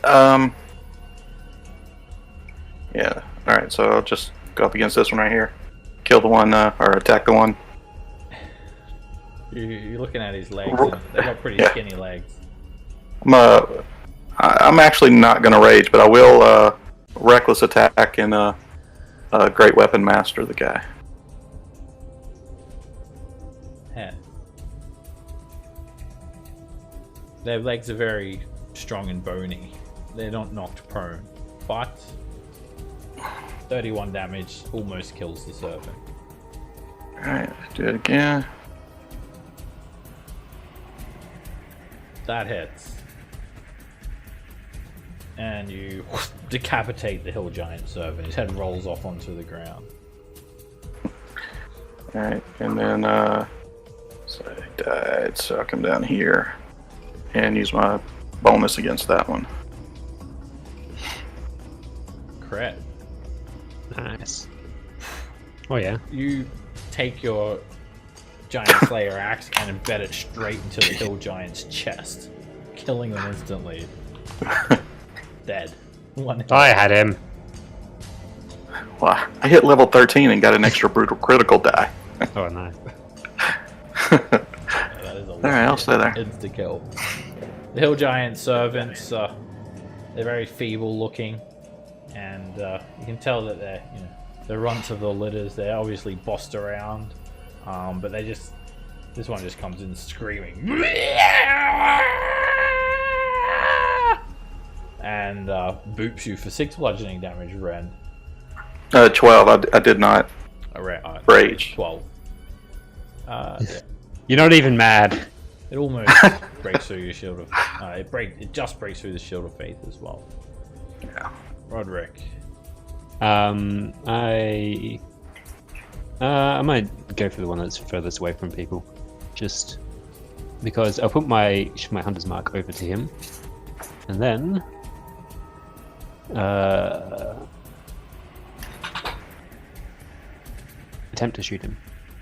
[SPEAKER 2] yeah, alright, so I'll just go up against this one right here. Kill the one, or attack the one.
[SPEAKER 1] You're looking at his legs, and they've got pretty skinny legs.
[SPEAKER 2] I'm actually not gonna rage, but I will, reckless attack and, great weapon master the guy.
[SPEAKER 1] Head. Their legs are very strong and bony. They're not knocked prone, but 31 damage almost kills the servant.
[SPEAKER 2] Alright, do it again.
[SPEAKER 1] That hits. And you decapitate the hill giant servant. His head rolls off onto the ground.
[SPEAKER 2] Alright, and then, so I died, so I'll come down here and use my bonus against that one.
[SPEAKER 1] Crit.
[SPEAKER 3] Nice. Oh yeah.
[SPEAKER 1] You take your giant slayer axe and embed it straight into the hill giant's chest, killing them instantly. Dead. One hit.
[SPEAKER 3] I had him.
[SPEAKER 2] Wow, I hit level 13 and got an extra brutal critical die.
[SPEAKER 3] Oh nice.
[SPEAKER 1] That is a
[SPEAKER 2] Alright, I'll stay there.
[SPEAKER 1] insta kill. The hill giant servants, they're very feeble looking, and you can tell that they're, the runts of the litters. They're obviously bossed around, but this one just comes in screaming, and boops you for 6 bludgeoning damage. Ren.
[SPEAKER 2] 12. I did not rage.
[SPEAKER 1] 12. Yeah.
[SPEAKER 3] You're not even mad.
[SPEAKER 1] It almost breaks through your shield of. It just breaks through the shield of faith as well.
[SPEAKER 2] Yeah.
[SPEAKER 1] Roderick.
[SPEAKER 3] I might go for the one that's furthest away from people, just because I'll put my hunter's mark over to him, and then attempt to shoot him.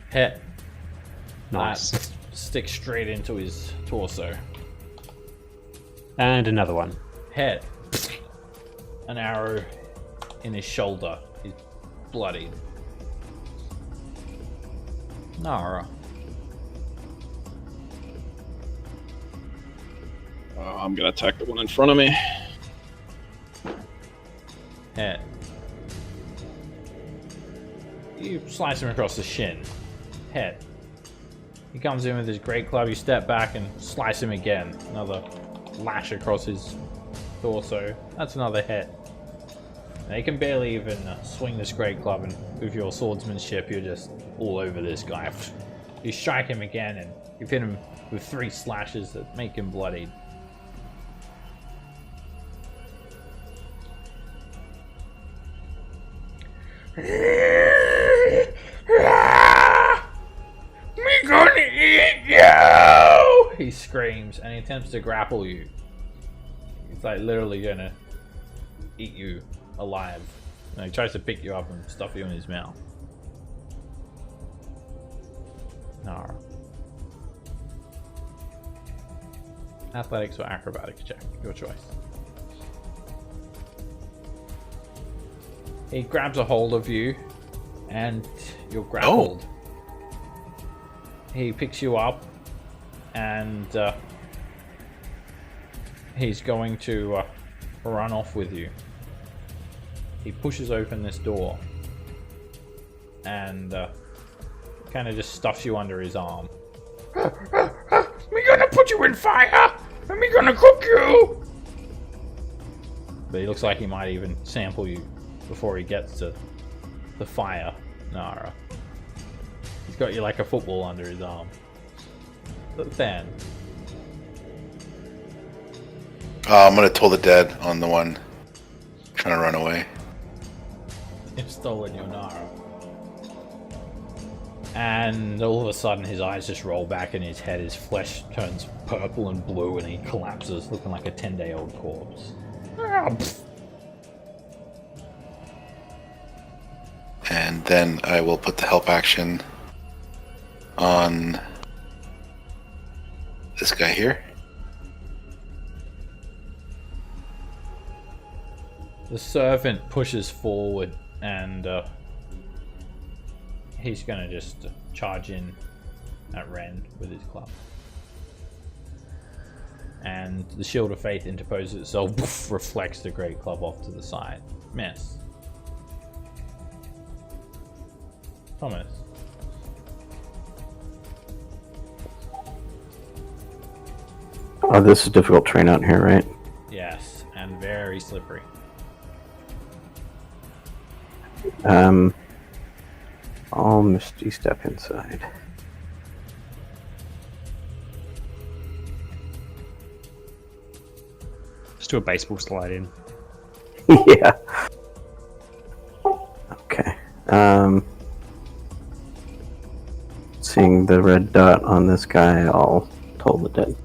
[SPEAKER 1] Hit.
[SPEAKER 3] Nice.
[SPEAKER 1] That sticks straight into his torso.
[SPEAKER 3] And another one.
[SPEAKER 1] Hit. An arrow in his shoulder. He's bloodied. Nara.
[SPEAKER 5] I'm gonna attack the one in front of me.
[SPEAKER 1] Hit. You slice him across the shin. Hit. He comes in with his great club. You step back and slice him again. Another lash across his torso. That's another hit. Now, you can barely even swing this great club, and with your swordsmanship, you're just all over this guy. You strike him again, and you've hit him with 3 slashes that make him bloodied. Me gonna eat you! He screams, and he attempts to grapple you. He's like literally gonna eat you alive. And he tries to pick you up and stuff you in his mouth. Nara. Athletics or acrobatics check, your choice. He grabs a hold of you, and you're grappled. He picks you up, and he's going to run off with you. He pushes open this door, and kind of just stuffs you under his arm. We're gonna put you in fire, and we're gonna cook you! But he looks like he might even sample you before he gets to the fire, Nara. He's got you like a football under his arm. But then...
[SPEAKER 4] I'm gonna toll the dead on the one trying to run away.
[SPEAKER 1] You've stolen your Nara. And all of a sudden his eyes just roll back in his head, his flesh turns purple and blue, and he collapses looking like a 10-day-old corpse.
[SPEAKER 4] And then I will put the help action on this guy here.
[SPEAKER 1] The servant pushes forward and he's gonna just charge in at Ren with his club. And the Shield of Faith interposes itself, reflects the great club off to the side. Miss. Thomas.
[SPEAKER 6] Oh, this is difficult terrain out here, right?
[SPEAKER 1] Yes, and very slippery.
[SPEAKER 6] I'll Misty step inside.
[SPEAKER 3] Just do a baseball slide in.
[SPEAKER 6] Yeah. Okay. Seeing the red dot on this guy, I'll toll the dead.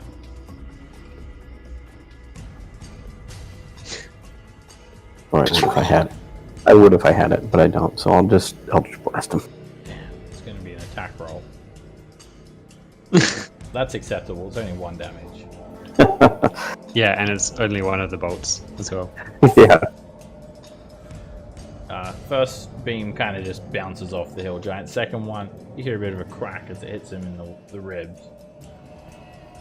[SPEAKER 6] Or I would if I had it. I would if I had it, but I don't, so I'll just Eldritch Blast him.
[SPEAKER 1] Damn, it's gonna be an attack roll. That's acceptable, it's only 1 damage.
[SPEAKER 3] Yeah, and it's only one of the bolts as well.
[SPEAKER 6] Yeah.
[SPEAKER 1] First beam kind of just bounces off the hill giant. Second one, you hear a bit of a crack as it hits him in the ribs.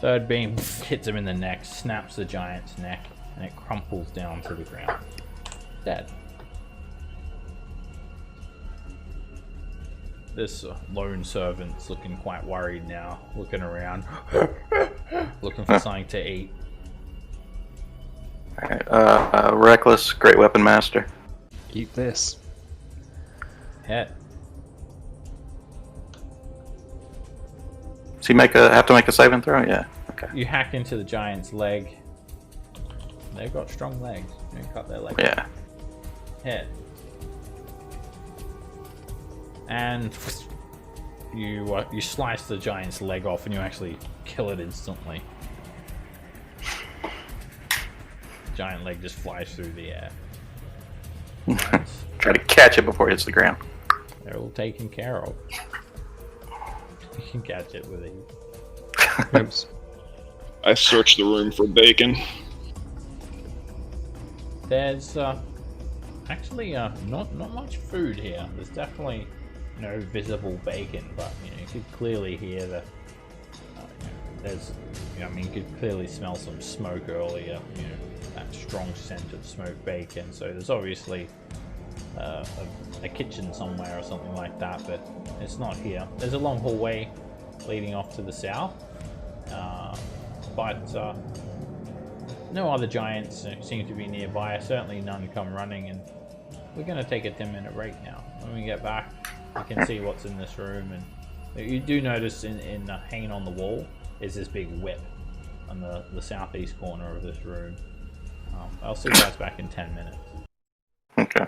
[SPEAKER 1] Third beam hits him in the neck, snaps the giant's neck, and it crumples down to the ground. Dead. This lone servant's looking quite worried now, looking around, looking for something to eat.
[SPEAKER 2] Alright, Reckless, Great Weapon Master.
[SPEAKER 3] Keep this.
[SPEAKER 1] Hit.
[SPEAKER 2] Does he have to make a saving throw? Yeah. Okay.
[SPEAKER 1] You hack into the giant's leg. They've got strong legs. You can cut their leg.
[SPEAKER 2] Yeah.
[SPEAKER 1] Hit. And you slice the giant's leg off and you actually kill it instantly. Giant leg just flies through the air.
[SPEAKER 2] Try to catch it before it hits the ground.
[SPEAKER 1] They're all taken care of. You can catch it with ease.
[SPEAKER 3] Oops.
[SPEAKER 5] I search the room for bacon.
[SPEAKER 1] There's actually not much food here. There's definitely no visible bacon, but you could clearly hear the. There's, I mean, you could clearly smell some smoke earlier. That strong scent of smoked bacon. So there's obviously a kitchen somewhere or something like that, but it's not here. There's a long hallway leading off to the south, but no other giants seem to be nearby. Certainly none come running, and we're going to take a 10-minute break now. When we get back, you can see what's in this room, and you do notice in hanging on the wall is this big whip on the southeast corner of this room. I'll see you guys back in 10 minutes.
[SPEAKER 2] Okay.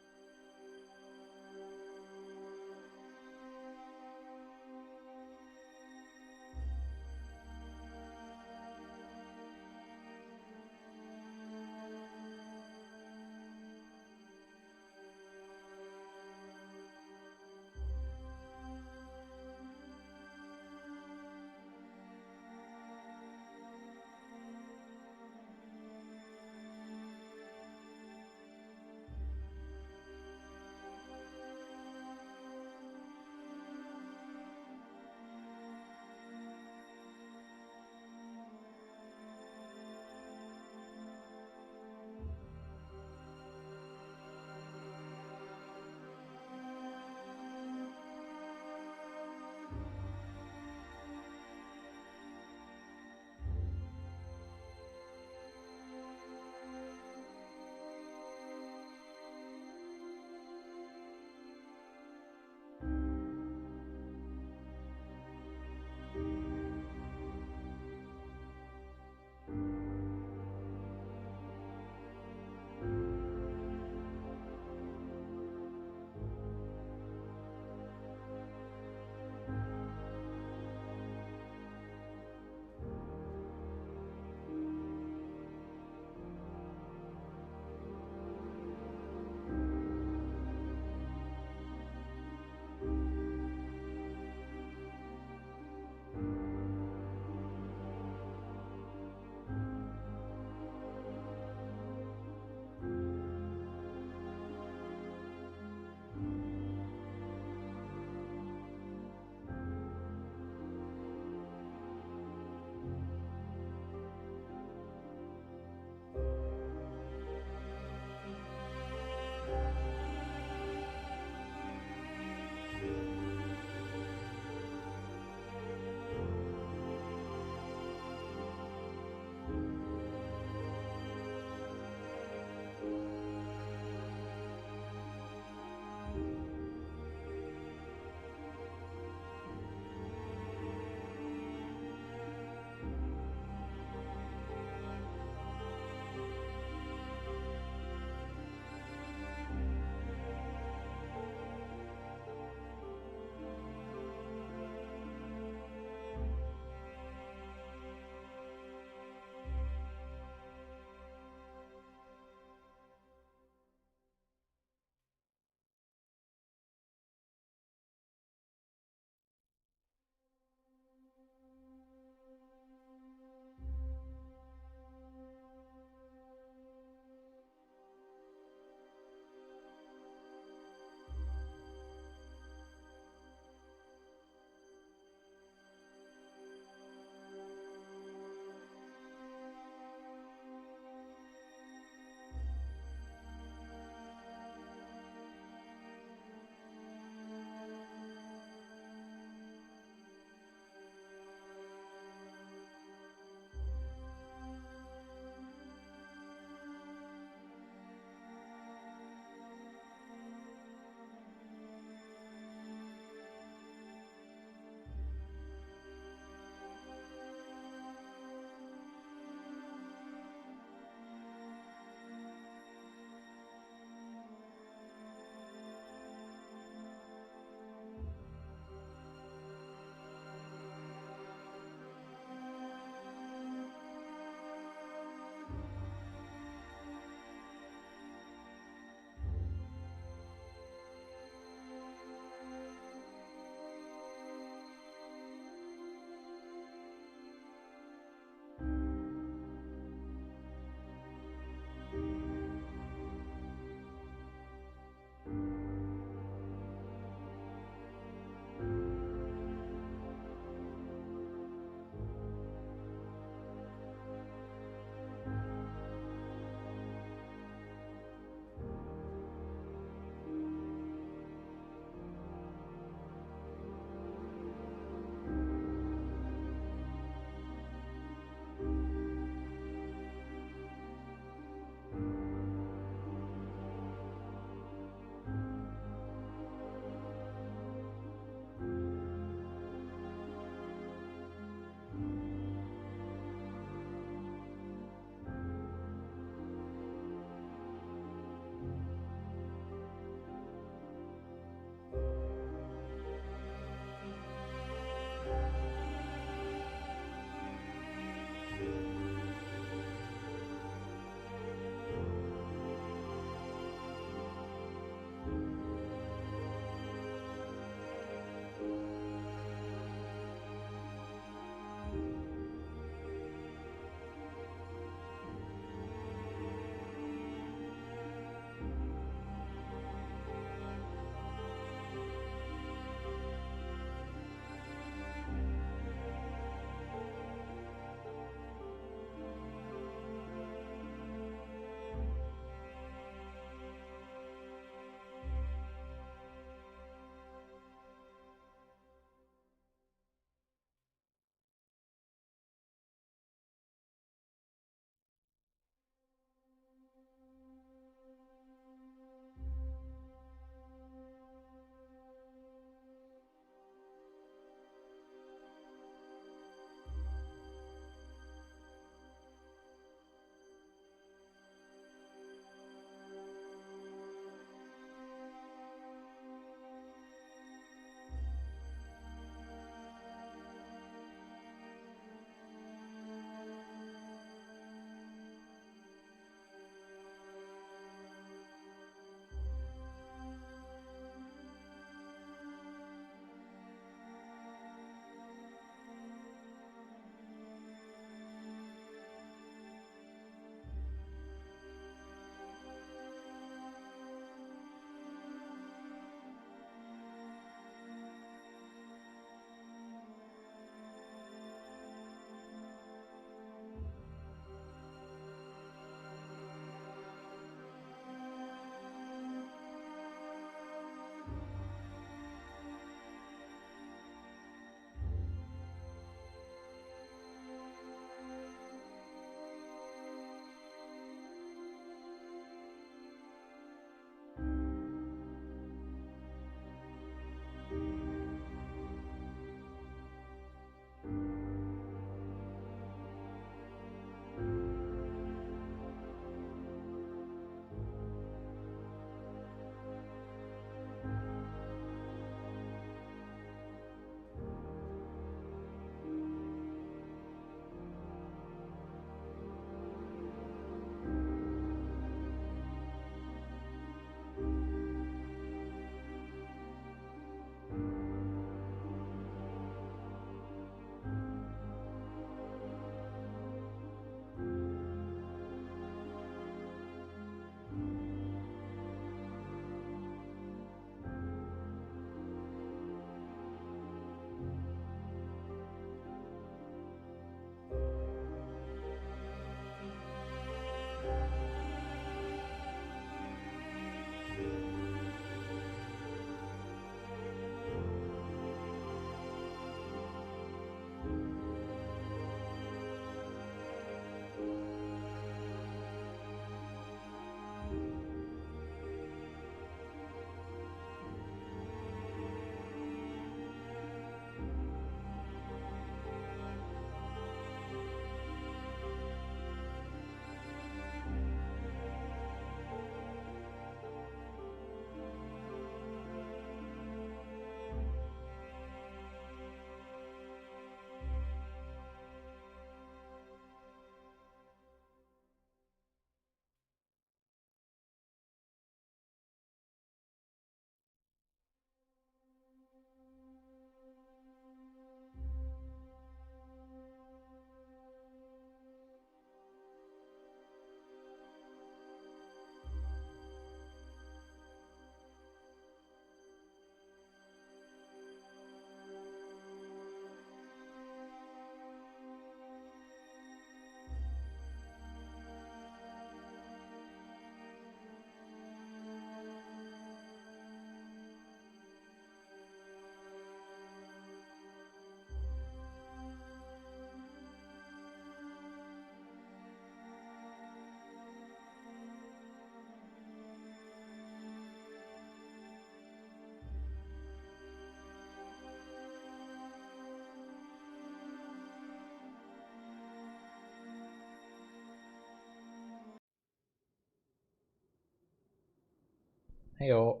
[SPEAKER 1] Hey all.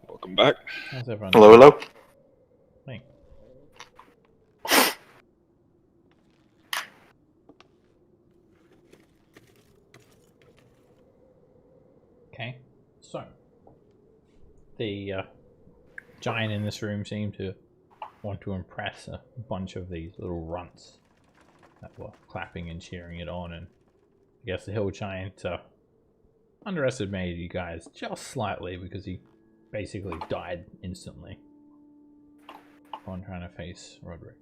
[SPEAKER 5] Welcome back.
[SPEAKER 1] How's everyone
[SPEAKER 2] Hello,
[SPEAKER 1] doing?
[SPEAKER 2] hello.
[SPEAKER 1] Hey. Okay, so the giant in this room seemed to want to impress a bunch of these little runts that were clapping and cheering it on, and I guess the hill giant underestimated you guys just slightly because he basically died instantly upon trying to face Roderick.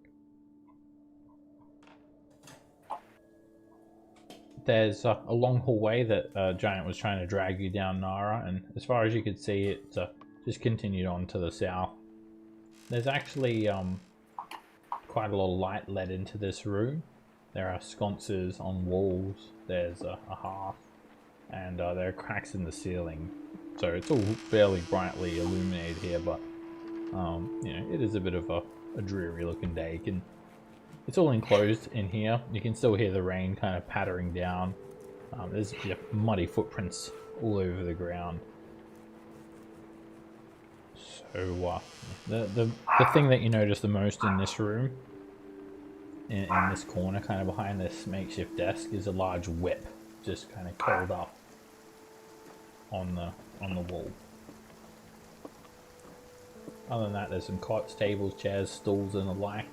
[SPEAKER 1] There's a long hallway that Giant was trying to drag you down, Nara, and as far as you could see, it just continued on to the south. There's actually quite a lot of light let into this room. There are sconces on walls, there's a hearth, and there are cracks in the ceiling. So it's all fairly brightly illuminated here, but you know, it is a bit of a dreary looking day. It's all enclosed in here. You can still hear the rain kind of pattering down. There's muddy footprints all over the ground. So the thing that you notice the most in this room, in this corner, kind of behind this makeshift desk, is a large whip just kind of curled up on the wall. Other than that, there's some cots, tables, chairs, stools, and the like.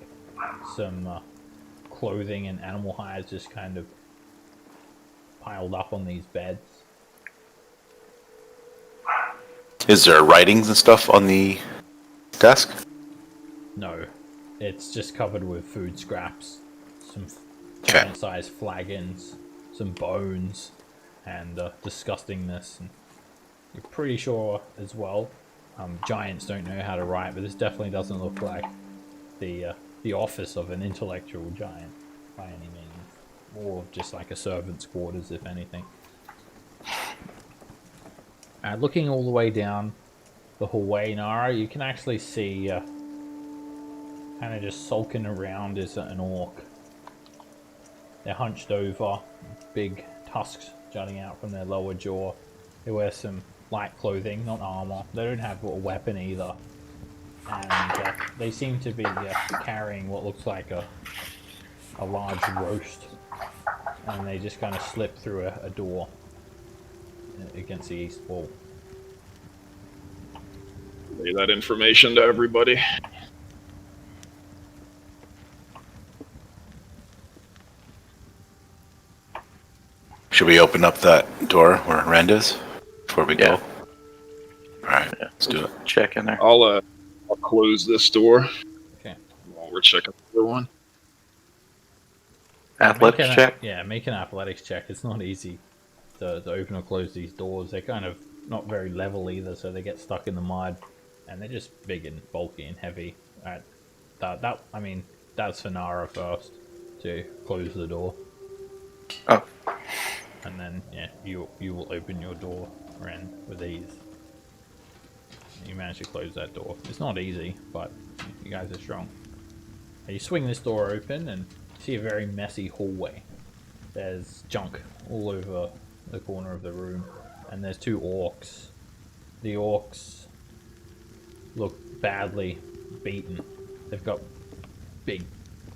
[SPEAKER 1] Some clothing and animal hides just kind of piled up on these beds.
[SPEAKER 4] Is there writings and stuff on the desk?
[SPEAKER 1] No, it's just covered with food scraps, some
[SPEAKER 4] Okay.
[SPEAKER 1] giant-sized flagons, some bones, and disgustingness. And you're pretty sure as well, giants don't know how to write, but this definitely doesn't look like the office of an intellectual giant by any means. More just like a servant's quarters, if anything. Looking all the way down the hallway, Nara, you can actually see kind of just sulking around is an orc. They're hunched over, big tusks jutting out from their lower jaw. They wear some light clothing, not armor. They don't have a weapon either. And they seem to be carrying what looks like a large roast. And they just kind of slip through a door against the east wall.
[SPEAKER 5] Lay that information to everybody.
[SPEAKER 4] Should we open up that door where Rand is before we go? Alright, let's do it.
[SPEAKER 2] Check in there.
[SPEAKER 5] I'll close this door
[SPEAKER 1] Okay.
[SPEAKER 5] while we're checking the other one.
[SPEAKER 2] Athletics check.
[SPEAKER 1] Yeah, make an athletics check. It's not easy to open or close these doors. They're kind of not very level either, so they get stuck in the mud, and they're just big and bulky and heavy. I mean, that's for Nara first to close the door,
[SPEAKER 2] Oh,
[SPEAKER 1] and then yeah, you will open your door, Ren, with ease. You manage to close that door. It's not easy, but you guys are strong. You swing this door open and see a very messy hallway. There's junk all over the corner of the room, and there's two orcs. The orcs look badly beaten. They've got big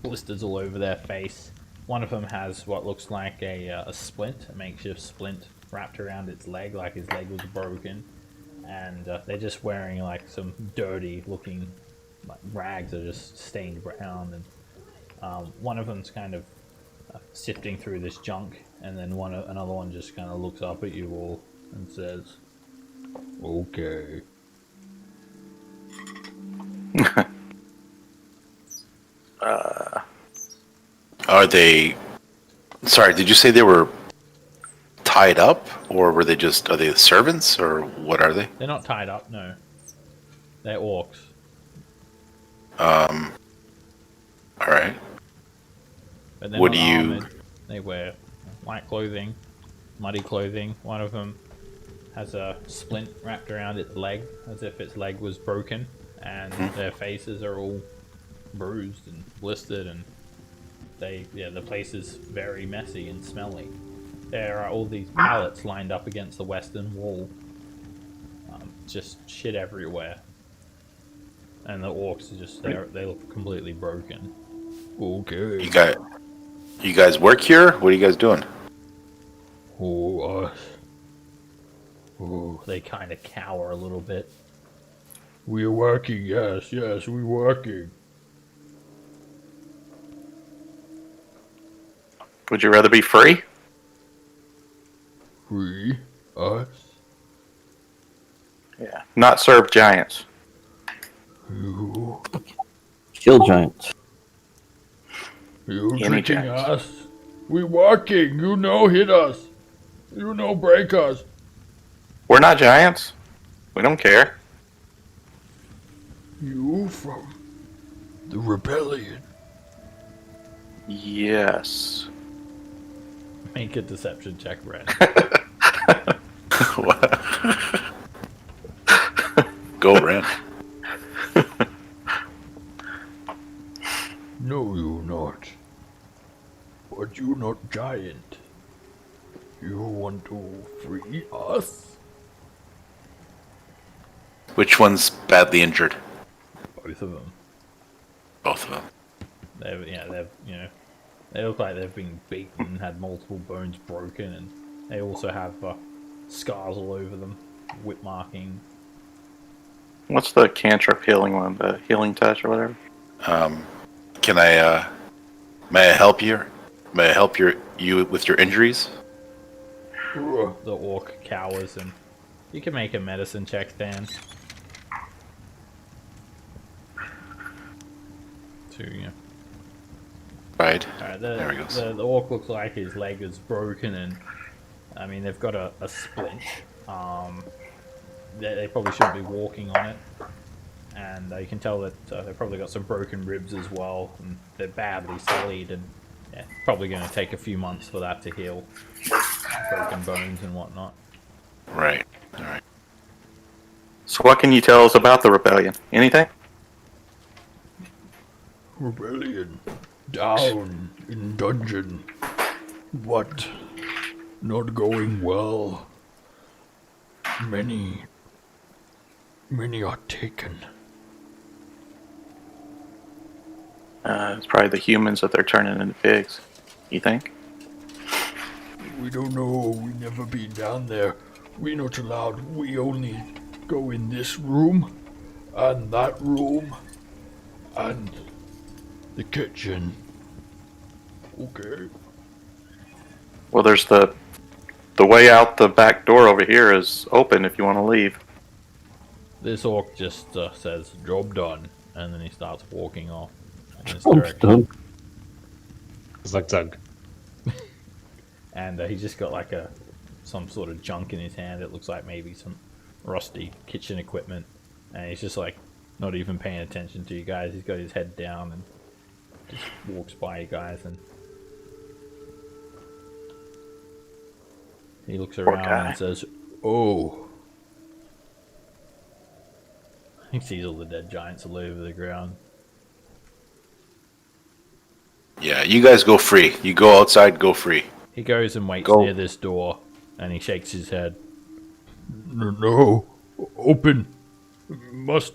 [SPEAKER 1] blisters all over their face. One of them has what looks like a splint, a makeshift splint, wrapped around its leg, like his leg was broken. And they're just wearing like some dirty looking like rags that are just stained brown, and one of them's kind of sifting through this junk, and then another one just kind of looks up at you all and says, "Okay."
[SPEAKER 4] Are they... Sorry, did you say they were tied up? Or were they just... Are they the servants? Or what are they?
[SPEAKER 1] They're not tied up, no. They're orcs.
[SPEAKER 4] Alright.
[SPEAKER 1] But they're
[SPEAKER 4] What
[SPEAKER 1] not
[SPEAKER 4] do you-
[SPEAKER 1] armored. They wear light clothing, muddy clothing. One of them has a splint wrapped around its leg, as if its leg was broken, and their faces are all bruised and blistered, and the place is very messy and smelly. there are all these pallets lined up against the western wall. Just shit everywhere. And the orcs are just they look completely broken. Okay.
[SPEAKER 4] You guys work here? What are you guys doing?
[SPEAKER 1] Oh, they kind of cower a little bit. We're working, yes, we're working.
[SPEAKER 2] Would you rather be free?
[SPEAKER 1] Free? Us?
[SPEAKER 2] Yeah. Not serve giants.
[SPEAKER 1] You?
[SPEAKER 6] Kill giants.
[SPEAKER 1] You
[SPEAKER 2] Any
[SPEAKER 1] tricking
[SPEAKER 2] giants.
[SPEAKER 1] us? We working, you know hit us. You know break us.
[SPEAKER 2] We're not giants. We don't care.
[SPEAKER 1] You from the rebellion.
[SPEAKER 2] Yes.
[SPEAKER 1] Make a deception check, Red.
[SPEAKER 4] Go, Ren.
[SPEAKER 1] No, you not. But you not giant. You want to free us?
[SPEAKER 4] Which one's badly injured?
[SPEAKER 1] Both of them.
[SPEAKER 4] Both of them.
[SPEAKER 1] They look like they've been beaten, had multiple bones broken, and they also have scars all over them, whip marking.
[SPEAKER 2] What's the cantrip healing one? The healing touch or whatever?
[SPEAKER 4] Can I? May I help you? May I help you with your injuries?
[SPEAKER 1] The orc cowers, and you can make a medicine check, Dan.
[SPEAKER 4] Right.
[SPEAKER 1] Alright,
[SPEAKER 4] There he goes.
[SPEAKER 1] the orc looks like his leg is broken, and I mean they've got a splint. They probably shouldn't be walking on it, and you can tell that they've probably got some broken ribs as well, and they're badly sullied, and yeah, probably going to take a few months for that to heal. Broken bones and whatnot.
[SPEAKER 4] Right. All right.
[SPEAKER 2] So what can you tell us about the rebellion? Anything?
[SPEAKER 1] Rebellion. Down in dungeon. What? Not going well. Many are taken.
[SPEAKER 2] It's probably the humans that they're turning into pigs. You think?
[SPEAKER 1] We don't know. We never been down there. We not allowed. We only go in this room, and that room, and the kitchen. Okay.
[SPEAKER 2] Well, there's the way out the back door over here is open if you want to leave.
[SPEAKER 1] This orc just says, "Job done," and then he starts walking off in this
[SPEAKER 6] I'm
[SPEAKER 1] direction.
[SPEAKER 6] done.
[SPEAKER 3] Zug.
[SPEAKER 1] And he's just got like some sort of junk in his hand. It looks like maybe some rusty kitchen equipment, and he's just like not even paying attention to you guys. He's got his head down and just walks by you guys, and he looks around
[SPEAKER 2] guy.
[SPEAKER 1] and says, "Oh." He sees all the dead giants all over the ground.
[SPEAKER 4] Yeah, you guys go free. You go outside, go free.
[SPEAKER 1] He goes and waits
[SPEAKER 4] Go.
[SPEAKER 1] near this door, and he shakes his head. No, open. Must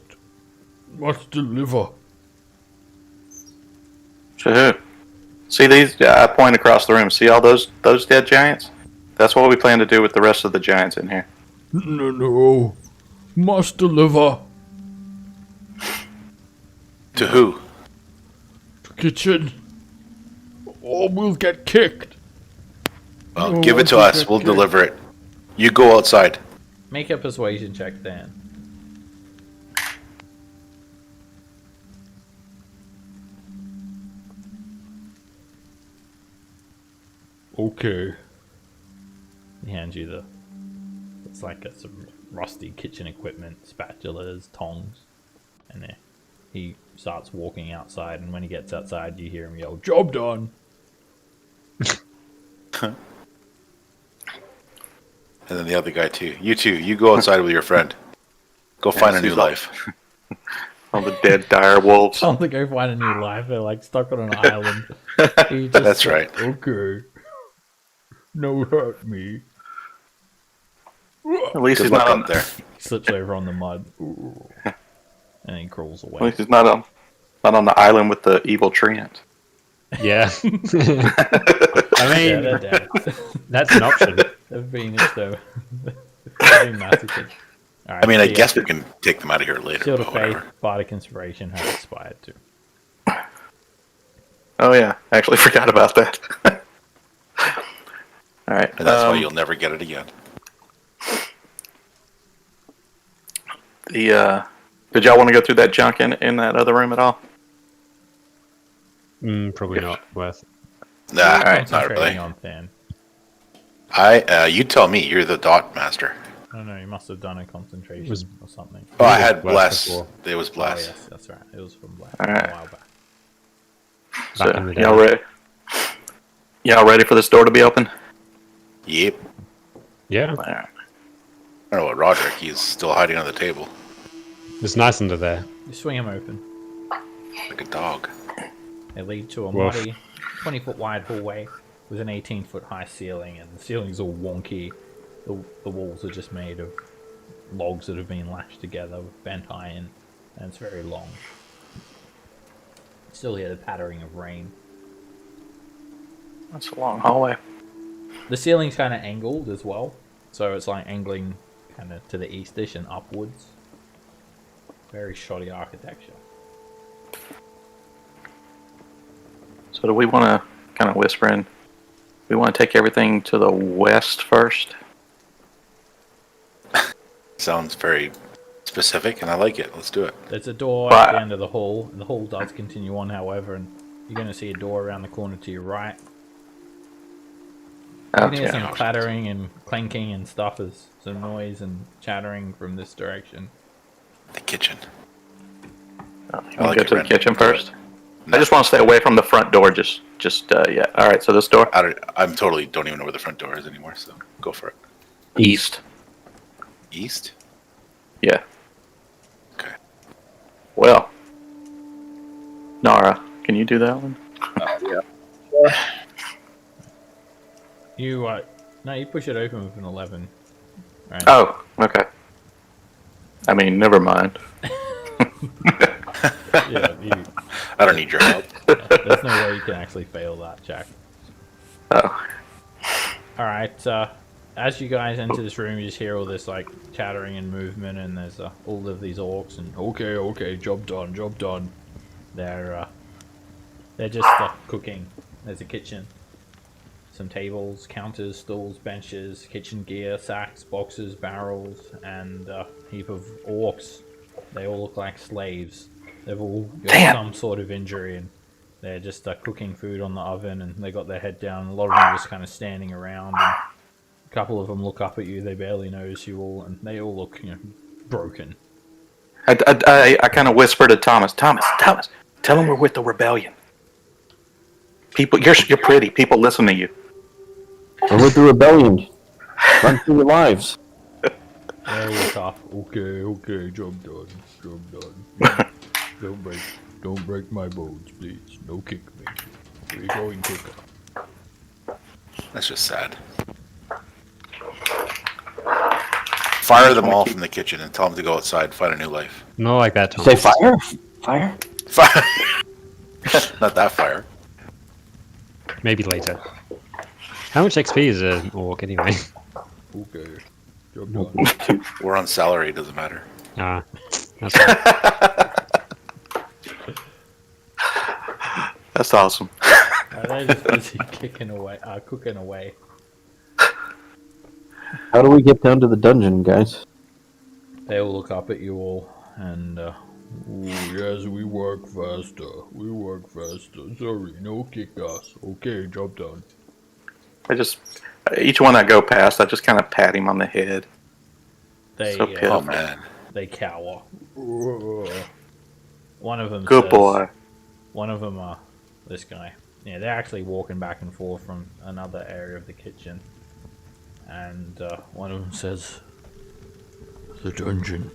[SPEAKER 1] deliver.
[SPEAKER 2] To who? See these? I point across the room. See all those dead giants? That's what we plan to do with the rest of the giants in here.
[SPEAKER 1] No, must deliver.
[SPEAKER 4] To who?
[SPEAKER 1] Kitchen, or we'll get kicked.
[SPEAKER 4] Well,
[SPEAKER 1] No,
[SPEAKER 4] give it to
[SPEAKER 1] we'll
[SPEAKER 4] us.
[SPEAKER 1] get
[SPEAKER 4] We'll
[SPEAKER 1] kicked.
[SPEAKER 4] deliver it. You go outside.
[SPEAKER 1] Make a persuasion check, Dan. Okay. He hands you it's like some rusty kitchen equipment, spatulas, tongs, and there. He starts walking outside, and when he gets outside, you hear him yell, "Job done!"
[SPEAKER 4] And then the other guy too. You two, you go outside with your friend. Go find a new life.
[SPEAKER 2] All the dead dire wolves.
[SPEAKER 1] Tell him to go find a new life. They're like stuck on an island. He just
[SPEAKER 4] That's
[SPEAKER 1] said,
[SPEAKER 4] right.
[SPEAKER 1] Okay. No hurt me.
[SPEAKER 2] At least
[SPEAKER 4] Good
[SPEAKER 2] he's
[SPEAKER 4] luck
[SPEAKER 2] not on
[SPEAKER 4] up there.
[SPEAKER 1] He slips over on the mud. Ooh. And he crawls
[SPEAKER 2] At
[SPEAKER 1] away.
[SPEAKER 2] least he's not on the island with the evil treant.
[SPEAKER 3] Yeah. I
[SPEAKER 1] Yeah,
[SPEAKER 3] mean,
[SPEAKER 1] they're dead.
[SPEAKER 3] that's an option.
[SPEAKER 1] They've been massacred. Alright,
[SPEAKER 4] I mean, I
[SPEAKER 1] so
[SPEAKER 4] guess we can take them out of here later.
[SPEAKER 1] Shield
[SPEAKER 4] But
[SPEAKER 1] of Faith,
[SPEAKER 4] whatever.
[SPEAKER 1] Bardic Inspiration has expired too.
[SPEAKER 2] Oh yeah, I actually forgot about that. All right,
[SPEAKER 4] And that's why you'll never get it again.
[SPEAKER 2] Did y'all want to go through that junk in that other room at all?
[SPEAKER 3] Probably not worth.
[SPEAKER 4] Nah,
[SPEAKER 2] All right,
[SPEAKER 4] not
[SPEAKER 1] Concentrating
[SPEAKER 4] really.
[SPEAKER 1] on Than.
[SPEAKER 4] You tell me. You're the dot master.
[SPEAKER 1] I don't know, you must have done a concentration
[SPEAKER 3] Was-
[SPEAKER 1] or something.
[SPEAKER 4] Oh, I
[SPEAKER 3] was
[SPEAKER 4] had
[SPEAKER 3] bless
[SPEAKER 4] bless.
[SPEAKER 3] before.
[SPEAKER 4] It was
[SPEAKER 1] Oh
[SPEAKER 4] bless.
[SPEAKER 1] yes, that's right. It was from Black
[SPEAKER 2] All right.
[SPEAKER 1] a while back.
[SPEAKER 3] Back in the day.
[SPEAKER 2] Y'all ready? Y'all ready for this door to be open?
[SPEAKER 4] Yep.
[SPEAKER 3] Yeah,
[SPEAKER 2] All right.
[SPEAKER 4] I don't know what Roderick. He's still hiding on the table
[SPEAKER 3] it's nice under there.
[SPEAKER 1] You swing them open.
[SPEAKER 4] like a dog.
[SPEAKER 1] They lead to a
[SPEAKER 3] Woof.
[SPEAKER 1] muddy, 20-foot wide hallway with an 18-foot high ceiling, and the ceiling's all wonky. The walls are just made of logs that have been lashed together with bent iron, and it's very long. You still hear the pattering of rain.
[SPEAKER 2] That's a long hallway.
[SPEAKER 1] The ceiling's kind of angled as well, so it's like angling kind of to the eastish and upwards. Very shoddy architecture.
[SPEAKER 2] So do we want to kind of whisper in? We want to take everything to the west first.
[SPEAKER 4] Sounds very specific, and I like it. Let's do it.
[SPEAKER 1] There's a door
[SPEAKER 2] But-
[SPEAKER 1] at the end of the hall, and the hall does continue on, however, and you're going to see a door around the corner to your right. You can hear
[SPEAKER 2] Okay.
[SPEAKER 1] some clattering and clanking and stuff as some noise and chattering from this direction.
[SPEAKER 4] The kitchen.
[SPEAKER 2] You
[SPEAKER 4] I
[SPEAKER 2] want
[SPEAKER 4] like
[SPEAKER 2] to go
[SPEAKER 4] it,
[SPEAKER 2] to the
[SPEAKER 4] Randy.
[SPEAKER 2] kitchen first?
[SPEAKER 4] No.
[SPEAKER 2] I just want to stay away from the front door. Just yeah. All right. So this door
[SPEAKER 4] I'm totally don't even know where the front door is anymore. So go for it.
[SPEAKER 2] east.
[SPEAKER 4] East.
[SPEAKER 2] Yeah.
[SPEAKER 4] Okay.
[SPEAKER 2] Well, Nara, can you do that one?
[SPEAKER 1] You no, you push it open with an 11. Right.
[SPEAKER 2] Oh, okay. I mean, never mind.
[SPEAKER 1] Yeah,
[SPEAKER 4] I don't need your help.
[SPEAKER 1] there's no way you can actually fail that, Jack.
[SPEAKER 2] Oh,
[SPEAKER 1] All right. As you guys enter this room, you just hear all this like chattering and movement, and there's all of these orcs. And okay, job done. They're just cooking. There's a kitchen, some tables, counters, stools, benches, kitchen gear, sacks, boxes, barrels, and a heap of orcs. They all look like slaves. They've all got
[SPEAKER 2] Damn.
[SPEAKER 1] some sort of injury, and they're just cooking food on the oven, and they got their head down. A lot of them are just kind of standing around. And a couple of them look up at you. They barely notice you all, and they all look, broken.
[SPEAKER 2] I kind of whisper to Thomas. Thomas, tell them we're with the rebellion. People, you're pretty. People listen to you.
[SPEAKER 6] We're with the rebellion. Run for your lives.
[SPEAKER 1] They all look up. Okay, job done. Don't break my bones, please. No kick me. We're going quicker.
[SPEAKER 4] That's just sad. Fire them all from the kitchen and tell them to go outside, find a new life.
[SPEAKER 3] Not like that,
[SPEAKER 6] Say
[SPEAKER 3] Thomas.
[SPEAKER 6] fire? Fire?
[SPEAKER 4] Fire. Not that fire.
[SPEAKER 3] Maybe later. How much XP is an orc anyway?
[SPEAKER 1] Okay, job
[SPEAKER 6] Nope.
[SPEAKER 1] done.
[SPEAKER 4] We're on salary. It doesn't matter.
[SPEAKER 3] Ah, that's right.
[SPEAKER 2] That's awesome.
[SPEAKER 1] They're just busy cooking away.
[SPEAKER 6] How do we get down to the dungeon, guys?
[SPEAKER 1] They all look up at you all, and yes, we work faster. Sorry, no kick us. Okay, job done.
[SPEAKER 2] Each one I go past, I just kind of pat him on the head.
[SPEAKER 1] They
[SPEAKER 2] So
[SPEAKER 4] Oh
[SPEAKER 2] pitiful.
[SPEAKER 4] man.
[SPEAKER 1] they cower. One of them
[SPEAKER 2] Good
[SPEAKER 1] says,
[SPEAKER 2] boy.
[SPEAKER 1] One of them, this guy. Yeah, they're actually walking back and forth from another area of the kitchen. And one of them says, "The dungeon.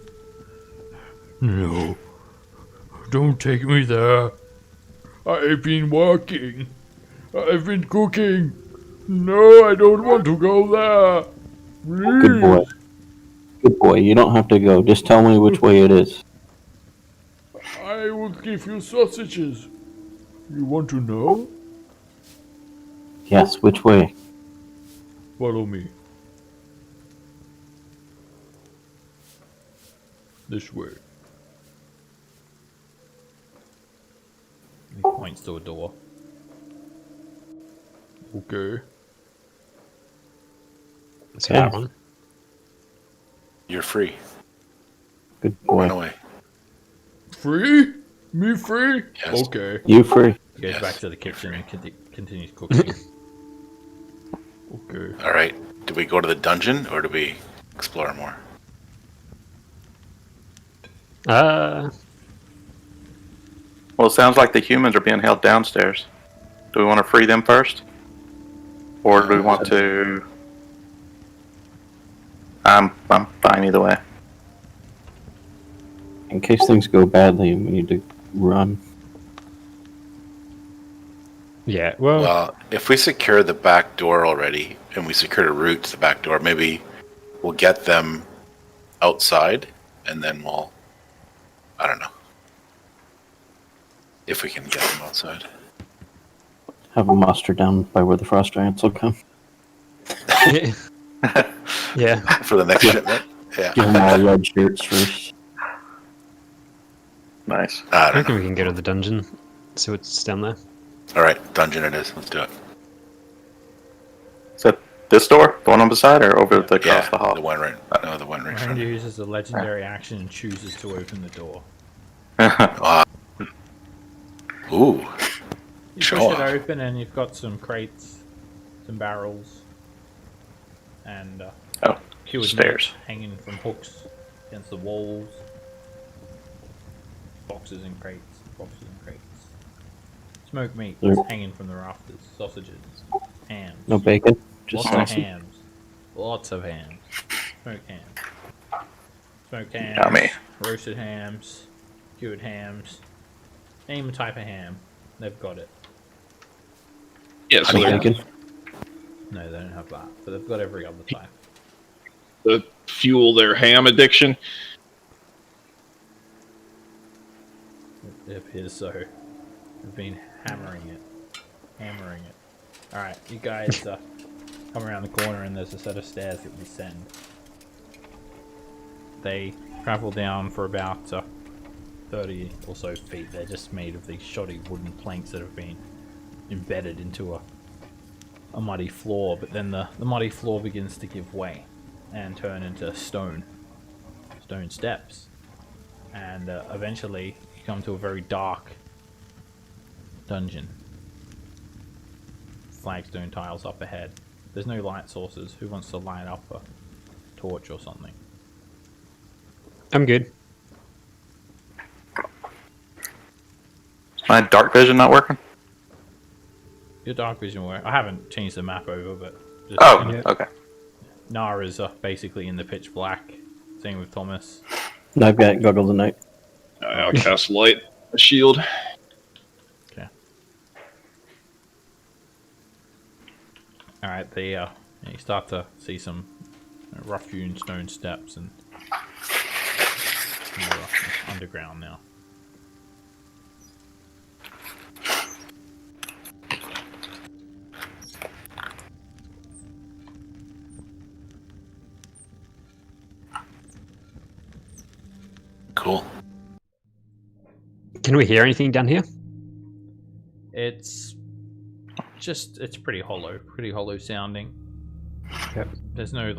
[SPEAKER 1] No. Don't take me there. I've been working. I've been cooking. No, I don't want to go there. Please.
[SPEAKER 6] Good boy. Good boy. You don't have to go. Just tell me which way it is.
[SPEAKER 1] I will give you sausages. You want to know?
[SPEAKER 6] Yes, which way?
[SPEAKER 1] Follow me. This way. He points to a door. Okay.
[SPEAKER 3] Let's go that one.
[SPEAKER 4] You're free.
[SPEAKER 6] Good
[SPEAKER 4] Run
[SPEAKER 6] boy.
[SPEAKER 4] away.
[SPEAKER 1] Free? Me free?
[SPEAKER 4] Yes.
[SPEAKER 1] Okay.
[SPEAKER 6] You free.
[SPEAKER 1] He goes
[SPEAKER 4] Yes,
[SPEAKER 1] back to the
[SPEAKER 4] you're
[SPEAKER 1] kitchen
[SPEAKER 4] free.
[SPEAKER 1] and continues cooking. Okay.
[SPEAKER 4] All right. Do we go to the dungeon or do we explore more?
[SPEAKER 2] Well, it sounds like the humans are being held downstairs. Do we want to free them first? Or do we want to... I'm fine either way.
[SPEAKER 6] In case things go badly, we need to run.
[SPEAKER 3] Yeah, well,
[SPEAKER 4] Well, if we secure the back door already and we secure a route to the back door, maybe we'll get them outside and then we'll. I don't know. If we can get them outside.
[SPEAKER 6] Have them muster down by where the frost giants will come.
[SPEAKER 3] yeah. Yeah.
[SPEAKER 4] For the next shipment?
[SPEAKER 6] Give
[SPEAKER 4] Yeah.
[SPEAKER 6] them all red shirts first.
[SPEAKER 2] Nice.
[SPEAKER 4] I
[SPEAKER 3] I
[SPEAKER 4] don't
[SPEAKER 3] reckon
[SPEAKER 4] know.
[SPEAKER 3] we can go to the dungeon, see what's down there.
[SPEAKER 4] Alright, dungeon it is. Let's do it.
[SPEAKER 2] Is that this door? The one on the side or over the across
[SPEAKER 4] Yeah,
[SPEAKER 2] the hall?
[SPEAKER 4] the one right. No, the one right in front.
[SPEAKER 1] Ranger uses a legendary action and chooses to open the door.
[SPEAKER 4] Ooh.
[SPEAKER 1] You
[SPEAKER 4] Show
[SPEAKER 1] push it
[SPEAKER 4] off.
[SPEAKER 1] open and you've got some crates, some barrels, and
[SPEAKER 2] Oh,
[SPEAKER 1] cured
[SPEAKER 2] stairs.
[SPEAKER 1] meat hanging from hooks against the walls. Boxes and crates, boxes and crates. Smoked meat
[SPEAKER 6] There-
[SPEAKER 1] hanging from the rafters. Sausages, hams.
[SPEAKER 6] No bacon. Just
[SPEAKER 1] Lots of
[SPEAKER 6] sausage.
[SPEAKER 1] hams. Lots of hams. Smoked hams. Smoked hams.
[SPEAKER 2] Yummy.
[SPEAKER 1] Roasted hams. Cured hams. Name a type of ham. They've got it.
[SPEAKER 5] Yeah, so
[SPEAKER 6] Honey
[SPEAKER 5] they're
[SPEAKER 6] bacon.
[SPEAKER 1] No, they don't have that. But they've got every other type.
[SPEAKER 5] to fuel their ham addiction.
[SPEAKER 1] It appears so. They've been hammering it. Hammering it. Alright, you guys come around the corner and there's a set of stairs that descend. They travel down for about 30 or so feet. They're just made of these shoddy wooden planks that have been embedded into a muddy floor, but then the muddy floor begins to give way and turn into stone steps, and eventually you come to a very dark dungeon. Flagstone tiles up ahead. There's no light sources. Who wants to light up a torch or something?
[SPEAKER 3] I'm good.
[SPEAKER 2] My dark vision not working?
[SPEAKER 1] Your dark vision work. I haven't changed the map over, but just
[SPEAKER 2] Oh,
[SPEAKER 3] Yeah.
[SPEAKER 2] okay.
[SPEAKER 1] Nara's basically in the pitch black. Same with Thomas.
[SPEAKER 6] I've got goggles of night.
[SPEAKER 5] I'll cast light, a shield.
[SPEAKER 1] Okay. All right. You start to see some rough-hewn stone steps and more underground now.
[SPEAKER 4] Cool.
[SPEAKER 3] Can we hear anything down here?
[SPEAKER 1] It's pretty hollow sounding.
[SPEAKER 3] Yep.
[SPEAKER 1] There's no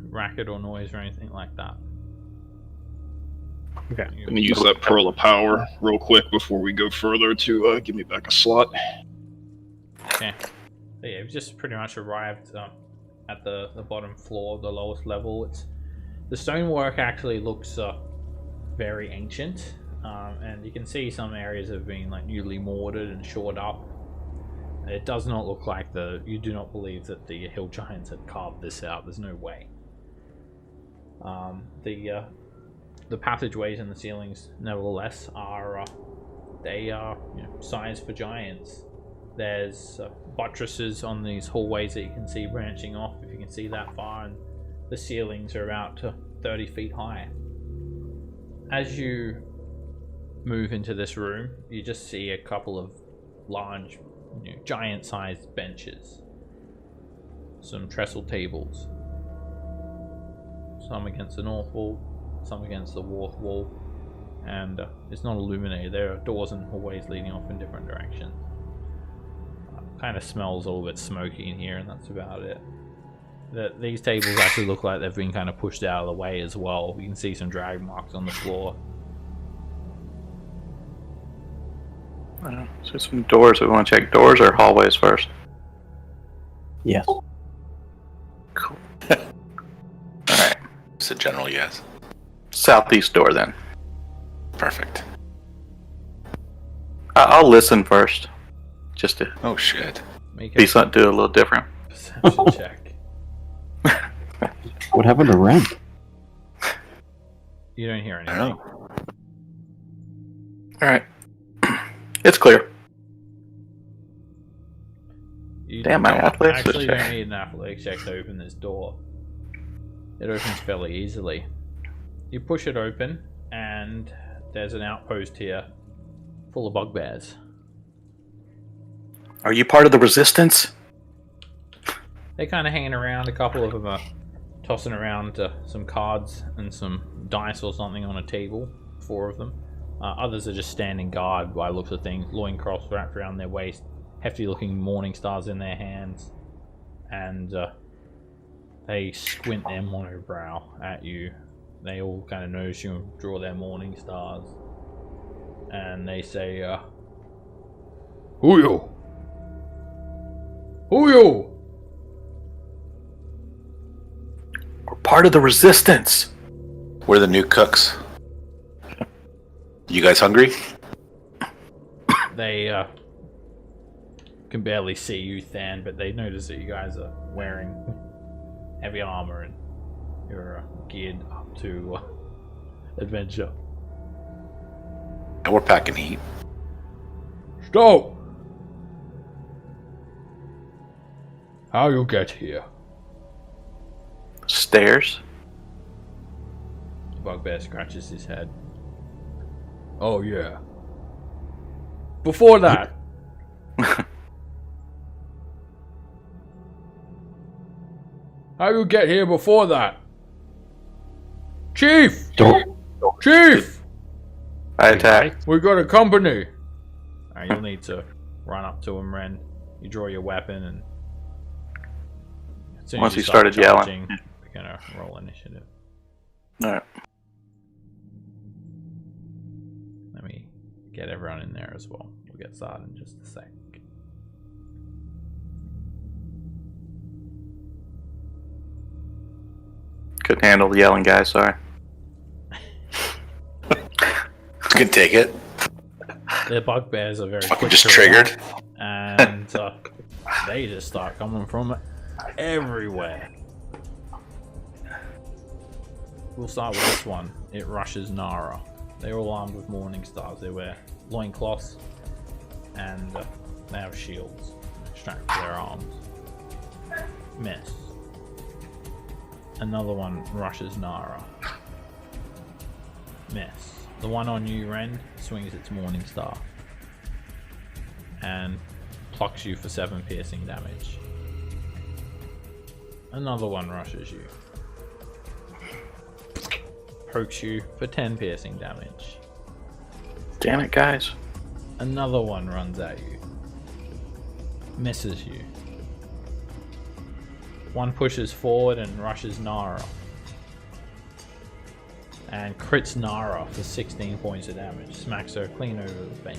[SPEAKER 1] racket or noise or anything like that.
[SPEAKER 3] Okay.
[SPEAKER 5] I'm gonna use that pearl of power real quick before we go further to give me back a slot.
[SPEAKER 1] Okay. So yeah, we've just pretty much arrived at the bottom floor, the lowest level. The stonework actually looks very ancient, and you can see some areas have been newly mortared and shored up. It does not look like you do not believe that the hill giants had carved this out. There's no way. The passageways and the ceilings, nevertheless, are sized for giants. There's buttresses on these hallways that you can see branching off, if you can see that far, and the ceilings are about 30 feet high. As you move into this room, you just see a couple of large, giant-sized benches. Some trestle tables. Some against the north wall, some against the north wall. And it's not illuminated. There are doors and hallways leading off in different directions. Kind of smells a little bit smoky in here, and that's about it. These tables actually look like they've been kind of pushed out of the way as well. You can see some drag marks on the floor.
[SPEAKER 2] So some doors. We want to check doors or hallways first?
[SPEAKER 6] Yes.
[SPEAKER 2] Cool.
[SPEAKER 4] Alright. It's a general yes.
[SPEAKER 2] Southeast door then.
[SPEAKER 4] Perfect.
[SPEAKER 2] I'll listen first. Just to
[SPEAKER 4] Oh shit.
[SPEAKER 1] Make
[SPEAKER 2] do
[SPEAKER 1] a
[SPEAKER 2] a little different.
[SPEAKER 1] perception check.
[SPEAKER 6] What happened to Ren?
[SPEAKER 1] You don't hear
[SPEAKER 4] I
[SPEAKER 1] anything.
[SPEAKER 4] know.
[SPEAKER 2] Alright. It's clear.
[SPEAKER 1] You
[SPEAKER 2] Damn, my
[SPEAKER 1] don't-
[SPEAKER 2] athletics
[SPEAKER 1] actually
[SPEAKER 2] check.
[SPEAKER 1] don't need an athletics check to open this door. It opens fairly easily. You push it open, and there's an outpost here full of bugbears.
[SPEAKER 2] Are you part of the resistance?
[SPEAKER 1] They're kind of hanging around. A couple of them are tossing around some cards and some dice or something on a table. 4 of them. Others are just standing guard by looks of things. Loincloths wrapped around their waist. Hefty looking morning stars in their hands. And they squint their monobrow at you. They all kind of notice you and draw their morning stars. And they say, Who you? Who you?
[SPEAKER 2] We're part of the resistance.
[SPEAKER 4] We're the new cooks. You guys hungry?
[SPEAKER 1] They can barely see you, Than, but they notice that you guys are wearing heavy armor and you're geared up to adventure.
[SPEAKER 4] And we're packing heat.
[SPEAKER 1] Stop! How you get here?
[SPEAKER 2] Stairs.
[SPEAKER 1] The bugbear scratches his head. Oh yeah. Before that. How you get here before that? Chief!
[SPEAKER 6] Don't.
[SPEAKER 1] Chief!
[SPEAKER 2] I attack.
[SPEAKER 1] We got a company! Alright, you'll need to run up to him, Ren. You draw your weapon and... as soon
[SPEAKER 2] Once
[SPEAKER 1] as you
[SPEAKER 2] he
[SPEAKER 1] start
[SPEAKER 2] started yelling.
[SPEAKER 1] charging, we're gonna roll initiative.
[SPEAKER 2] Alright.
[SPEAKER 1] Let me get everyone in there as well. We'll get started in just a sec.
[SPEAKER 2] Couldn't handle the yelling guy, sorry.
[SPEAKER 4] You can take it.
[SPEAKER 1] The bugbears are very
[SPEAKER 4] Fucking
[SPEAKER 1] quick
[SPEAKER 4] just
[SPEAKER 1] to
[SPEAKER 4] triggered.
[SPEAKER 1] react, and they just start coming from everywhere. We'll start with this one. It rushes Nara. They're all armed with morning stars. They wear loincloths and they have shields strapped to their arms. Miss. Another one rushes Nara. Miss. The one on you, Ren, swings its morning star and plucks you for 7 piercing damage. Another one rushes you. Pokes you for 10 piercing damage.
[SPEAKER 2] Damn it, guys.
[SPEAKER 1] Another one runs at you. Misses you. One pushes forward and rushes Nara. And crits Nara for 16 points of damage. Smacks her clean over the face.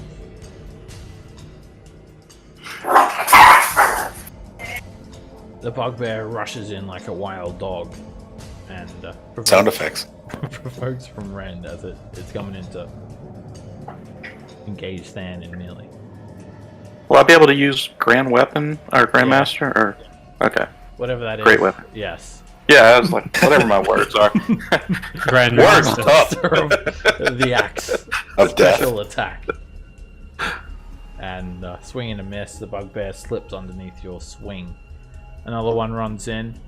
[SPEAKER 1] The bugbear rushes in like a wild dog and
[SPEAKER 4] Sound effects.
[SPEAKER 1] provokes from Rend as it's coming in to engage Than in melee.
[SPEAKER 2] Will I be able to use Grand Weapon or Grandmaster or okay?
[SPEAKER 1] Whatever that is.
[SPEAKER 2] Great weapon.
[SPEAKER 1] Yes.
[SPEAKER 2] Yeah, I was like, whatever my words are.
[SPEAKER 3] Grand
[SPEAKER 4] Words
[SPEAKER 3] Master.
[SPEAKER 4] tough.
[SPEAKER 1] The axe.
[SPEAKER 4] Of death.
[SPEAKER 1] Special attack. and swing and a miss. The bugbear slips underneath your swing. Another one runs in,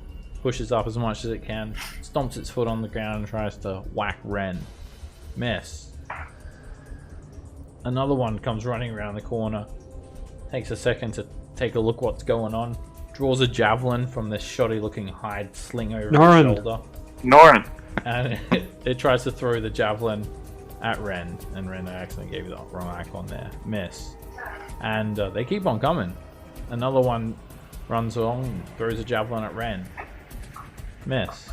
[SPEAKER 1] pushes up as much as it can, stomps its foot on the ground and tries to whack Ren. Miss. Another one comes running around the corner, takes a second to take a look what's going on, draws a javelin from this shoddy looking hide sling over
[SPEAKER 3] Norin.
[SPEAKER 1] his shoulder,
[SPEAKER 2] Norin.
[SPEAKER 1] and it tries to throw the javelin at Ren, and Ren accidentally gave you the wrong icon there. Miss. And they keep on coming. Another one runs along and throws a javelin at Ren. Miss.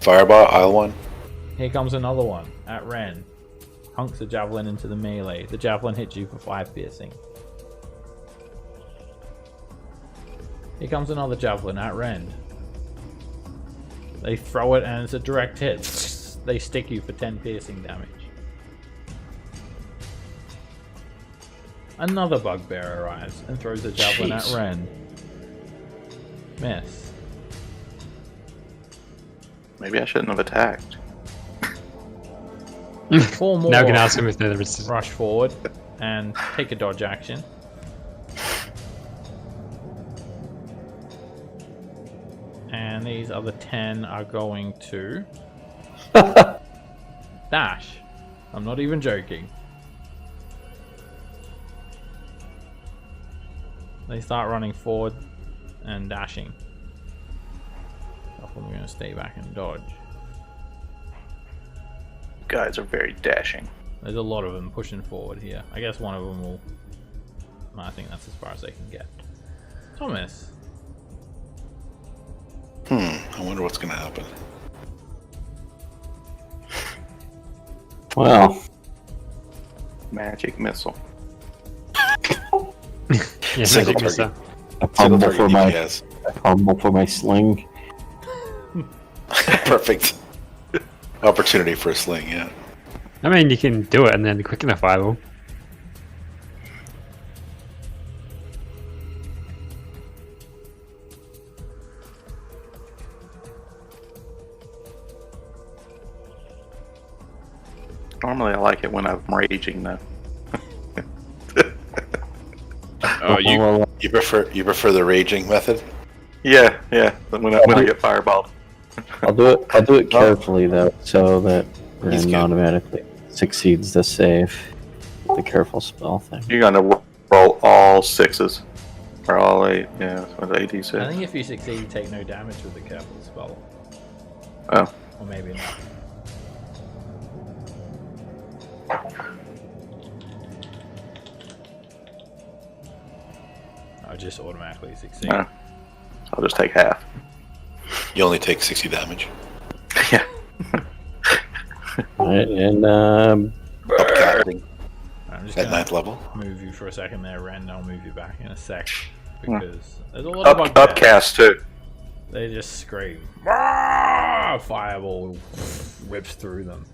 [SPEAKER 4] Fireball, Isle 1.
[SPEAKER 1] Here comes another one at Ren. Hunks the javelin into the melee. The javelin hits you for 5 piercing. Here comes another javelin at Ren. They throw it and it's a direct hit. They stick you for 10 piercing damage. Another bugbear arrives and throws a javelin at Ren. Miss.
[SPEAKER 2] Maybe I shouldn't have attacked.
[SPEAKER 1] 4 more
[SPEAKER 3] Now we can ask him if they're resistant.
[SPEAKER 1] rush forward and take a dodge action. And these other 10 are going to dash. I'm not even joking. They start running forward and dashing. I'm going to stay back and dodge.
[SPEAKER 2] Guys are very dashing.
[SPEAKER 1] There's a lot of them pushing forward here. I guess one of them will... I think that's as far as they can get. Thomas.
[SPEAKER 4] I wonder what's going to happen.
[SPEAKER 6] Well,
[SPEAKER 2] Magic missile.
[SPEAKER 3] Yeah,
[SPEAKER 4] Single
[SPEAKER 3] magic missile.
[SPEAKER 4] target.
[SPEAKER 6] I
[SPEAKER 4] Single
[SPEAKER 6] fumble for
[SPEAKER 4] target
[SPEAKER 6] my
[SPEAKER 4] DPS.
[SPEAKER 6] fumble for my sling.
[SPEAKER 4] Perfect opportunity for a sling, yeah.
[SPEAKER 3] I mean, you can do it and then quicken a fireball.
[SPEAKER 2] Normally I like it when I'm raging though.
[SPEAKER 5] You
[SPEAKER 4] You prefer the raging method?
[SPEAKER 2] Yeah, when I get fireballed.
[SPEAKER 6] I'll do it carefully though, so that
[SPEAKER 4] He's
[SPEAKER 6] Ren
[SPEAKER 4] good.
[SPEAKER 6] automatically succeeds the save. The careful spell thing.
[SPEAKER 2] You're gonna roll all 6s. Or all 8, yeah, so it's 86.
[SPEAKER 1] I think if you succeed, you take no damage with the careful spell.
[SPEAKER 2] Oh.
[SPEAKER 1] Or maybe not. I just automatically succeed.
[SPEAKER 2] No. I'll just take half.
[SPEAKER 4] You only take 60 damage.
[SPEAKER 2] Yeah.
[SPEAKER 6] Alright, and
[SPEAKER 4] Upcasting
[SPEAKER 1] I'm just
[SPEAKER 4] at
[SPEAKER 1] gonna
[SPEAKER 4] 9th level.
[SPEAKER 1] move you for a second there, Ren. I'll move you back in a sec. Because there's a lot of bugbears.
[SPEAKER 2] Upcast too.
[SPEAKER 1] They just scream. "Rah!" Fireball whips through them.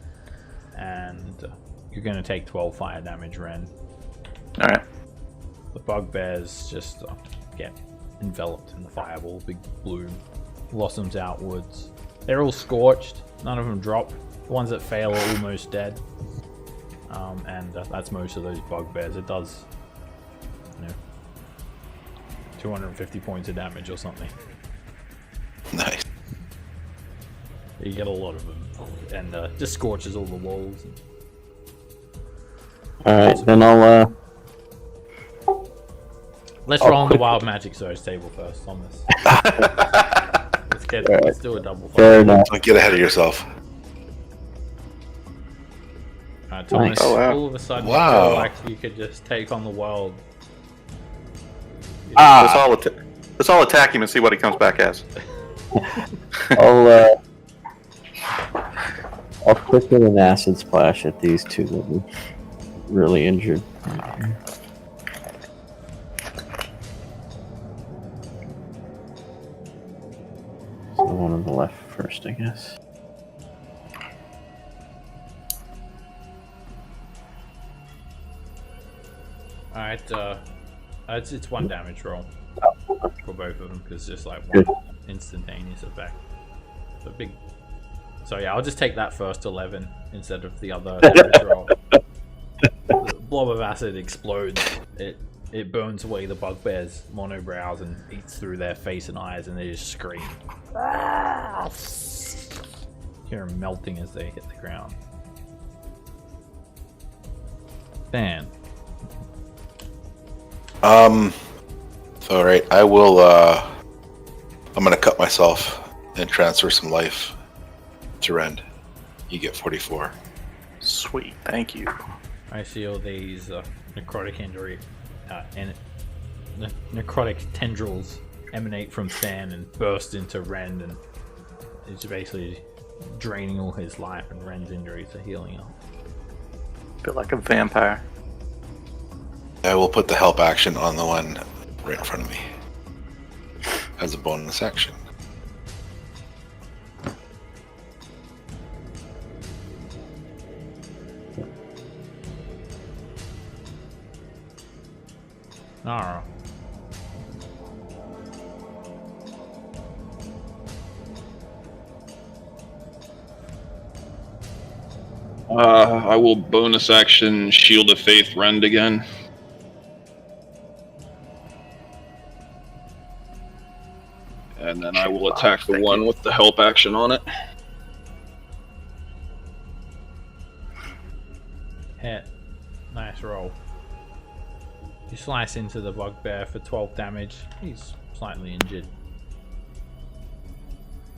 [SPEAKER 1] And you're going to take 12 fire damage, Ren.
[SPEAKER 2] Alright.
[SPEAKER 1] The bugbears just get enveloped in the fireball. Big bloom blossoms outwards. They're all scorched. None of them drop. The ones that fail are almost dead. And that's most of those bugbears. It does, 250 points of damage or something.
[SPEAKER 4] Nice.
[SPEAKER 1] You get a lot of them, and just scorches all the walls.
[SPEAKER 6] alright, then I'll
[SPEAKER 1] Let's
[SPEAKER 6] Oh,
[SPEAKER 1] roll on the
[SPEAKER 6] quick.
[SPEAKER 1] wild magic surge table first, Thomas.
[SPEAKER 6] Alright.
[SPEAKER 1] Let's do a double
[SPEAKER 6] fair
[SPEAKER 1] fire.
[SPEAKER 6] enough.
[SPEAKER 4] Don't get ahead of yourself.
[SPEAKER 1] Thomas,
[SPEAKER 6] Nice.
[SPEAKER 2] Oh, wow.
[SPEAKER 1] all of a sudden you
[SPEAKER 4] Wow.
[SPEAKER 1] feel like you could just take on the world.
[SPEAKER 2] Let's all attack him and see what he comes back as.
[SPEAKER 6] I'll quicken an acid splash at these two that are really injured. So the one on the left first, I guess.
[SPEAKER 1] Alright, it's 1 damage roll for both of them because it's just like
[SPEAKER 6] Good.
[SPEAKER 1] one instantaneous effect. So big. So yeah, I'll just take that first 11 instead of the other damage roll. blob of acid explodes. It burns away the bugbear's monobrows and eats through their face and eyes, and they just scream. Hear them melting as they hit the ground. Dan.
[SPEAKER 4] Alright, I will, I'm gonna cut myself and transfer some life to Rend. You get 44.
[SPEAKER 2] Sweet, thank you.
[SPEAKER 1] I see all these necrotic injury and necrotic tendrils emanate from Stan and burst into Rend, and it's basically draining all his life, and Rend's injuries are healing up.
[SPEAKER 2] Feel like a vampire.
[SPEAKER 4] I will put the help action on the one right in front of me as a bonus action.
[SPEAKER 1] Alright.
[SPEAKER 5] I will bonus action Shield of Faith Rend again. And then I will attack the one with the help action on it.
[SPEAKER 1] Hit. Nice roll. You slice into the bugbear for 12 damage. He's slightly injured.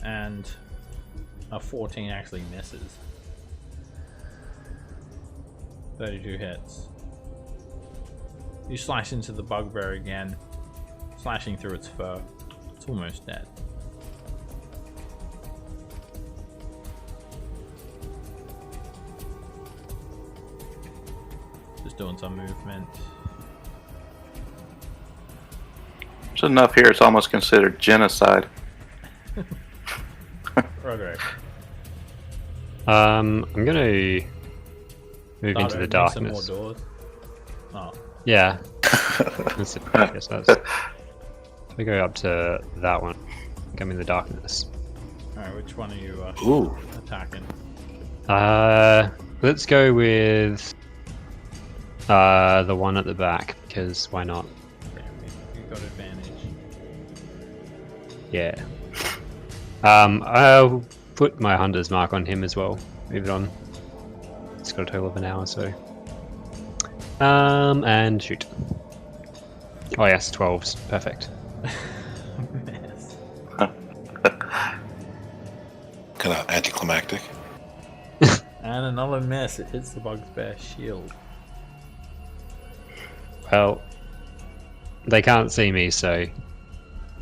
[SPEAKER 1] And a 14 actually misses. 32 hits. You slice into the bugbear again, slashing through its fur. It's almost dead. Just doing some movement.
[SPEAKER 2] There's enough here, it's almost considered genocide.
[SPEAKER 1] Roderick.
[SPEAKER 3] I'm gonna move into the
[SPEAKER 1] Start opening
[SPEAKER 3] darkness.
[SPEAKER 1] some more doors. Oh.
[SPEAKER 3] Yeah. That's it. I guess that's. We go up to that one. I'm in the darkness.
[SPEAKER 1] Alright, which one are you
[SPEAKER 4] Ooh.
[SPEAKER 1] attacking?
[SPEAKER 3] Let's go with the one at the back, because why not?
[SPEAKER 1] Yeah, you got advantage.
[SPEAKER 3] Yeah. I'll put my hunter's mark on him as well. Move it on. It's got a total of an hour, so. And shoot. Oh yes, 12s. Perfect.
[SPEAKER 1] Mess.
[SPEAKER 4] Kind of anticlimactic.
[SPEAKER 1] And another miss. It hits the bugbear shield.
[SPEAKER 3] Well, they can't see me, so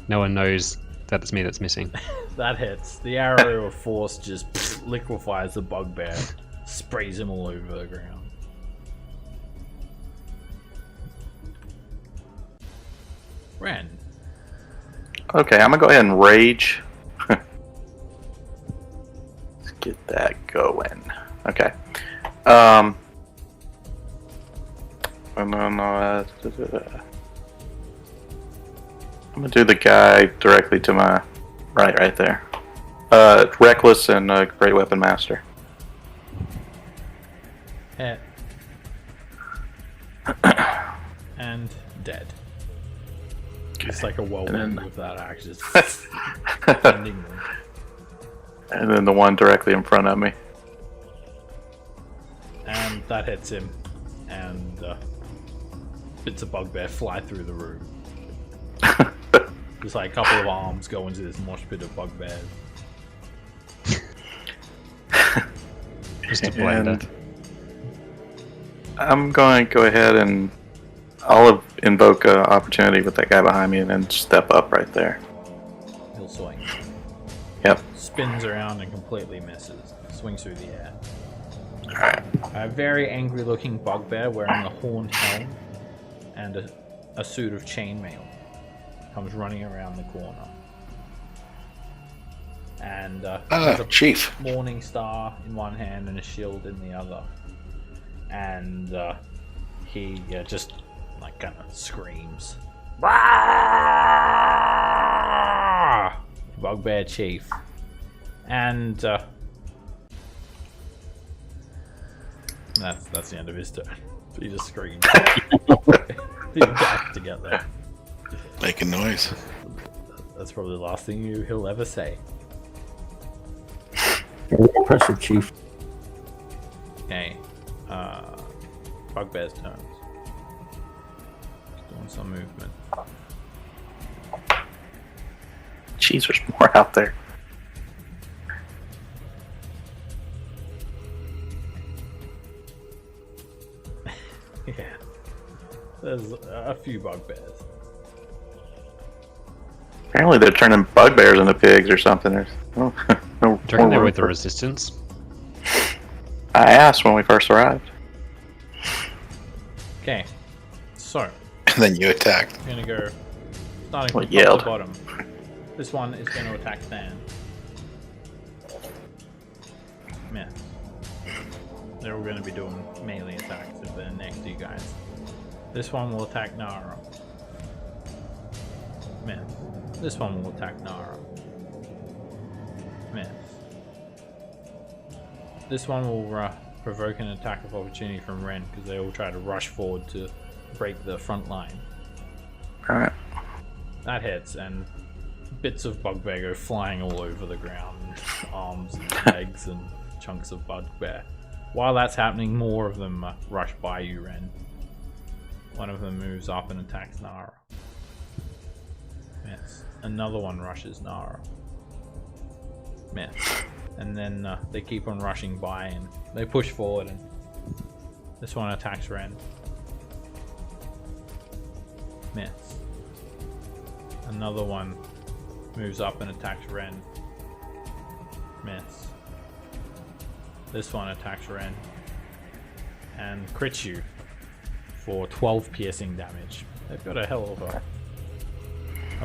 [SPEAKER 3] no one knows that it's me that's missing.
[SPEAKER 1] That hits. The arrow of force just liquefies the bugbear, sprays him all over the ground. Ren.
[SPEAKER 2] Okay, I'm gonna go ahead and rage. Let's get that going. Okay. And then I'm gonna do the guy directly to my right there. Reckless and Great Weapon Master.
[SPEAKER 1] Hit. And dead. It's like a whirlwind with that axe just ending them.
[SPEAKER 2] And then the one directly in front of me.
[SPEAKER 1] And that hits him. And bits of bugbear fly through the room. Just like a couple of arms go into this mosh pit of bugbears.
[SPEAKER 3] Just a blender.
[SPEAKER 2] And I'm going to go ahead and I'll invoke an opportunity with that guy behind me and then step up right there.
[SPEAKER 1] He'll swing.
[SPEAKER 2] Yep.
[SPEAKER 1] Spins around and completely misses. Swings through the air.
[SPEAKER 2] Alright.
[SPEAKER 1] A very angry looking bugbear wearing a horned helm and a suit of chainmail comes running around the corner. And has a
[SPEAKER 4] Chief.
[SPEAKER 1] morning star in one hand and a shield in the other. And he just like kind of screams. Bugbear Chief. And that's the end of his turn. He just screamed. He back to get there.
[SPEAKER 4] Making noise.
[SPEAKER 1] That's probably the last thing he'll ever say.
[SPEAKER 6] Very impressive, Chief.
[SPEAKER 1] Okay. Bugbear's turns. He's doing some movement.
[SPEAKER 2] Jeez, there's more out there.
[SPEAKER 1] Yeah. There's a few bugbears.
[SPEAKER 2] Apparently they're turning bugbears into pigs or something. There's no
[SPEAKER 3] Do you reckon they're
[SPEAKER 2] room
[SPEAKER 3] with the
[SPEAKER 2] for-
[SPEAKER 3] resistance?
[SPEAKER 2] I asked when we first arrived.
[SPEAKER 1] Okay. So,
[SPEAKER 4] And then you attacked.
[SPEAKER 1] I'm gonna go starting
[SPEAKER 2] Well,
[SPEAKER 1] from top
[SPEAKER 2] yelled.
[SPEAKER 1] to bottom. This one is going to attack Stan. Miss. They're all going to be doing melee attacks if they're next to you guys. This one will attack Nara. Miss. This one will attack Nara. Miss. This one will provoke an attack of opportunity from Ren because they all try to rush forward to break the front line.
[SPEAKER 2] Alright.
[SPEAKER 1] That hits, and bits of bugbear go flying all over the ground. Arms and legs and chunks of bugbear. While that's happening, more of them rush by you, Ren. One of them moves up and attacks Nara. Miss. Another one rushes Nara. Miss. And then they keep on rushing by and they push forward, and this one attacks Ren. Miss. Another one moves up and attacks Ren. Miss. This one attacks Ren and crits you for 12 piercing damage. They've got a hell of a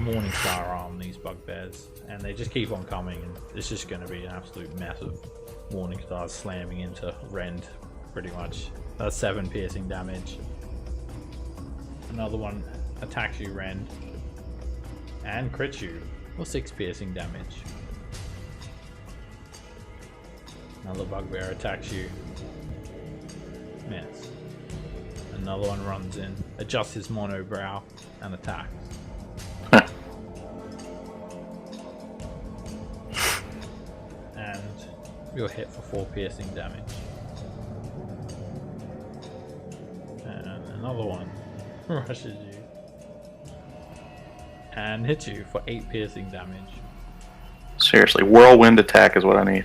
[SPEAKER 1] Morning Star arm, these bugbears, and they just keep on coming, and it's just going to be an absolute mess of Morning Stars slamming into Ren, pretty much. That's 7 piercing damage. Another one attacks you, Ren, and crits you for 6 piercing damage. Another bugbear attacks you. Miss. Another one runs in, adjusts his monobrow, and attacks. And you're hit for 4 piercing damage. And another one rushes you and hits you for 8 piercing damage.
[SPEAKER 2] Seriously, whirlwind attack is what I need.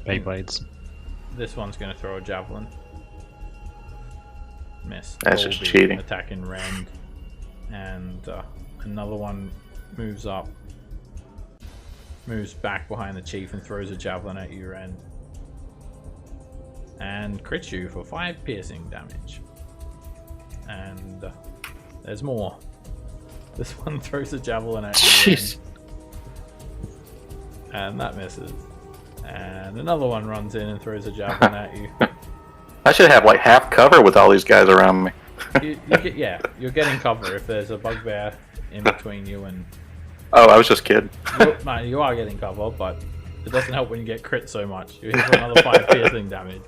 [SPEAKER 3] Beyblades.
[SPEAKER 1] This one's going to throw a javelin. Miss.
[SPEAKER 2] That's
[SPEAKER 1] They'll
[SPEAKER 2] just
[SPEAKER 1] be
[SPEAKER 2] cheating.
[SPEAKER 1] Attacking Rand. And another one moves up. Moves back behind the chief and throws a javelin at you, Rand. And crits you for 5 piercing damage. And there's more. This one throws a javelin at you,
[SPEAKER 2] Jeez.
[SPEAKER 1] Rand, and that misses. And another one runs in and throws a javelin at you.
[SPEAKER 2] I should have like half cover with all these guys around me.
[SPEAKER 1] You're getting cover if there's a bugbear in between you and.
[SPEAKER 2] Oh, I was just kidding.
[SPEAKER 1] No, you are getting cover, but it doesn't help when you get crit so much. You hit for another 5 piercing damage.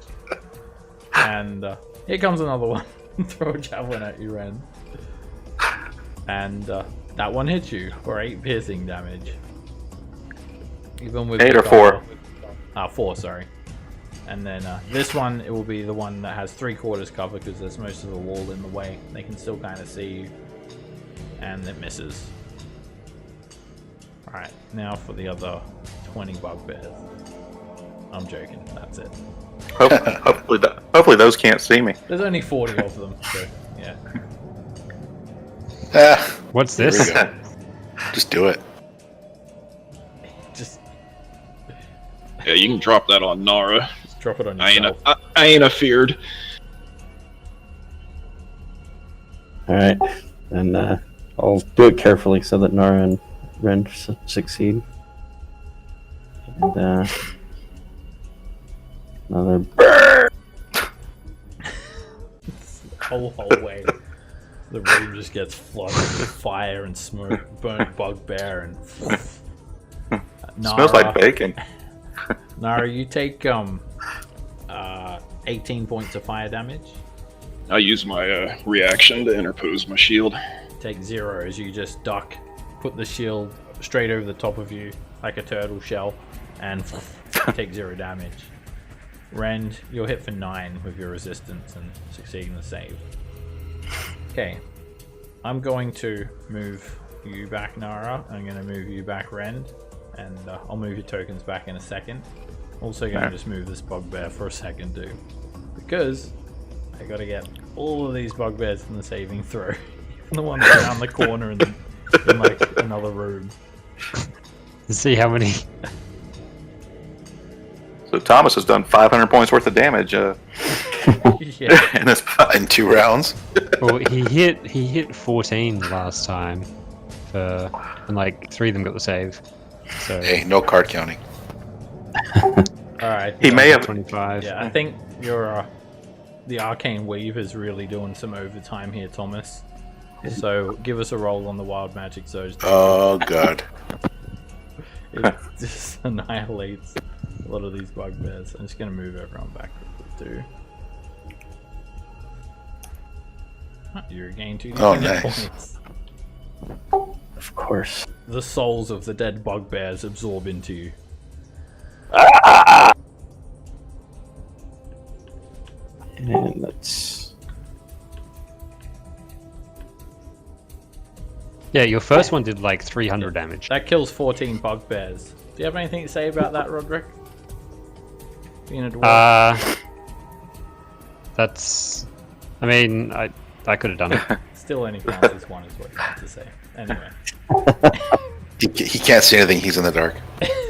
[SPEAKER 1] And here comes another one. Throw a javelin at you, Ren. And that one hits you for 8 piercing damage. Even with
[SPEAKER 2] 8
[SPEAKER 1] the
[SPEAKER 2] or 4?
[SPEAKER 1] cover. 4, sorry. And then this one, it will be the one that has 3/4 cover because there's most of the wall in the way. They can still kind of see you. And it misses. Alright, now for the other 20 bugbears. I'm joking, that's it.
[SPEAKER 2] Hopefully those can't see me.
[SPEAKER 1] There's only 40 of them, so yeah.
[SPEAKER 4] Ah,
[SPEAKER 3] What's
[SPEAKER 4] there we
[SPEAKER 3] this?
[SPEAKER 4] go. Just do it.
[SPEAKER 1] Just
[SPEAKER 5] Yeah, you can drop that on Nara.
[SPEAKER 1] drop it on
[SPEAKER 5] I
[SPEAKER 1] yourself.
[SPEAKER 5] ain't afeared.
[SPEAKER 6] Alright, and I'll do it carefully so that Nara and Ren succeed. And another.
[SPEAKER 1] Whole hallway. The room just gets flooded with fire and smoke, burnt bugbear, and
[SPEAKER 2] Smells like bacon.
[SPEAKER 1] Nara, you take 18 points of fire damage.
[SPEAKER 5] I use my reaction to interpose my shield.
[SPEAKER 1] Take 0 as you just duck, put the shield straight over the top of you like a turtle shell, and take 0 damage. Rend, you'll hit for 9 with your resistance and succeeding the save. Okay, I'm going to move you back, Nara. I'm going to move you back, Rend, and I'll move your tokens back in a second. Also going to just move this bugbear for a second too, because I got to get all of these bugbears in the saving throw. Even the ones around the corner in like another room.
[SPEAKER 3] Let's see how many.
[SPEAKER 2] So Thomas has done 500 points worth of damage
[SPEAKER 1] Yeah.
[SPEAKER 4] in 2 rounds.
[SPEAKER 3] Well, he hit 14 last time, and like 3 of them got the save. So
[SPEAKER 4] Hey, no card counting.
[SPEAKER 1] Alright.
[SPEAKER 2] He may have.
[SPEAKER 3] 25.
[SPEAKER 1] Yeah, I think your the arcane weave is really doing some overtime here, Thomas. So give us a roll on the wild magic zones.
[SPEAKER 4] Oh god.
[SPEAKER 1] It just annihilates a lot of these bugbears. I'm just gonna move everyone back quickly too. You regain 2
[SPEAKER 4] Oh,
[SPEAKER 1] hit
[SPEAKER 4] nice.
[SPEAKER 1] points.
[SPEAKER 6] Of course.
[SPEAKER 1] The souls of the dead bugbears absorb into you.
[SPEAKER 6] And let's.
[SPEAKER 3] Yeah, your first one did like 300 damage.
[SPEAKER 1] That kills 14 bugbears. Do you have anything to say about that, Roderick? Being a dwarf.
[SPEAKER 3] That's. I mean, I could have done it.
[SPEAKER 1] Still only counts as 1 is what you have to say. Anyway.
[SPEAKER 4] He can't see anything. He's in the dark.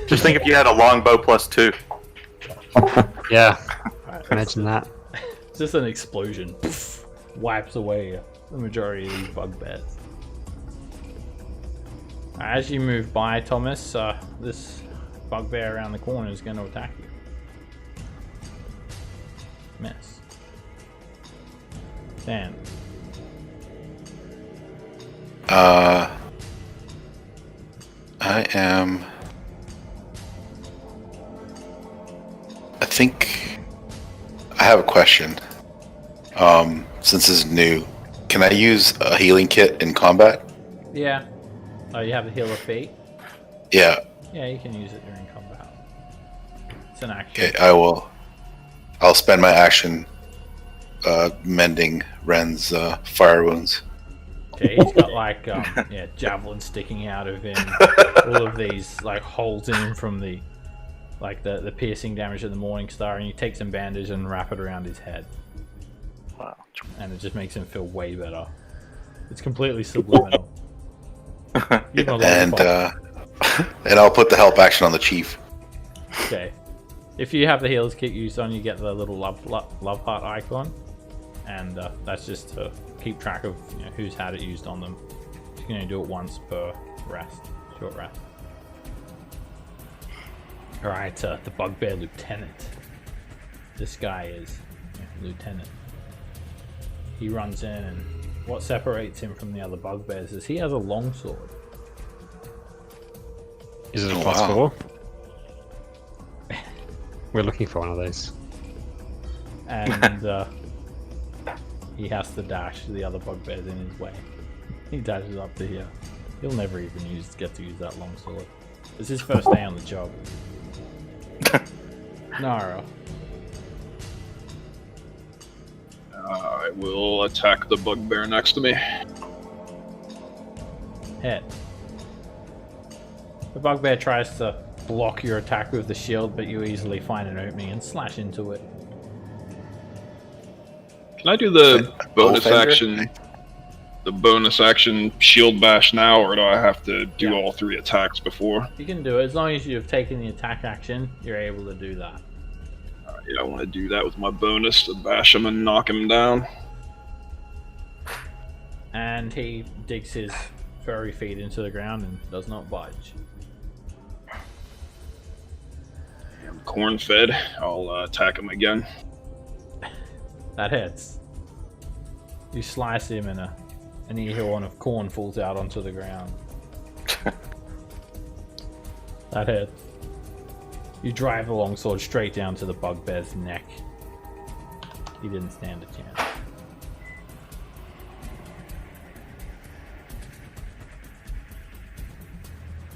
[SPEAKER 2] Just think if you had a longbow +2.
[SPEAKER 3] Yeah,
[SPEAKER 1] Alright,
[SPEAKER 3] imagine that.
[SPEAKER 1] it's just an explosion. Poof, wipes away the majority of these bugbears. As you move by, Thomas, this bugbear around the corner is going to attack you. Miss. Dan.
[SPEAKER 4] I think I have a question. Since this is new, can I use a healing kit in combat?
[SPEAKER 1] Yeah. Oh, you have the heal of fate?
[SPEAKER 4] Yeah.
[SPEAKER 1] Yeah, you can use it during combat. It's an action.
[SPEAKER 4] Okay, I'll spend my action mending Ren's fire wounds.
[SPEAKER 1] Okay, he's got like javelins sticking out of him. All of these like holes in him from the piercing damage of the Morning Star, and you take some bandage and wrap it around his head.
[SPEAKER 2] Wow.
[SPEAKER 1] And it just makes him feel way better. It's completely subliminal. Give him a
[SPEAKER 4] And
[SPEAKER 1] lollipop.
[SPEAKER 4] and I'll put the help action on the chief.
[SPEAKER 1] Okay. If you have the healer's kit used on, you get the little love heart icon, and that's just to keep track of who's had it used on them. You can only do it once per rest, short rest. All right, the bugbear lieutenant. This guy is lieutenant. He runs in, and what separates him from the other bugbears is he has a longsword.
[SPEAKER 3] Is it a
[SPEAKER 4] Oh,
[SPEAKER 3] plus
[SPEAKER 4] wow.
[SPEAKER 3] 4? We're looking for one of those.
[SPEAKER 1] And he has to dash the other bugbears in his way. He dashes up to here. He'll never even get to use that longsword. It's his first day on the job. Nara.
[SPEAKER 5] I will attack the bugbear next to me.
[SPEAKER 1] Hit. The bugbear tries to block your attack with the shield, but you easily find an opening and slash into it.
[SPEAKER 5] Can I do the bonus
[SPEAKER 4] Offender?
[SPEAKER 5] action? The bonus action shield bash now, or do I have to do
[SPEAKER 1] Yeah.
[SPEAKER 5] all 3 attacks before?
[SPEAKER 1] You can do it as long as you've taken the attack action. You're able to do that.
[SPEAKER 5] Yeah, I want to do that with my bonus to bash him and knock him down.
[SPEAKER 1] And he digs his furry feet into the ground and does not budge.
[SPEAKER 5] I'm corn fed. I'll attack him again.
[SPEAKER 1] That hits. You slice him and an earhorn of corn falls out onto the ground. That hits. You drive the longsword straight down to the bugbear's neck. He didn't stand a chance.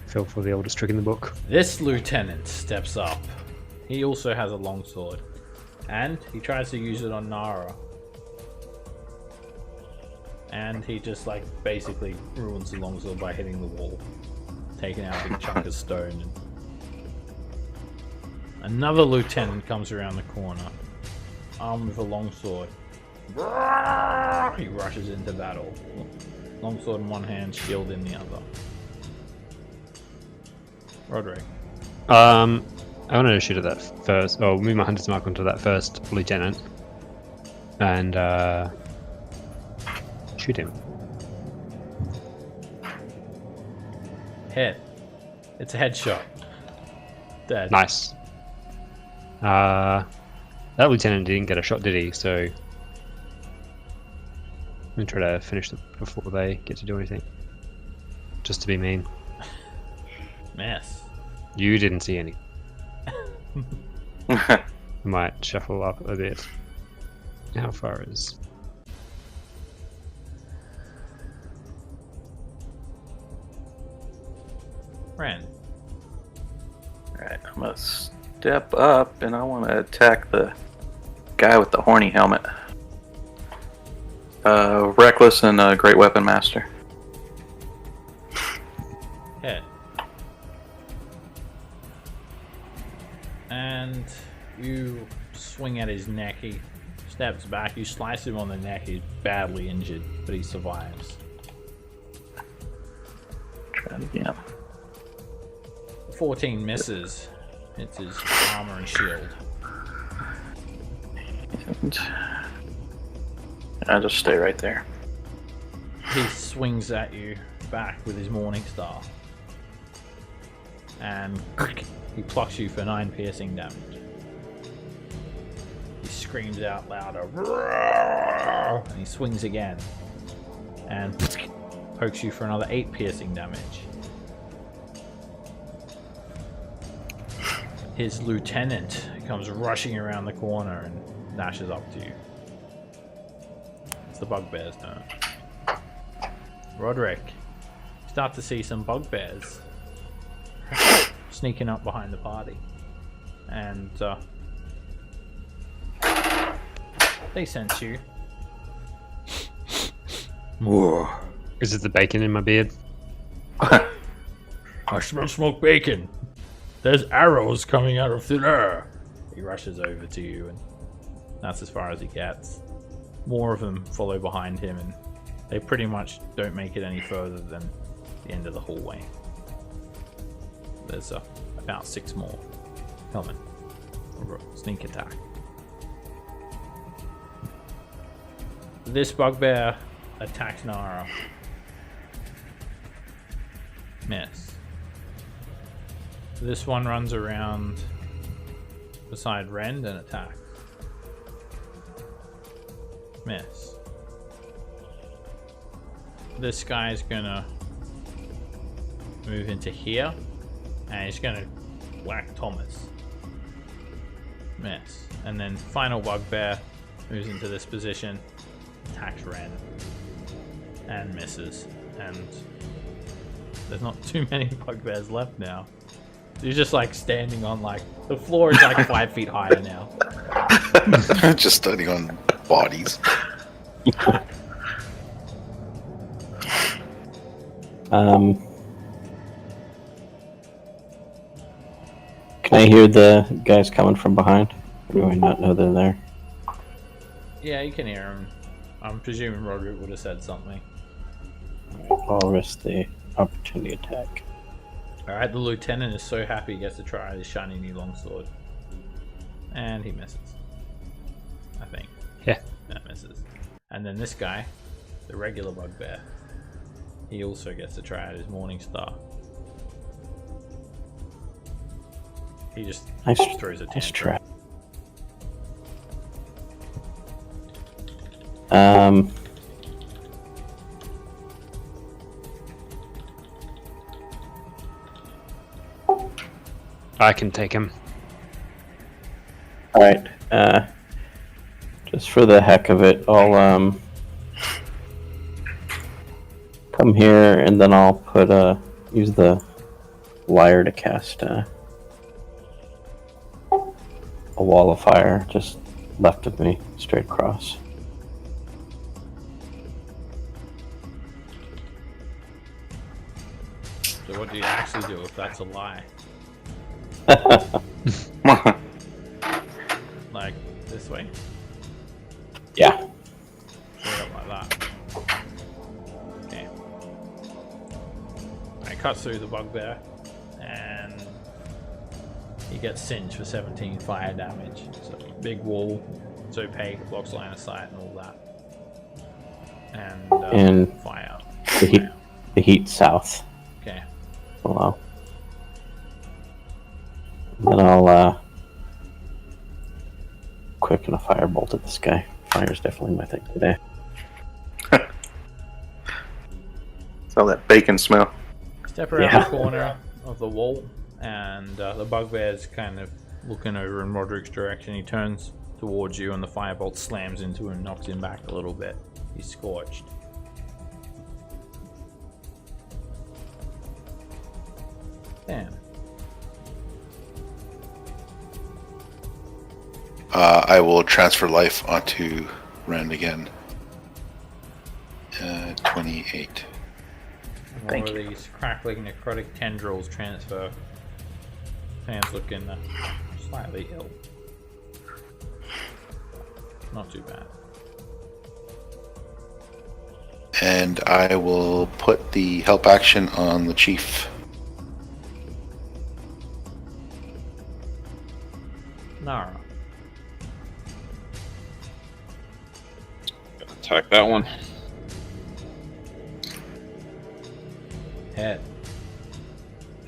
[SPEAKER 3] Fell for the oldest trick in the book.
[SPEAKER 1] This lieutenant steps up. He also has a longsword. And he tries to use it on Nara. And he just like basically ruins the longsword by hitting the wall. Taking out a big chunk of stone. And another lieutenant comes around the corner. Armed with a longsword. He rushes into battle. Longsword in one hand, shield in the other. Roderick.
[SPEAKER 3] I wanted to shoot at that first. Oh, move my hunter's mark onto that first lieutenant. And shoot him.
[SPEAKER 1] Hit. It's a headshot. Dead.
[SPEAKER 3] Nice. That lieutenant didn't get a shot, did he? So I'm gonna try to finish them before they get to do anything. Just to be mean.
[SPEAKER 1] Mess.
[SPEAKER 3] You didn't see any. I might shuffle up a bit. How far is...
[SPEAKER 1] Ren.
[SPEAKER 2] Alright, I'm gonna step up and I want to attack the guy with the horny helmet. Reckless and Great Weapon Master.
[SPEAKER 1] Hit. And you swing at his neck. He steps back. You slice him on the neck. He's badly injured, but he survives.
[SPEAKER 2] Try it again.
[SPEAKER 1] 14 misses. It's his armor and shield.
[SPEAKER 2] And I'll just stay right there.
[SPEAKER 1] He swings at you back with his Morning Star. And he plucks you for 9 piercing damage. He screams out louder. And he swings again. And pokes you for another 8 piercing damage. His lieutenant comes rushing around the corner and dashes up to you. It's the bugbear's turn. Roderick, you start to see some bugbears sneaking up behind the party. And they sense you.
[SPEAKER 3] Is it the bacon in my beard?
[SPEAKER 1] I smell smoked bacon. There's arrows coming out of thin air. He rushes over to you, and that's as far as he gets. More of them follow behind him, and they pretty much don't make it any further than the end of the hallway. There's about 6 more coming. Sneak attack. This bugbear attacks Nara. Miss. This one runs around beside Rend and attacks. Miss. This guy's gonna move into here and he's gonna whack Thomas. Miss. And then final bugbear moves into this position, attacks Ren and misses. And there's not too many bugbears left now. You're just like standing on like the floor is like 5 feet higher now.
[SPEAKER 4] Just standing on bodies.
[SPEAKER 6] Can I hear the guys coming from behind? Or do I not know they're there?
[SPEAKER 1] Yeah, you can hear him. I'm presuming Roderick would have said something.
[SPEAKER 6] I'll risk the opportunity attack.
[SPEAKER 1] Alright, the lieutenant is so happy he gets to try his shiny new longsword. And he misses. I think.
[SPEAKER 3] Yeah.
[SPEAKER 1] That misses. And then this guy, the regular bugbear, he also gets to try out his Morning Star. He just throws a
[SPEAKER 6] nice
[SPEAKER 1] tantrum.
[SPEAKER 6] try.
[SPEAKER 3] I can take him.
[SPEAKER 6] Alright, Just for the heck of it, I'll come here and then I'll put use the wire to cast a wall of fire just left of me, straight across.
[SPEAKER 1] So what do you actually do if that's a lie? Like this way?
[SPEAKER 6] Yeah.
[SPEAKER 1] Straight up like that. Okay. I cut through the bugbear and he gets singed for 17 fire damage. So big wall, it's opaque, blocks line of sight and all that. And fire.
[SPEAKER 6] The heat south.
[SPEAKER 1] Okay.
[SPEAKER 6] Below. Then I'll quicken a firebolt at this guy. Fire's definitely my thing today.
[SPEAKER 2] It's all that bacon smell.
[SPEAKER 1] Step around the corner of the wall, and the bugbear's kind of looking over in Roderick's direction. He turns towards you, and the firebolt slams into him and knocks him back a little bit. He's scorched. Damn.
[SPEAKER 4] I will transfer life onto Ren again. 28.
[SPEAKER 1] Thank you. These crackling necrotic tendrils transfer. Hands looking slightly ill. Not too bad.
[SPEAKER 4] And I will put the help action on the chief.
[SPEAKER 1] Nara.
[SPEAKER 5] Attack that one.
[SPEAKER 1] Head.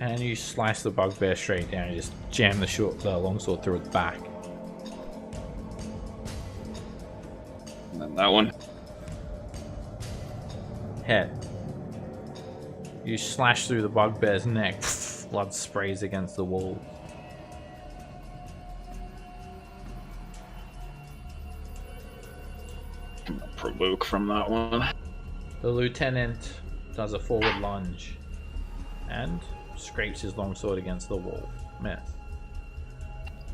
[SPEAKER 1] And you slice the bugbear straight down. You just jam the longsword through its back.
[SPEAKER 5] And then that one.
[SPEAKER 1] Head. You slash through the bugbear's neck. Blood sprays against the wall.
[SPEAKER 5] Provoke from that one.
[SPEAKER 1] The lieutenant does a forward lunge and scrapes his longsword against the wall. Miss.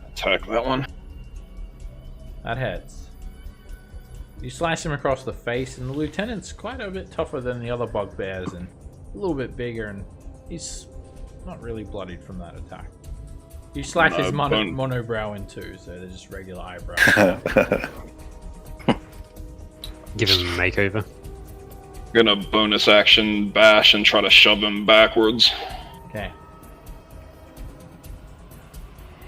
[SPEAKER 5] Attack that one.
[SPEAKER 1] That hits. You slice him across the face, and the lieutenant's quite a bit tougher than the other bugbears and a little bit bigger, and he's not really bloodied from that attack. You slice his monobrow in two, so they're just regular eyebrows.
[SPEAKER 3] Give him a makeover.
[SPEAKER 5] Gonna bonus action bash and try to shove him backwards.
[SPEAKER 1] Okay.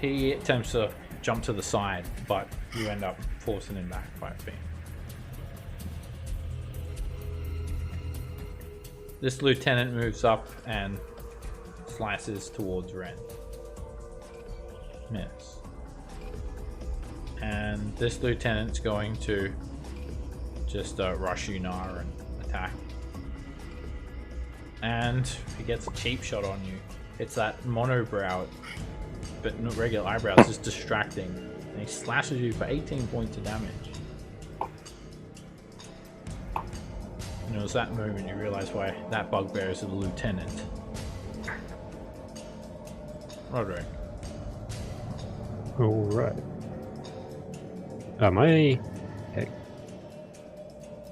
[SPEAKER 1] He attempts to jump to the side, but you end up forcing him back 5 feet. This lieutenant moves up and slices towards Ren. Miss. And this lieutenant's going to just rush you, Nara, and attack. And he gets a cheap shot on you. It's that monobrow, but not regular eyebrows, just distracting. And he slashes you for 18 points of damage. And it was that moment you realize why that bugbear is a lieutenant. Roderick.
[SPEAKER 3] Alright.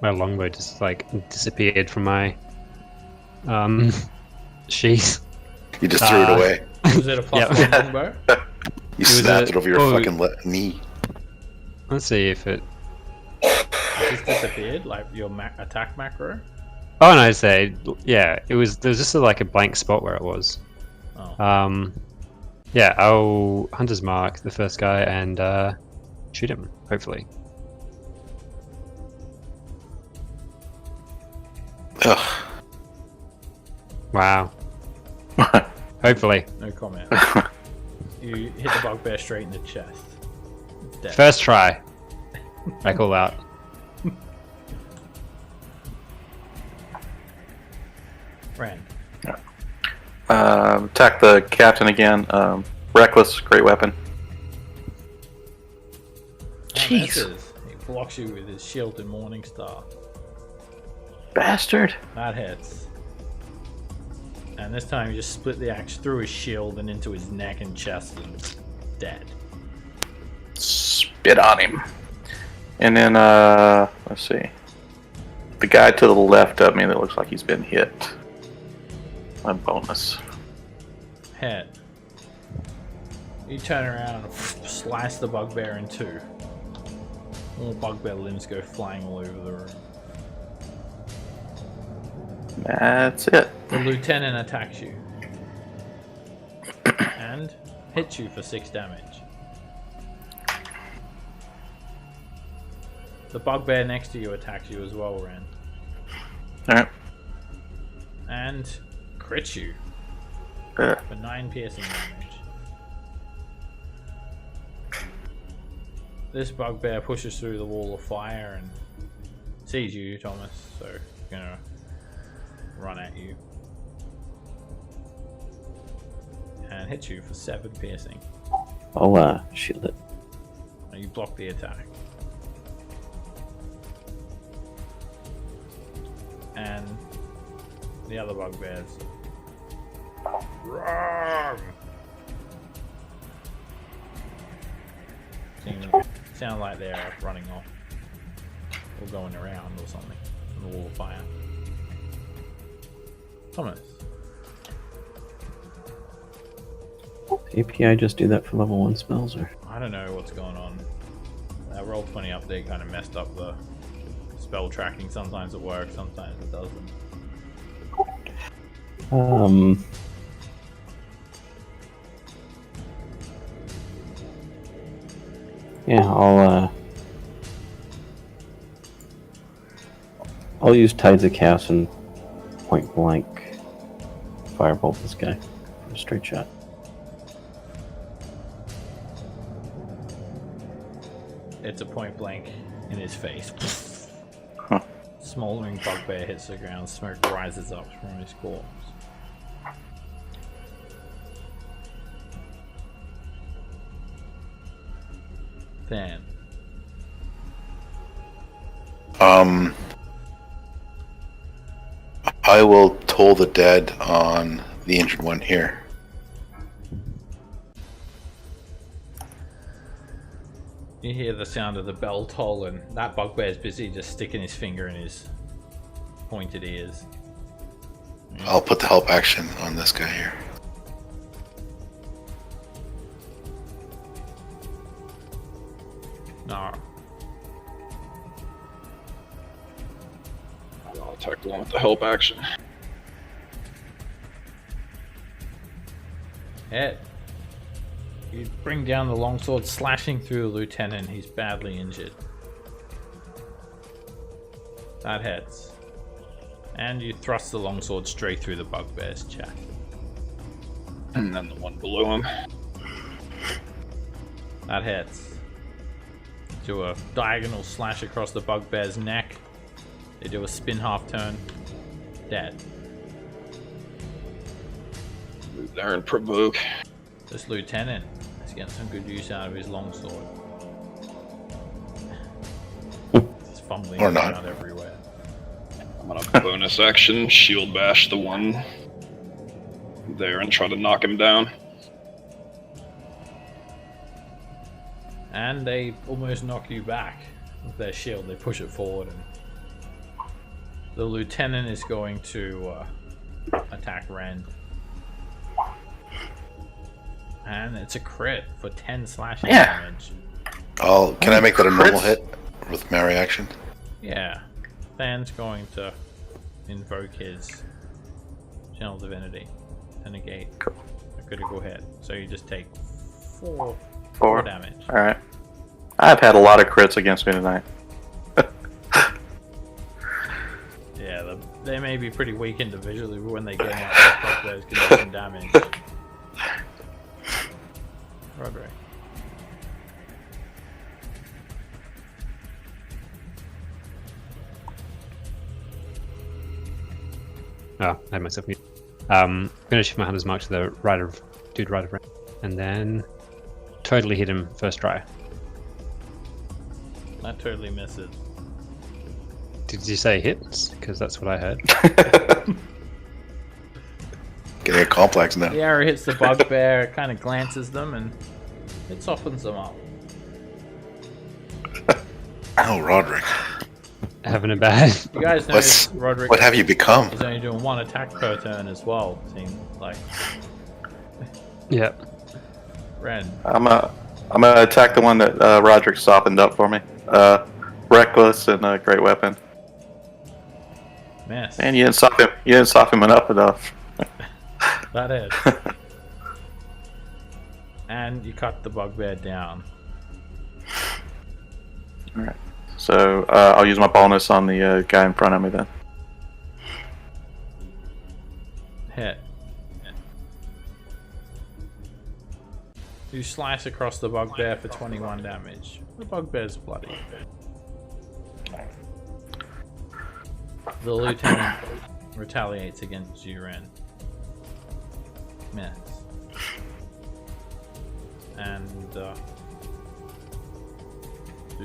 [SPEAKER 3] My longbow just like disappeared from my sheath.
[SPEAKER 4] You just threw it away.
[SPEAKER 1] Was it a +1 longbow?
[SPEAKER 4] You snapped it over your fucking knee.
[SPEAKER 3] Let's see if it
[SPEAKER 1] It just disappeared, like your attack macro?
[SPEAKER 3] Oh no, say yeah. There was just like a blank spot where it was.
[SPEAKER 1] Oh.
[SPEAKER 3] Yeah, I'll Hunter's Mark the first guy and shoot him, hopefully.
[SPEAKER 4] Ugh.
[SPEAKER 3] Wow. Hopefully.
[SPEAKER 1] No comment. You hit the bugbear straight in the chest. It's dead.
[SPEAKER 3] First try. I call out.
[SPEAKER 1] Ren.
[SPEAKER 2] Attack the captain again. Reckless, great weapon.
[SPEAKER 1] Jeez. He blocks you with his shield and Morningstar.
[SPEAKER 2] Bastard.
[SPEAKER 1] That hits. And this time you just split the axe through his shield and into his neck and chest and dead.
[SPEAKER 2] Spit on him. And then, let's see. The guy to the left of me that looks like he's been hit. A bonus.
[SPEAKER 1] Hit. You turn around and slice the bugbear in two. More bugbear limbs go flying all over the room.
[SPEAKER 2] That's it.
[SPEAKER 1] The lieutenant attacks you. And hits you for 6 damage. The bugbear next to you attacks you as well, Ren.
[SPEAKER 2] Alright.
[SPEAKER 1] And crits you
[SPEAKER 2] Uh,
[SPEAKER 1] for 9 piercing damage. This bugbear pushes through the wall of fire and sees you, Thomas, so it's gonna run at you. And hits you for 7 piercing.
[SPEAKER 6] I'll shield it.
[SPEAKER 1] And you block the attack. And the other bugbears. Run! Sound like they're running off. Or going around or something. In the wall of fire. Thomas.
[SPEAKER 6] API just do that for level 1 spells, or?
[SPEAKER 1] I don't know what's going on. That Roll20 update kind of messed up the spell tracking. Sometimes it works, sometimes it doesn't.
[SPEAKER 6] Yeah, I'll use Tides of Chaos and point blank firebolt this guy for a straight shot.
[SPEAKER 1] It's a point blank in his face.
[SPEAKER 2] Huh.
[SPEAKER 1] Smoldering bugbear hits the ground, smoke rises up from his corpse. Then
[SPEAKER 4] I will toll the dead on the injured one here.
[SPEAKER 1] you hear the sound of the bell toll, and that bugbear's busy just sticking his finger in his pointed ears.
[SPEAKER 4] I'll put the help action on this guy here.
[SPEAKER 1] No.
[SPEAKER 5] I'll attack the one with the help action.
[SPEAKER 1] Hit. You bring down the longsword, slashing through the lieutenant. He's badly injured. That hits. And you thrust the longsword straight through the bugbear's chest.
[SPEAKER 5] And then the one below him.
[SPEAKER 1] That hits. Do a diagonal slash across the bugbear's neck. They do a spin half turn. Dead.
[SPEAKER 5] Move there and provoke.
[SPEAKER 1] This lieutenant is getting some good use out of his longsword. He's fumbling
[SPEAKER 4] Or not.
[SPEAKER 1] around everywhere.
[SPEAKER 5] I'm gonna bonus action, shield bash the one there and try to knock him down.
[SPEAKER 1] And they almost knock you back with their shield. They push it forward, and the lieutenant is going to attack Rand. And it's a crit for 10 slashing damage.
[SPEAKER 4] Can I make that a normal hit with my reaction?
[SPEAKER 1] Yeah. Than's going to invoke his Channel Divinity to negate a critical hit. So you just take 4 damage.
[SPEAKER 2] Alright. I've had a lot of crits against me tonight.
[SPEAKER 1] Yeah, they may be pretty weak individually, but when they get out, those can do some damage. Roderick.
[SPEAKER 3] Oh, I had myself mute. I'm gonna shift my hunter's mark to the right of Ren, and then totally hit him first try.
[SPEAKER 1] That totally misses.
[SPEAKER 3] Did you say hits? Because that's what I heard.
[SPEAKER 4] Getting a complex now.
[SPEAKER 1] The arrow hits the bugbear, it kind of glances them, and it softens them up.
[SPEAKER 4] Oh, Roderick.
[SPEAKER 3] Having a bad.
[SPEAKER 1] You guys notice Roderick
[SPEAKER 4] What have you become?
[SPEAKER 1] is only doing 1 attack per turn as well. Seems like
[SPEAKER 3] Yep.
[SPEAKER 1] Ren.
[SPEAKER 2] I'm gonna attack the one that Roderick softened up for me. Reckless and a great weapon.
[SPEAKER 1] Miss.
[SPEAKER 2] And you didn't soften him up enough.
[SPEAKER 1] That is. And you cut the bugbear down.
[SPEAKER 2] Alright. So I'll use my bonus on the guy in front of me then.
[SPEAKER 1] Hit. You slice across the bugbear for 21 damage. The bugbear's bloody. The lieutenant retaliates against you, Ren. Miss. And do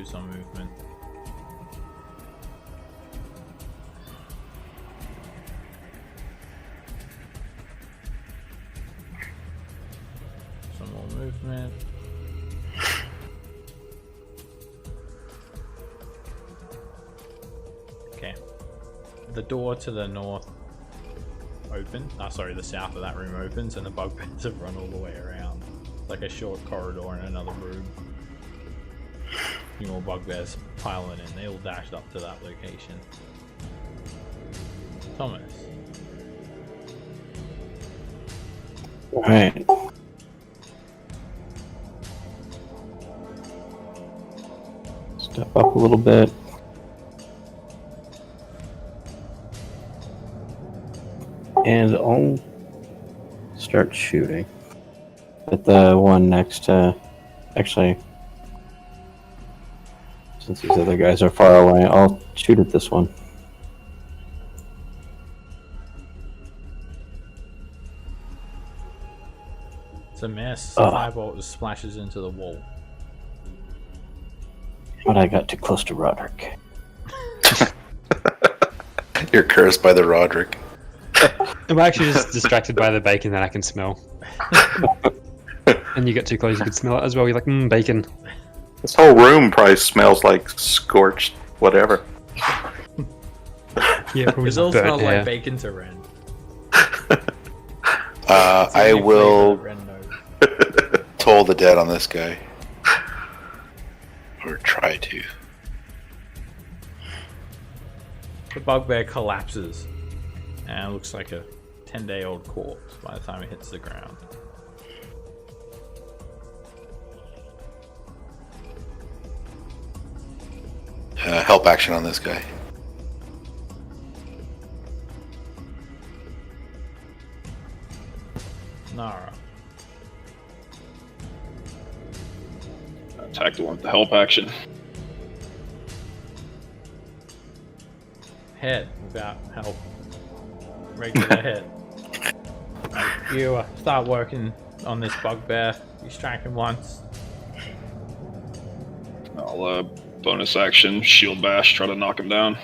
[SPEAKER 1] some movement. Some more movement. Okay. The door to the north the south of that room opens, and the bugbears have run all the way around. It's like a short corridor in another room. A few more bugbears piling in. They all dashed up to that location. Thomas.
[SPEAKER 6] Alright. Step up a little bit. And I'll start shooting at the one next to. Actually, since these other guys are far away, I'll shoot at this one.
[SPEAKER 1] It's a miss. The firebolt just splashes into the wall.
[SPEAKER 6] But I got too close to Roderick.
[SPEAKER 4] You're cursed by the Roderick.
[SPEAKER 3] I'm actually just distracted by the bacon that I can smell. And you get too close, you can smell it as well. You're like, bacon.
[SPEAKER 2] This whole room probably smells like scorched whatever.
[SPEAKER 3] Yeah, probably
[SPEAKER 1] It all
[SPEAKER 3] burnt
[SPEAKER 1] smells
[SPEAKER 3] hair.
[SPEAKER 1] like bacon to Ren.
[SPEAKER 4] I will
[SPEAKER 1] Ren knows.
[SPEAKER 4] toll the dead on this guy. Or try to.
[SPEAKER 1] The bugbear collapses and looks like a 10-day-old corpse by the time it hits the ground.
[SPEAKER 4] Help action on this guy.
[SPEAKER 1] Nara.
[SPEAKER 5] Attack the one with the help action.
[SPEAKER 1] Hit without help. Regular hit. You start working on this bugbear. You strike him once.
[SPEAKER 5] I'll bonus action, shield bash, try to knock him down.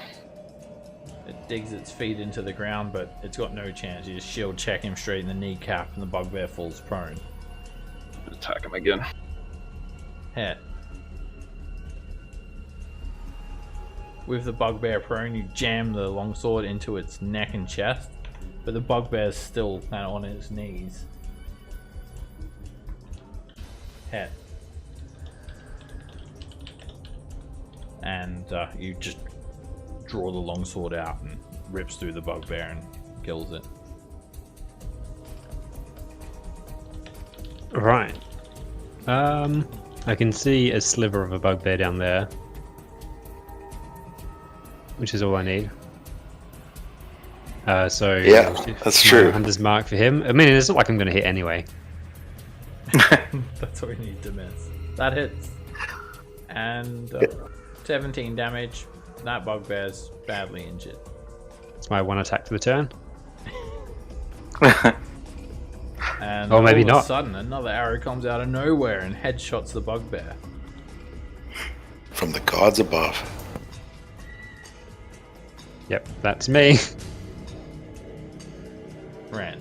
[SPEAKER 1] It digs its feet into the ground, but it's got no chance. You just shield check him straight in the kneecap, and the bugbear falls prone.
[SPEAKER 5] Attack him again.
[SPEAKER 1] Hit. With the bugbear prone, you jam the longsword into its neck and chest, but the bugbear's still kind of on its knees. Hit. And you just draw the longsword out and rips through the bugbear and kills it.
[SPEAKER 3] Right. I can see a sliver of a bugbear down there, which is all I need. So
[SPEAKER 4] Yeah, that's true.
[SPEAKER 3] Hunter's mark for him. I mean, it's not like I'm going to hit anyway.
[SPEAKER 1] That's what we need to miss. That hits. And 17 damage. That bugbear's badly injured.
[SPEAKER 3] It's my one attack for the turn.
[SPEAKER 1] And
[SPEAKER 3] Or maybe
[SPEAKER 1] all of
[SPEAKER 3] not.
[SPEAKER 1] a sudden, another arrow comes out of nowhere and headshots the bugbear.
[SPEAKER 4] from the gods above.
[SPEAKER 3] Yep, that's me.
[SPEAKER 1] Ran.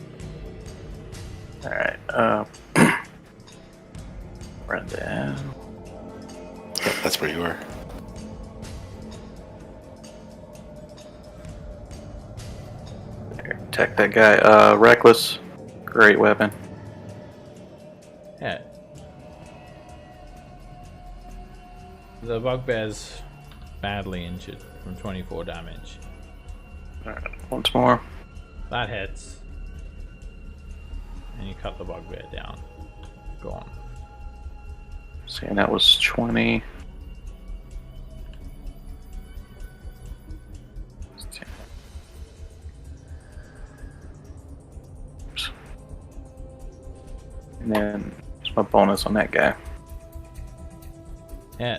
[SPEAKER 2] Alright, run down.
[SPEAKER 4] Yeah, that's where you were.
[SPEAKER 2] There, attack that guy. Reckless. Great weapon.
[SPEAKER 1] Yeah. The bugbear's badly injured from 24 damage.
[SPEAKER 2] Alright, once more.
[SPEAKER 1] That hits. And you cut the bugbear down. Gone.
[SPEAKER 2] See, and that was 20. And then what's my bonus on that guy?
[SPEAKER 1] Yeah.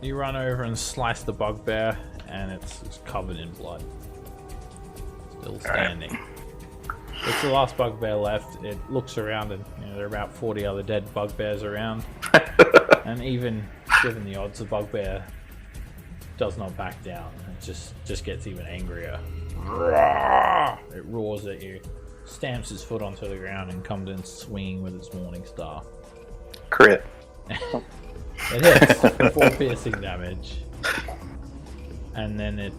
[SPEAKER 1] You run over and slice the bugbear, and it's covered in blood. Still standing. It's the last bugbear left. It looks around, and there are about 40 other dead bugbears around. And even given the odds, the bugbear does not back down. It just gets even angrier. It roars at you, stamps its foot onto the ground, and comes in swinging with its morning star.
[SPEAKER 2] Crit.
[SPEAKER 1] It hits 4 piercing damage, and then it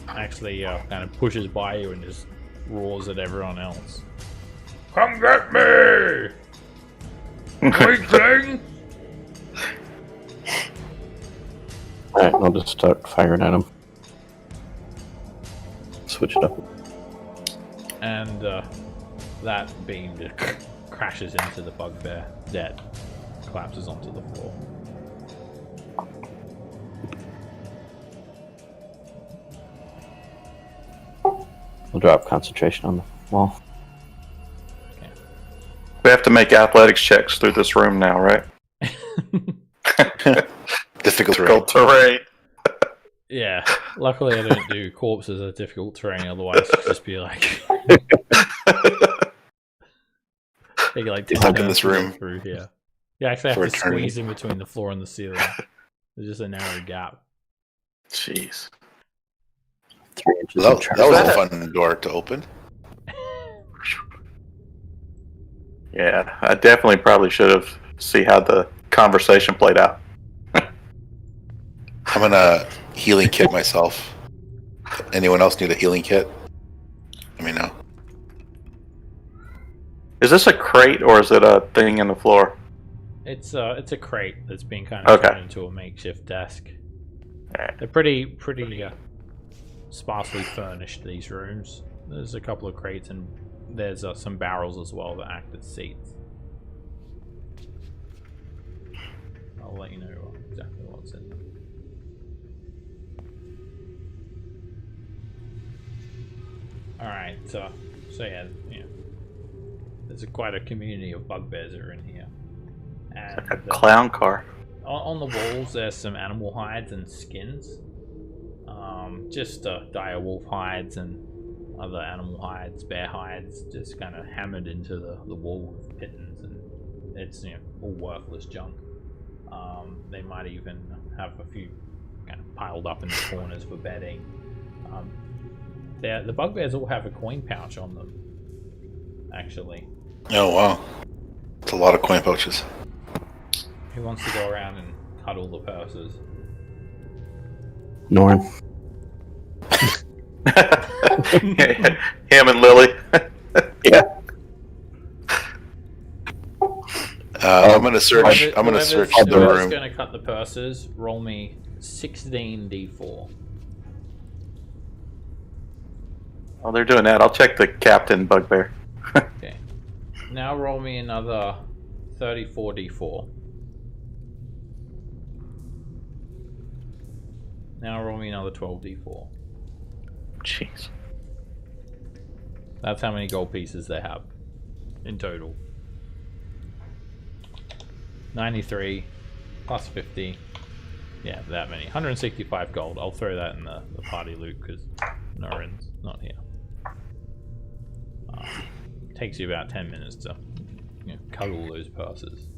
[SPEAKER 1] actually kind of pushes by you and just roars at everyone else. Come get me, weakling!
[SPEAKER 6] Alright, I'll just start firing at him. Switch it up.
[SPEAKER 1] And that beam just crashes into the bugbear, dead, collapses onto the floor.
[SPEAKER 6] I'll drop concentration on the wall.
[SPEAKER 2] We have to make athletics checks through this room now, right?
[SPEAKER 4] Difficult terrain.
[SPEAKER 2] terrain.
[SPEAKER 1] Yeah, luckily I don't do corpses as difficult terrain, otherwise it'd just be like... Take like 10
[SPEAKER 4] Stuck in
[SPEAKER 1] minutes
[SPEAKER 4] this
[SPEAKER 1] to get
[SPEAKER 4] room.
[SPEAKER 1] through here. You actually
[SPEAKER 4] For
[SPEAKER 1] have to
[SPEAKER 4] eternity.
[SPEAKER 1] squeeze in between the floor and the ceiling. There's just a narrow gap.
[SPEAKER 2] Jeez.
[SPEAKER 6] 3 inches
[SPEAKER 4] That,
[SPEAKER 6] of
[SPEAKER 4] that was a
[SPEAKER 2] that?
[SPEAKER 4] fun door to open.
[SPEAKER 2] Yeah, I definitely probably should have see how the conversation played out.
[SPEAKER 4] I'm gonna healing kit myself. Anyone else need a healing kit? Let me know.
[SPEAKER 2] Is this a crate or is it a thing in the floor?
[SPEAKER 1] It's a crate that's been kind of
[SPEAKER 2] Okay.
[SPEAKER 1] turned into a makeshift desk.
[SPEAKER 2] Alright.
[SPEAKER 1] They're pretty sparsely furnished, these rooms. There's a couple of crates and there's some barrels as well that act as seats. I'll let you know exactly what's in them. Alright, so yeah, there's quite a community of bugbears that are in here. And
[SPEAKER 2] Like a clown car.
[SPEAKER 1] on the walls there's some animal hides and skins. Just dire wolf hides and other animal hides, bear hides, just kind of hammered into the wall with pittons, and it's all worthless junk. They might even have a few kind of piled up in the corners for bedding. The bugbears all have a coin pouch on them, actually.
[SPEAKER 4] Oh wow, it's a lot of coin pouches.
[SPEAKER 1] Who wants to go around and cuddle the purses?
[SPEAKER 6] Norn.
[SPEAKER 2] Him and Lily.
[SPEAKER 6] Yeah.
[SPEAKER 4] I'm gonna search. I'm gonna
[SPEAKER 1] Whoever's-
[SPEAKER 4] search the
[SPEAKER 1] whoever's
[SPEAKER 4] room.
[SPEAKER 1] going to cut the purses, roll me 16d4.
[SPEAKER 2] While they're doing that, I'll check the captain bugbear.
[SPEAKER 1] Okay. Now roll me another 34d4. Now roll me another 12d4.
[SPEAKER 2] Jeez.
[SPEAKER 1] That's how many gold pieces they have in total. 93 plus 50. Yeah, that many. 165 gold. I'll throw that in the party loot because Norin's not here. Takes you about 10 minutes to cuddle those purses.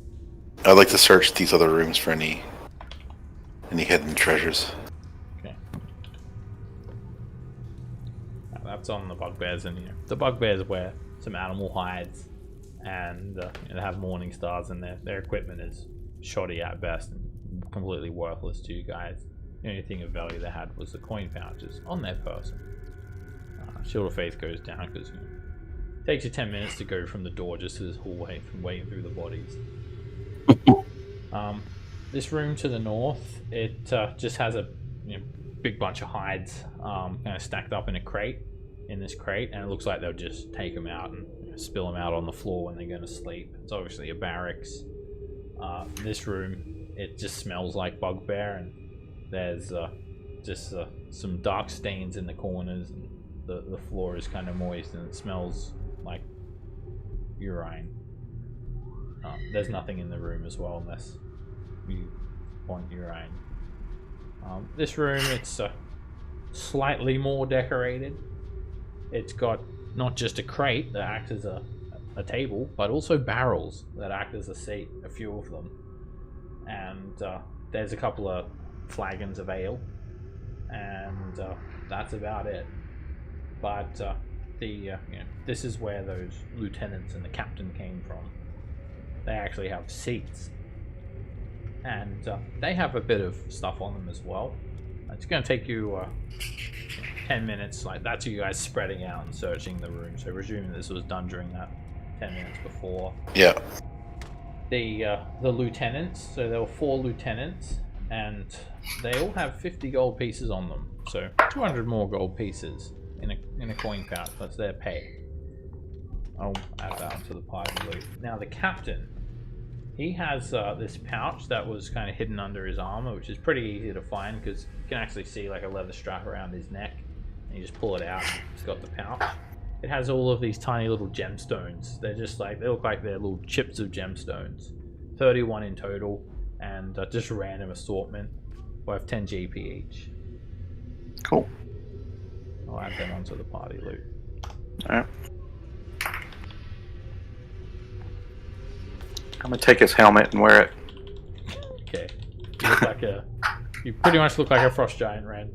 [SPEAKER 4] I'd like to search these other rooms for any Any hidden treasures?
[SPEAKER 1] Okay. That's on the bugbears, and the bugbears wear some animal hides, and they have morning stars, and their equipment is shoddy at best and completely worthless to you guys. The only thing of value they had was the coin pouches on their person. Shield of Faith goes down because it takes you 10 minutes to go from the door just to this hallway from wading through the bodies. This room to the north, it just has a big bunch of hides kind of stacked up in this crate, and it looks like they'll just take them out and spill them out on the floor when they're going to sleep. It's obviously a barracks. This room, it just smells like bugbear, and there's just some dark stains in the corners, and the floor is kind of moist, and it smells like urine. There's nothing in the room as well unless you want urine. This room, it's slightly more decorated. It's got not just a crate that acts as a table, but also barrels that act as a seat, a few of them. And there's a couple of flagons of ale, and that's about it. But this is where those lieutenants and the captain came from. They actually have seats, and they have a bit of stuff on them as well. It's going to take you 10 minutes. Like, that's you guys spreading out and searching the room. So presuming this was done during that 10 minutes before.
[SPEAKER 4] Yeah.
[SPEAKER 1] The lieutenants. So there were 4 lieutenants, and they all have 50 gold pieces on them. So 200 more gold pieces in a coin pouch. That's their pay. I'll add that onto the party loot. Now the captain, he has this pouch that was kind of hidden under his armor, which is pretty easy to find because you can actually see like a leather strap around his neck, and you just pull it out and it's got the pouch. It has all of these tiny little gemstones. They're just like, they look like they're little chips of gemstones. 31 in total, and just random assortment, worth 10 GP each.
[SPEAKER 2] Cool.
[SPEAKER 1] I'll add them onto the party loot.
[SPEAKER 2] Alright. I'm gonna take his helmet and wear it.
[SPEAKER 1] Okay. You look like you pretty much look like a frost giant, Ren.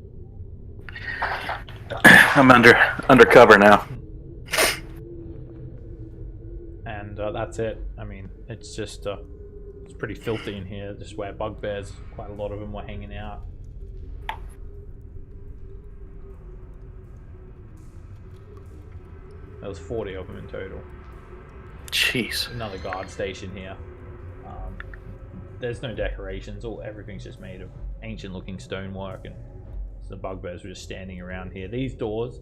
[SPEAKER 2] I'm undercover now.
[SPEAKER 1] And that's it. I mean, it's just it's pretty filthy in here. Just where bugbears, quite a lot of them were hanging out. There was 40 of them in total.
[SPEAKER 2] Jeez.
[SPEAKER 1] Another guard station here. There's no decorations. Everything's just made of ancient-looking stonework, and the bugbears were just standing around here. These doors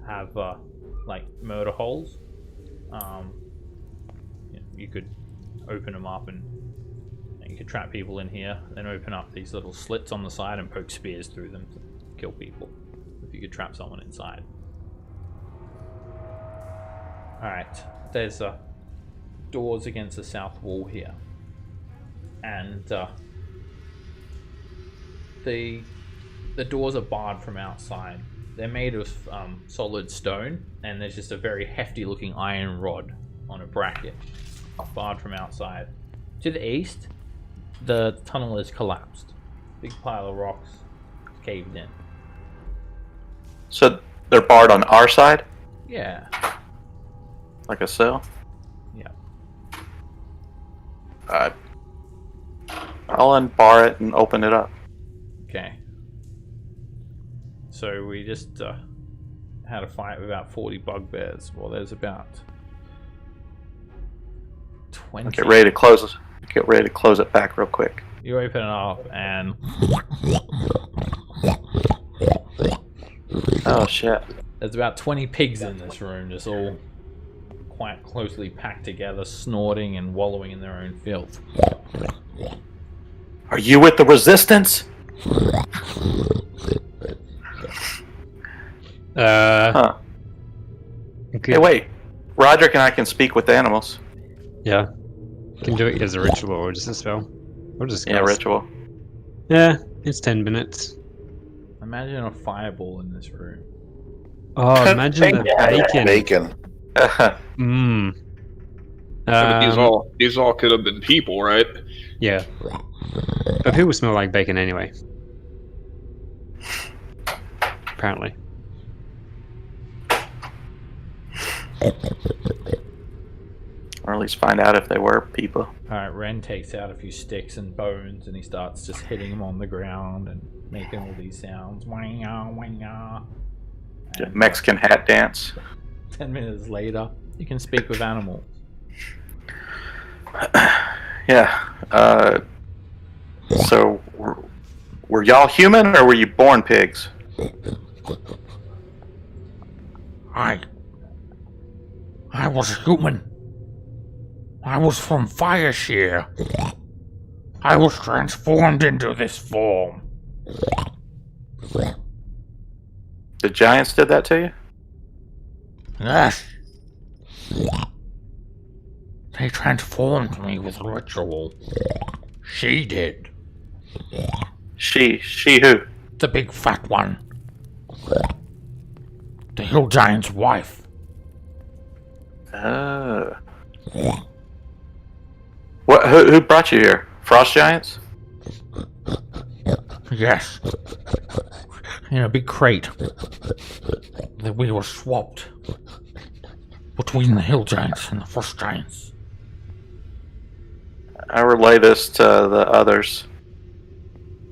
[SPEAKER 1] have like murder holes. You could open them up, and you could trap people in here. Then open up these little slits on the side and poke spears through them to kill people. If you could trap someone inside. All right. There's doors against the south wall here, and the doors are barred from outside. They're made of solid stone, and there's just a very hefty looking iron rod on a bracket, barred from outside. To the east, the tunnel is collapsed. Big pile of rocks caved in.
[SPEAKER 2] So they're barred on our side?
[SPEAKER 1] Yeah.
[SPEAKER 2] Like a cell?
[SPEAKER 1] Yeah.
[SPEAKER 2] I'll unbar it and open it up.
[SPEAKER 1] Okay. So we just had a fight with about 40 bugbears. Well, there's about 20.
[SPEAKER 2] Get ready to close it. Get ready to close it back real quick.
[SPEAKER 1] You open it up and
[SPEAKER 2] Oh shit.
[SPEAKER 1] there's about 20 pigs in this room, just all quite closely packed together, snorting and wallowing in their own filth.
[SPEAKER 2] Are you with the resistance? Huh. Hey, wait. Roderick and I can speak with the animals.
[SPEAKER 3] Yeah. Can do it as a ritual or just a spell. Or just
[SPEAKER 2] Yeah, ritual.
[SPEAKER 3] Yeah, it's 10 minutes.
[SPEAKER 1] Imagine a fireball in this room.
[SPEAKER 3] Oh, imagine the bacon.
[SPEAKER 4] Bacon.
[SPEAKER 3] Mmm.
[SPEAKER 5] But these all could have been people, right?
[SPEAKER 3] Yeah. But people smell like bacon anyway. Apparently.
[SPEAKER 2] Or at least find out if they were people.
[SPEAKER 1] Alright, Ren takes out a few sticks and bones and he starts just hitting them on the ground and making all these sounds. Wah, wah. And,
[SPEAKER 2] Mexican hat dance.
[SPEAKER 1] 10 minutes later, you can speak with animals.
[SPEAKER 2] Yeah. So, were y'all human or were you born pigs?
[SPEAKER 7] I was human. I was from Fireshare. I was transformed into this form.
[SPEAKER 2] The giants did that to you?
[SPEAKER 7] Yes. They transformed me with ritual. She did.
[SPEAKER 2] She who?
[SPEAKER 7] The big fat one. The hill giant's wife.
[SPEAKER 2] Oh. What? Who brought you here? Frost giants?
[SPEAKER 7] Yes. In a big crate. That we were swapped between the hill giants and the frost giants.
[SPEAKER 2] I relay this to the others.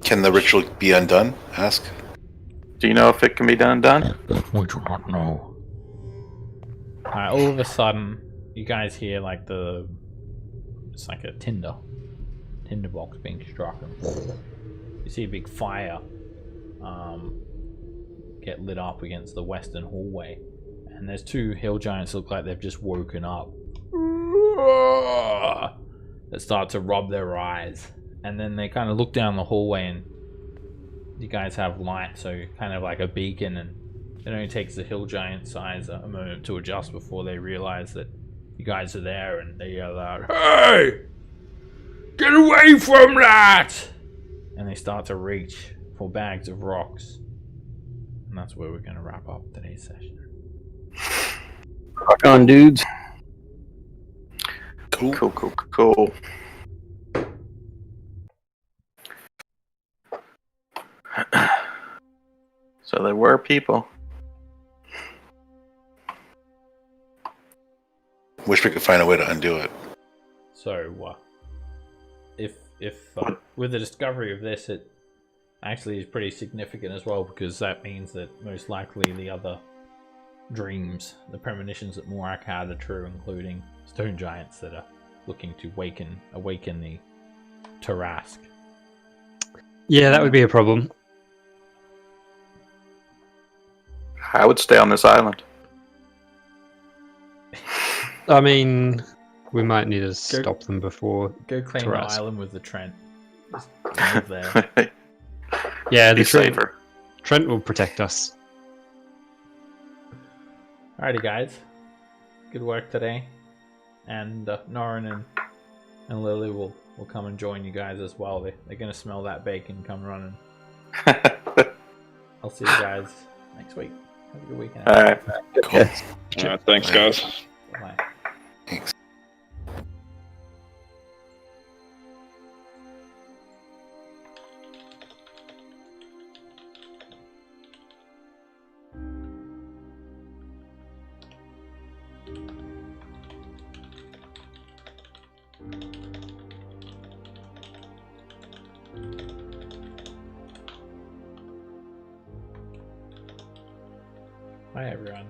[SPEAKER 4] Can the ritual be undone? Ask.
[SPEAKER 2] Do you know if it can be done?
[SPEAKER 7] We do not know.
[SPEAKER 1] All of a sudden, you guys hear like it's like a tinder box being struck. You see a big fire get lit up against the western hallway, and there's two hill giants that look like they've just woken up. That start to rub their eyes, and then they kind of look down the hallway, and you guys have light, so kind of like a beacon, and it only takes the hill giant size a moment to adjust before they realize that you guys are there, and they yell out, "Hey! Get away from that!" And they start to reach for bags of rocks. And that's where we're going to wrap up today's session.
[SPEAKER 6] Rock on, dudes.
[SPEAKER 2] Cool. So they were people.
[SPEAKER 4] Wish we could find a way to undo it.
[SPEAKER 1] So, if with the discovery of this, it actually is pretty significant as well, because that means that most likely the other dreams, the premonitions that Morak had, are true, including stone giants that are looking to awaken the Tarask.
[SPEAKER 3] Yeah, that would be a problem.
[SPEAKER 2] I would stay on this island.
[SPEAKER 3] I mean, we might need to stop them before.
[SPEAKER 1] Go claim the
[SPEAKER 3] Tarask.
[SPEAKER 1] island with the Trent. Just live there.
[SPEAKER 3] Yeah,
[SPEAKER 2] Be
[SPEAKER 3] the Trent,
[SPEAKER 2] safer.
[SPEAKER 3] Trent will protect us.
[SPEAKER 1] Alrighty, guys. Good work today. And Norin and Lily will come and join you guys as well. They're going to smell that bacon come running. I'll see you guys next week. Have a good weekend.
[SPEAKER 2] All right.
[SPEAKER 4] Cool.
[SPEAKER 5] Thanks, guys.
[SPEAKER 1] Bye.
[SPEAKER 4] Thanks.
[SPEAKER 1] Bye, everyone.